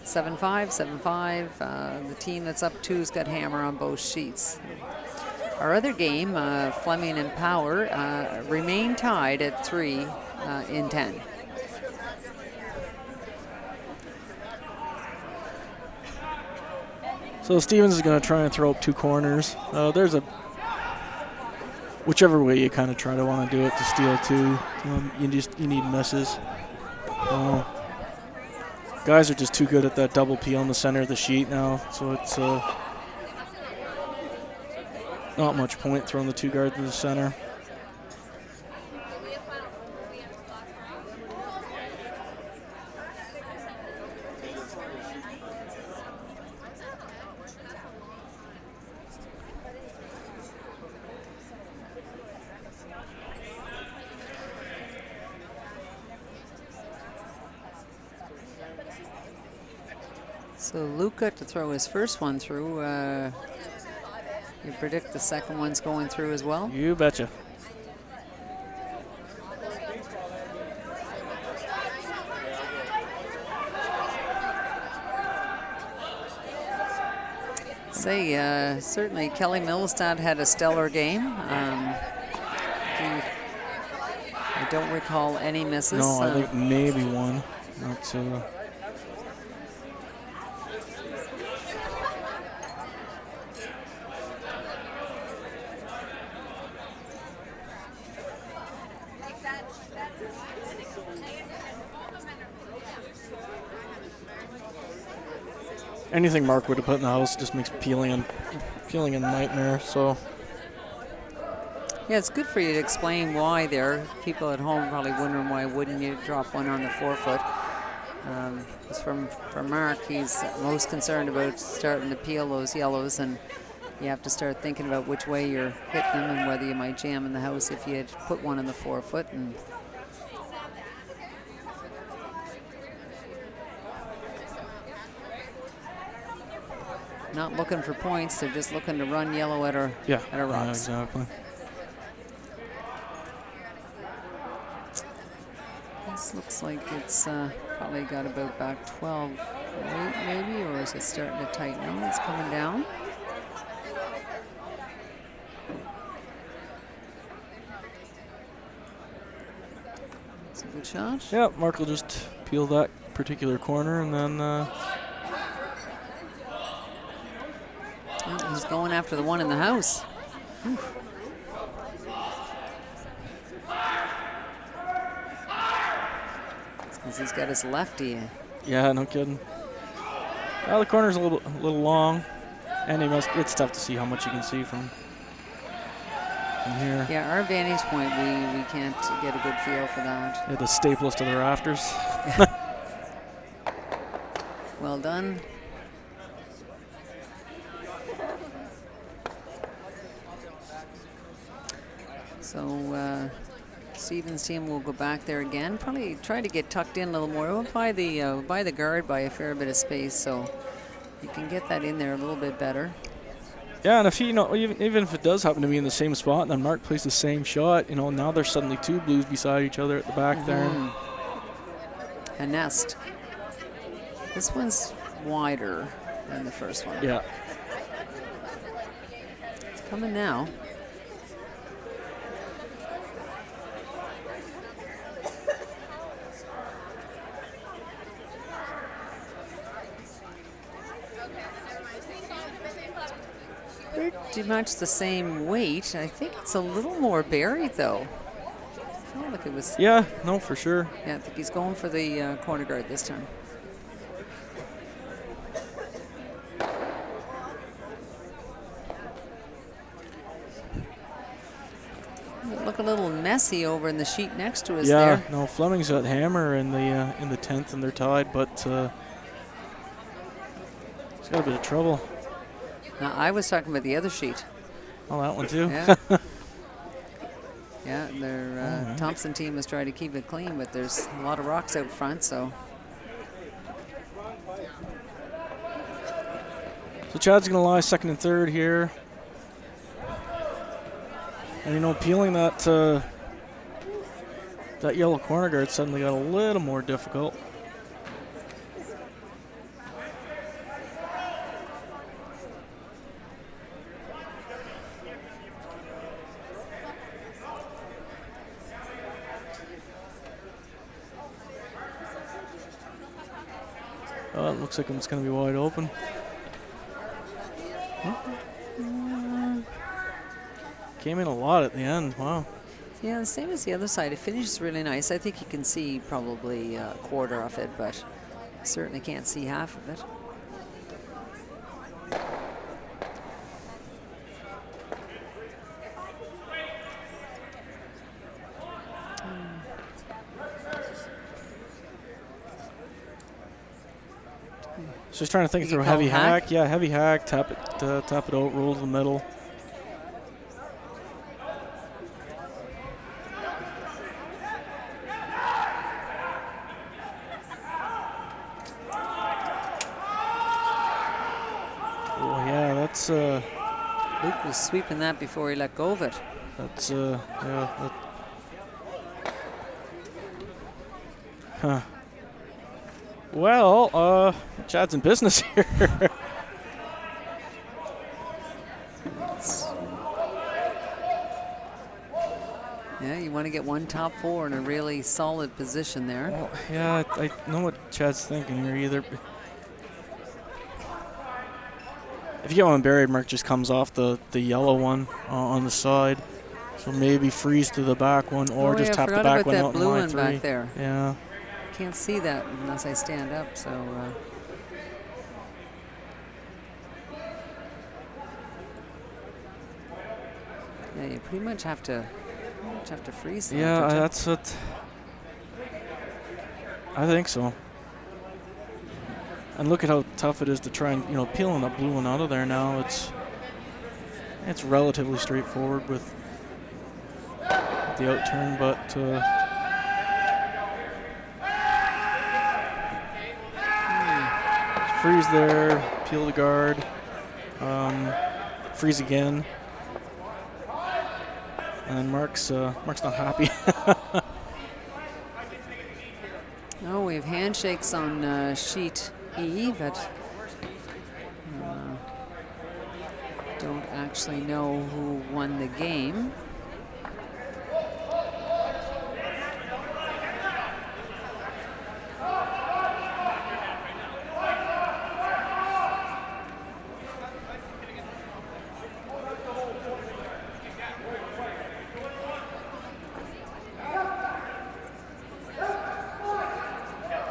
7-5, 7-5. The team that's up 2's got Hammer on both sheets. Our other game, Fleming and Power, remain tied at 3 in 10. So Stevens is going to try and throw up 2 corners. There's whichever way you kind of try to want to do it to steal 2. You need misses. Guys are just too good at that double P on the center of the sheet now, so it's not much point throwing the 2 guards to the center. So Luke got to throw his first one through. You predict the second one's going through as well? You betcha. Say, certainly Kelly Millstad had a stellar game. I don't recall any misses. No, I think maybe 1. That's anything Mark would have put in the house just makes peeling a nightmare. So Yeah, it's good for you to explain why there. People at home probably wondering why wouldn't you drop one on the forefoot. Because for Mark, he's most concerned about starting to peel those yellows, and you have to start thinking about which way you're hitting them and whether you might jam in the house if you had put one on the forefoot. And not looking for points, they're just looking to run yellow at our rocks. Yeah, exactly. This looks like it's probably got about back 12 weight maybe, or is it starting to tighten? No, it's coming down. It's a good shot. Yeah, Mark will just peel that particular corner, and then Oh, he's going after the one in the house. Oof. Because he's got his lefty. yeah, no kidding. Well, the corner's a little long, and it's tough to see how much you can see from here. Yeah, our vantage point, we can't get a good feel for that. Yeah, the staple us to the rafters. Well done. So Stephen's team will go back there again. Probably try to get tucked in a little more. We'll by the guard by a fair bit of space, so you can get that in there a little bit better. Yeah, and if even if it does happen to be in the same spot, and then Mark plays the same shot, now there's suddenly two blues beside each other at the back there. A nest. This one's wider than the first one. Yeah. It's coming now. Pretty much the same weight. I think it's a little more buried though. I felt like it was. Yeah, no, for sure. Yeah, I think he's going for the corner guard this time. Look a little messy over in the sheet next to us Yeah, there. no, Fleming's got hammer in the 10th, and they're tied, but he's got a bit of trouble. Now, I was talking about the other sheet. Oh, that one too. Yeah. Yeah, their Thompson team is trying to keep it clean, but there's a lot of rocks out front, so. So Chad's going to lie second and third here. And peeling that yellow corner guard suddenly got a little more difficult. Oh, it looks like it's going to be wide open. Came in a lot at the end. Wow. Yeah, the same as the other side. It finishes really nice. I think you can see probably a quarter of it, but certainly can't see half of it. Just trying to think through a heavy hack. Yeah, heavy hack. Tap it out. Roll to the middle. Oh yeah, that's. Luke was sweeping that before he let go of it. That's yeah. Huh. Well, Chad's in business here. Yeah, you want to get one top four in a really solid position there. Well, yeah, I know what Chad's thinking here. Either if you get one buried, Mark just comes off the yellow one on the side. So maybe freeze to the back one, or just tap the back one out in line 3. Back there. Yeah. Can't see that unless I stand up, so Yeah, you pretty much have to freeze that. Yeah, don't you? that's what I think so. And look at how tough it is to try and, peeling that blue one out of there now. It's relatively straightforward with the outturn, but freeze there, peel the guard, freeze again, and Mark's not happy. Oh, we have handshakes on sheet E, but don't actually know who won the game.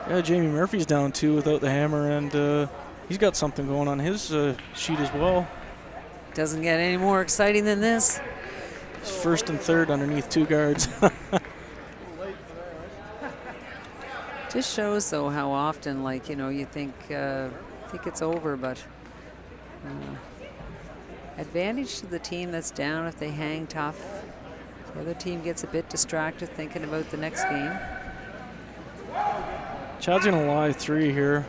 Yeah, Jamie Murphy's down 2 without the hammer, and he's got something going on his sheet as well. Doesn't get any more exciting than this. He's 1st and 3rd underneath 2 guards. Just shows, though, how often, you think it's over, but advantage to the team that's down if they hang tough. The other team gets a bit distracted thinking about the next game. Chad's gonna lie 3 here.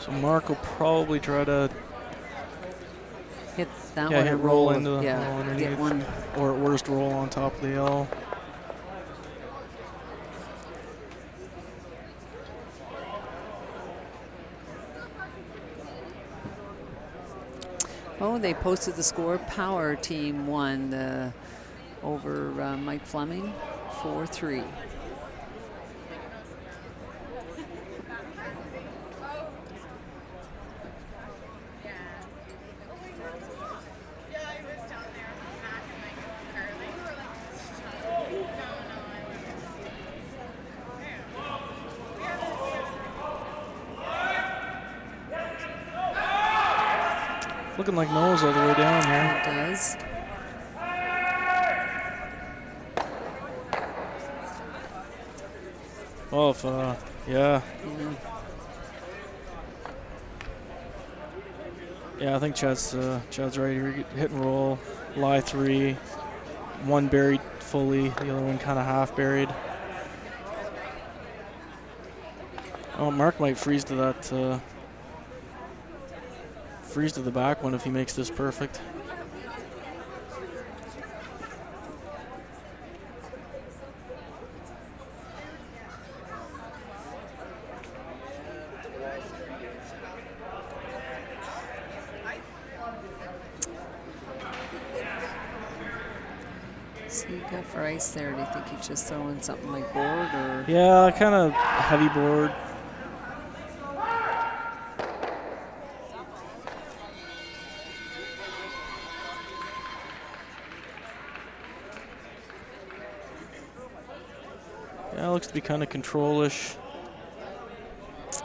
So Mark will probably try to Hit that hit one. roll into the yeah, roll underneath, get one. or at worst roll on top of the L. Oh, they posted the score. Power team won over Mike Fleming, 4-3. Looking like nose all the way down here. It does. Oh, yeah. Yeah, I think Chad's right here. Hit and roll, lie 3, 1 buried fully, the other one kind of half buried. Oh, Mark might freeze to that. Freeze to the back one if he makes this perfect. So you got for ice there. Do you think he's just throwing something like board or? Yeah, kind of heavy board. Yeah, looks to be kind of control-ish. I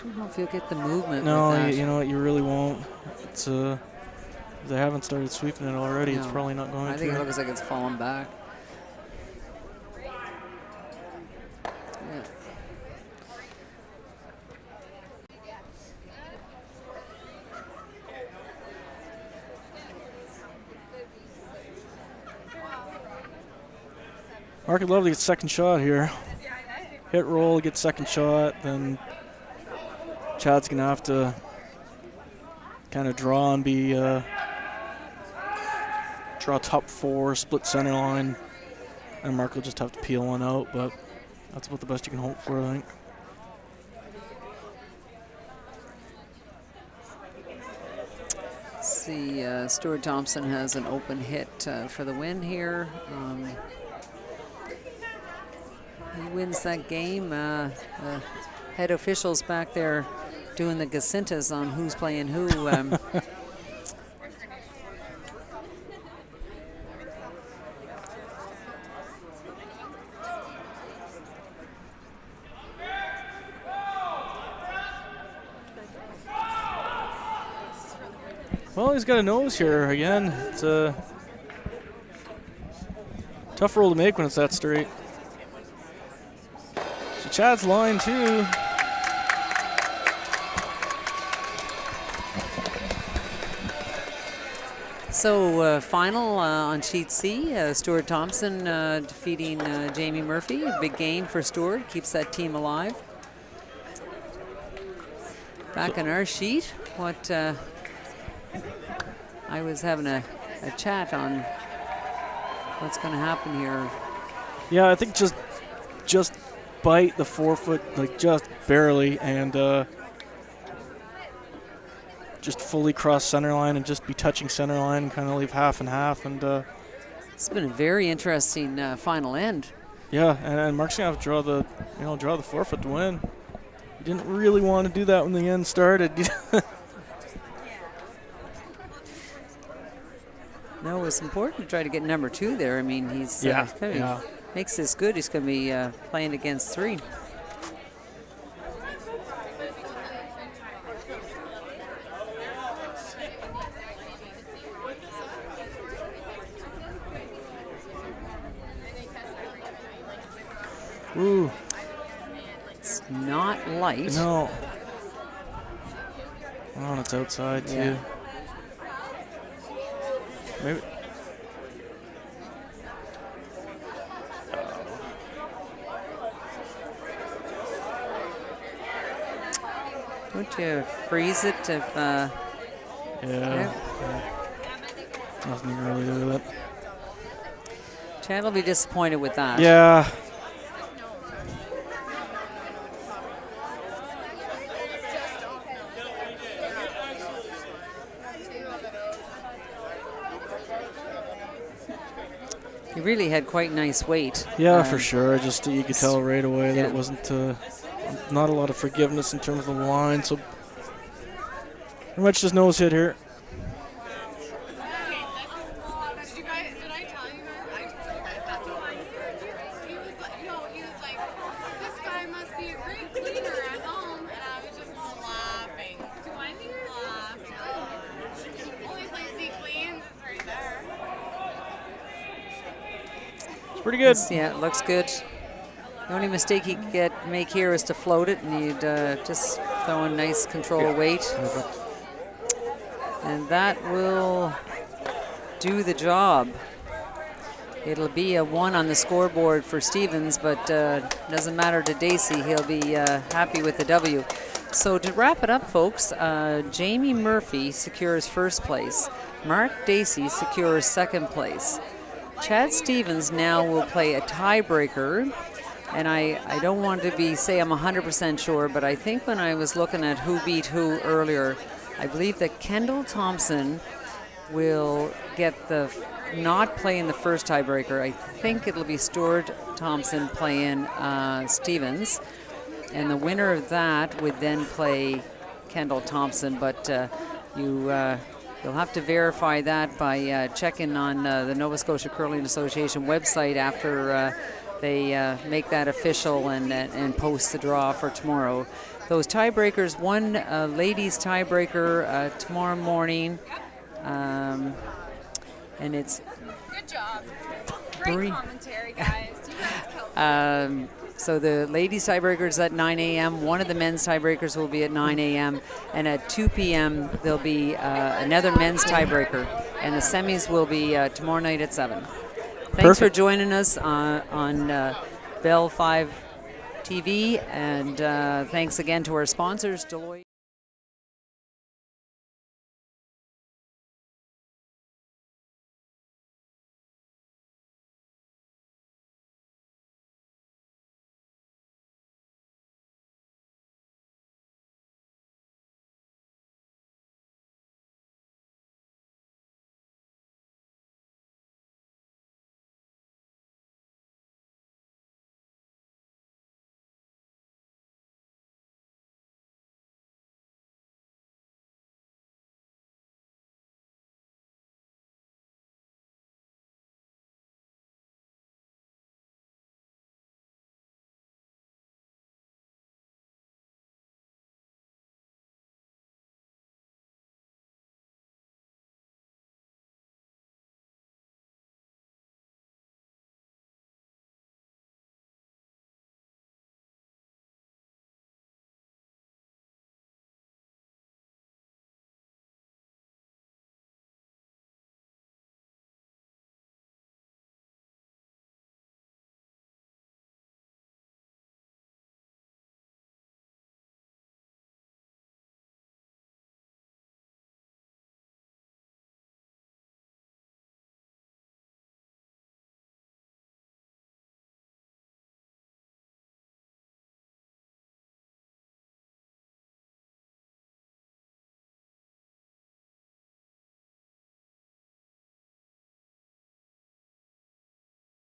don't know if you'll get the movement. No, with that. you know what? You really won't. It's if they haven't started sweeping it already. It's No. probably not going I think it to. looks like it's falling back. Yeah. Mark would love to get second shot here. Hit roll, get second shot, then Chad's gonna have to kind of draw and be draw top 4, split center line, and Mark will just have to peel one out. But that's about the best you can hope for, I think. See, Stuart Thompson has an open hit for the win here. He wins that game. The head officials back there doing the Gacintas on who's playing who. Well, he's got a nose here again. It's a tough roll to make when it's that straight. So Chad's line too. So final on sheet C, Stuart Thompson defeating Jamie Murphy. A big gain for Stuart, keeps that team alive. Back on our sheet, what I was having a chat on what's going to happen here. Yeah, I think just bite the forefoot, like just barely, and just fully cross center line and just be touching center line and kind of leave half and half. And it's been a very interesting final end. Yeah, and Mark's gonna have to draw the forefoot to win. He didn't really want to do that when the end started. No, it's important to try to get number 2 there. I mean, he's makes this good. He's going to be playing against 3. Ooh. It's not light. No. Oh, it's outside too. Yeah. Maybe. Don't you freeze it if... Yeah. Nothing you can really do with it. Chad will be disappointed with that. Yeah. He really had quite nice weight. Yeah, for sure. Just you could tell right away that yeah. it wasn't not a lot of forgiveness in terms of the line. So pretty much just nose hit here. Pretty good. Yeah, it looks good. The only mistake he could make here is to float it, and he'd just throw in nice control weight. Perfect. And that will do the job. It'll be a 1 on the scoreboard for Stevens, but doesn't matter to Dacey. He'll be happy with the W. So to wrap it up, folks, Jamie Murphy secures first place. Mark Dacey secures second place. Chad Stevens now will play a tiebreaker, and I don't want to say I'm 100% sure, but I think when I was looking at who beat who earlier, I believe that Kendall Thompson will get not playing the first tiebreaker. I think it'll be Stuart Thompson playing Stevens, and the winner of that would then play Kendall Thompson, but you'll have to verify that by checking on the Nova Scotia Curling Association website after they make that official and post the draw for tomorrow. Those tiebreakers, one ladies tiebreaker tomorrow morning, and it's... Good job. Great commentary, guys. You guys killed it. So the ladies tiebreaker is at 9 a.m. One of the men's tiebreakers will be at 9 a.m. And at 2 p.m. there'll be another men's tiebreaker. And the semis will be tomorrow night at 7. Thanks for joining us on Bell 5 TV. And thanks again to our sponsors, Deloitte.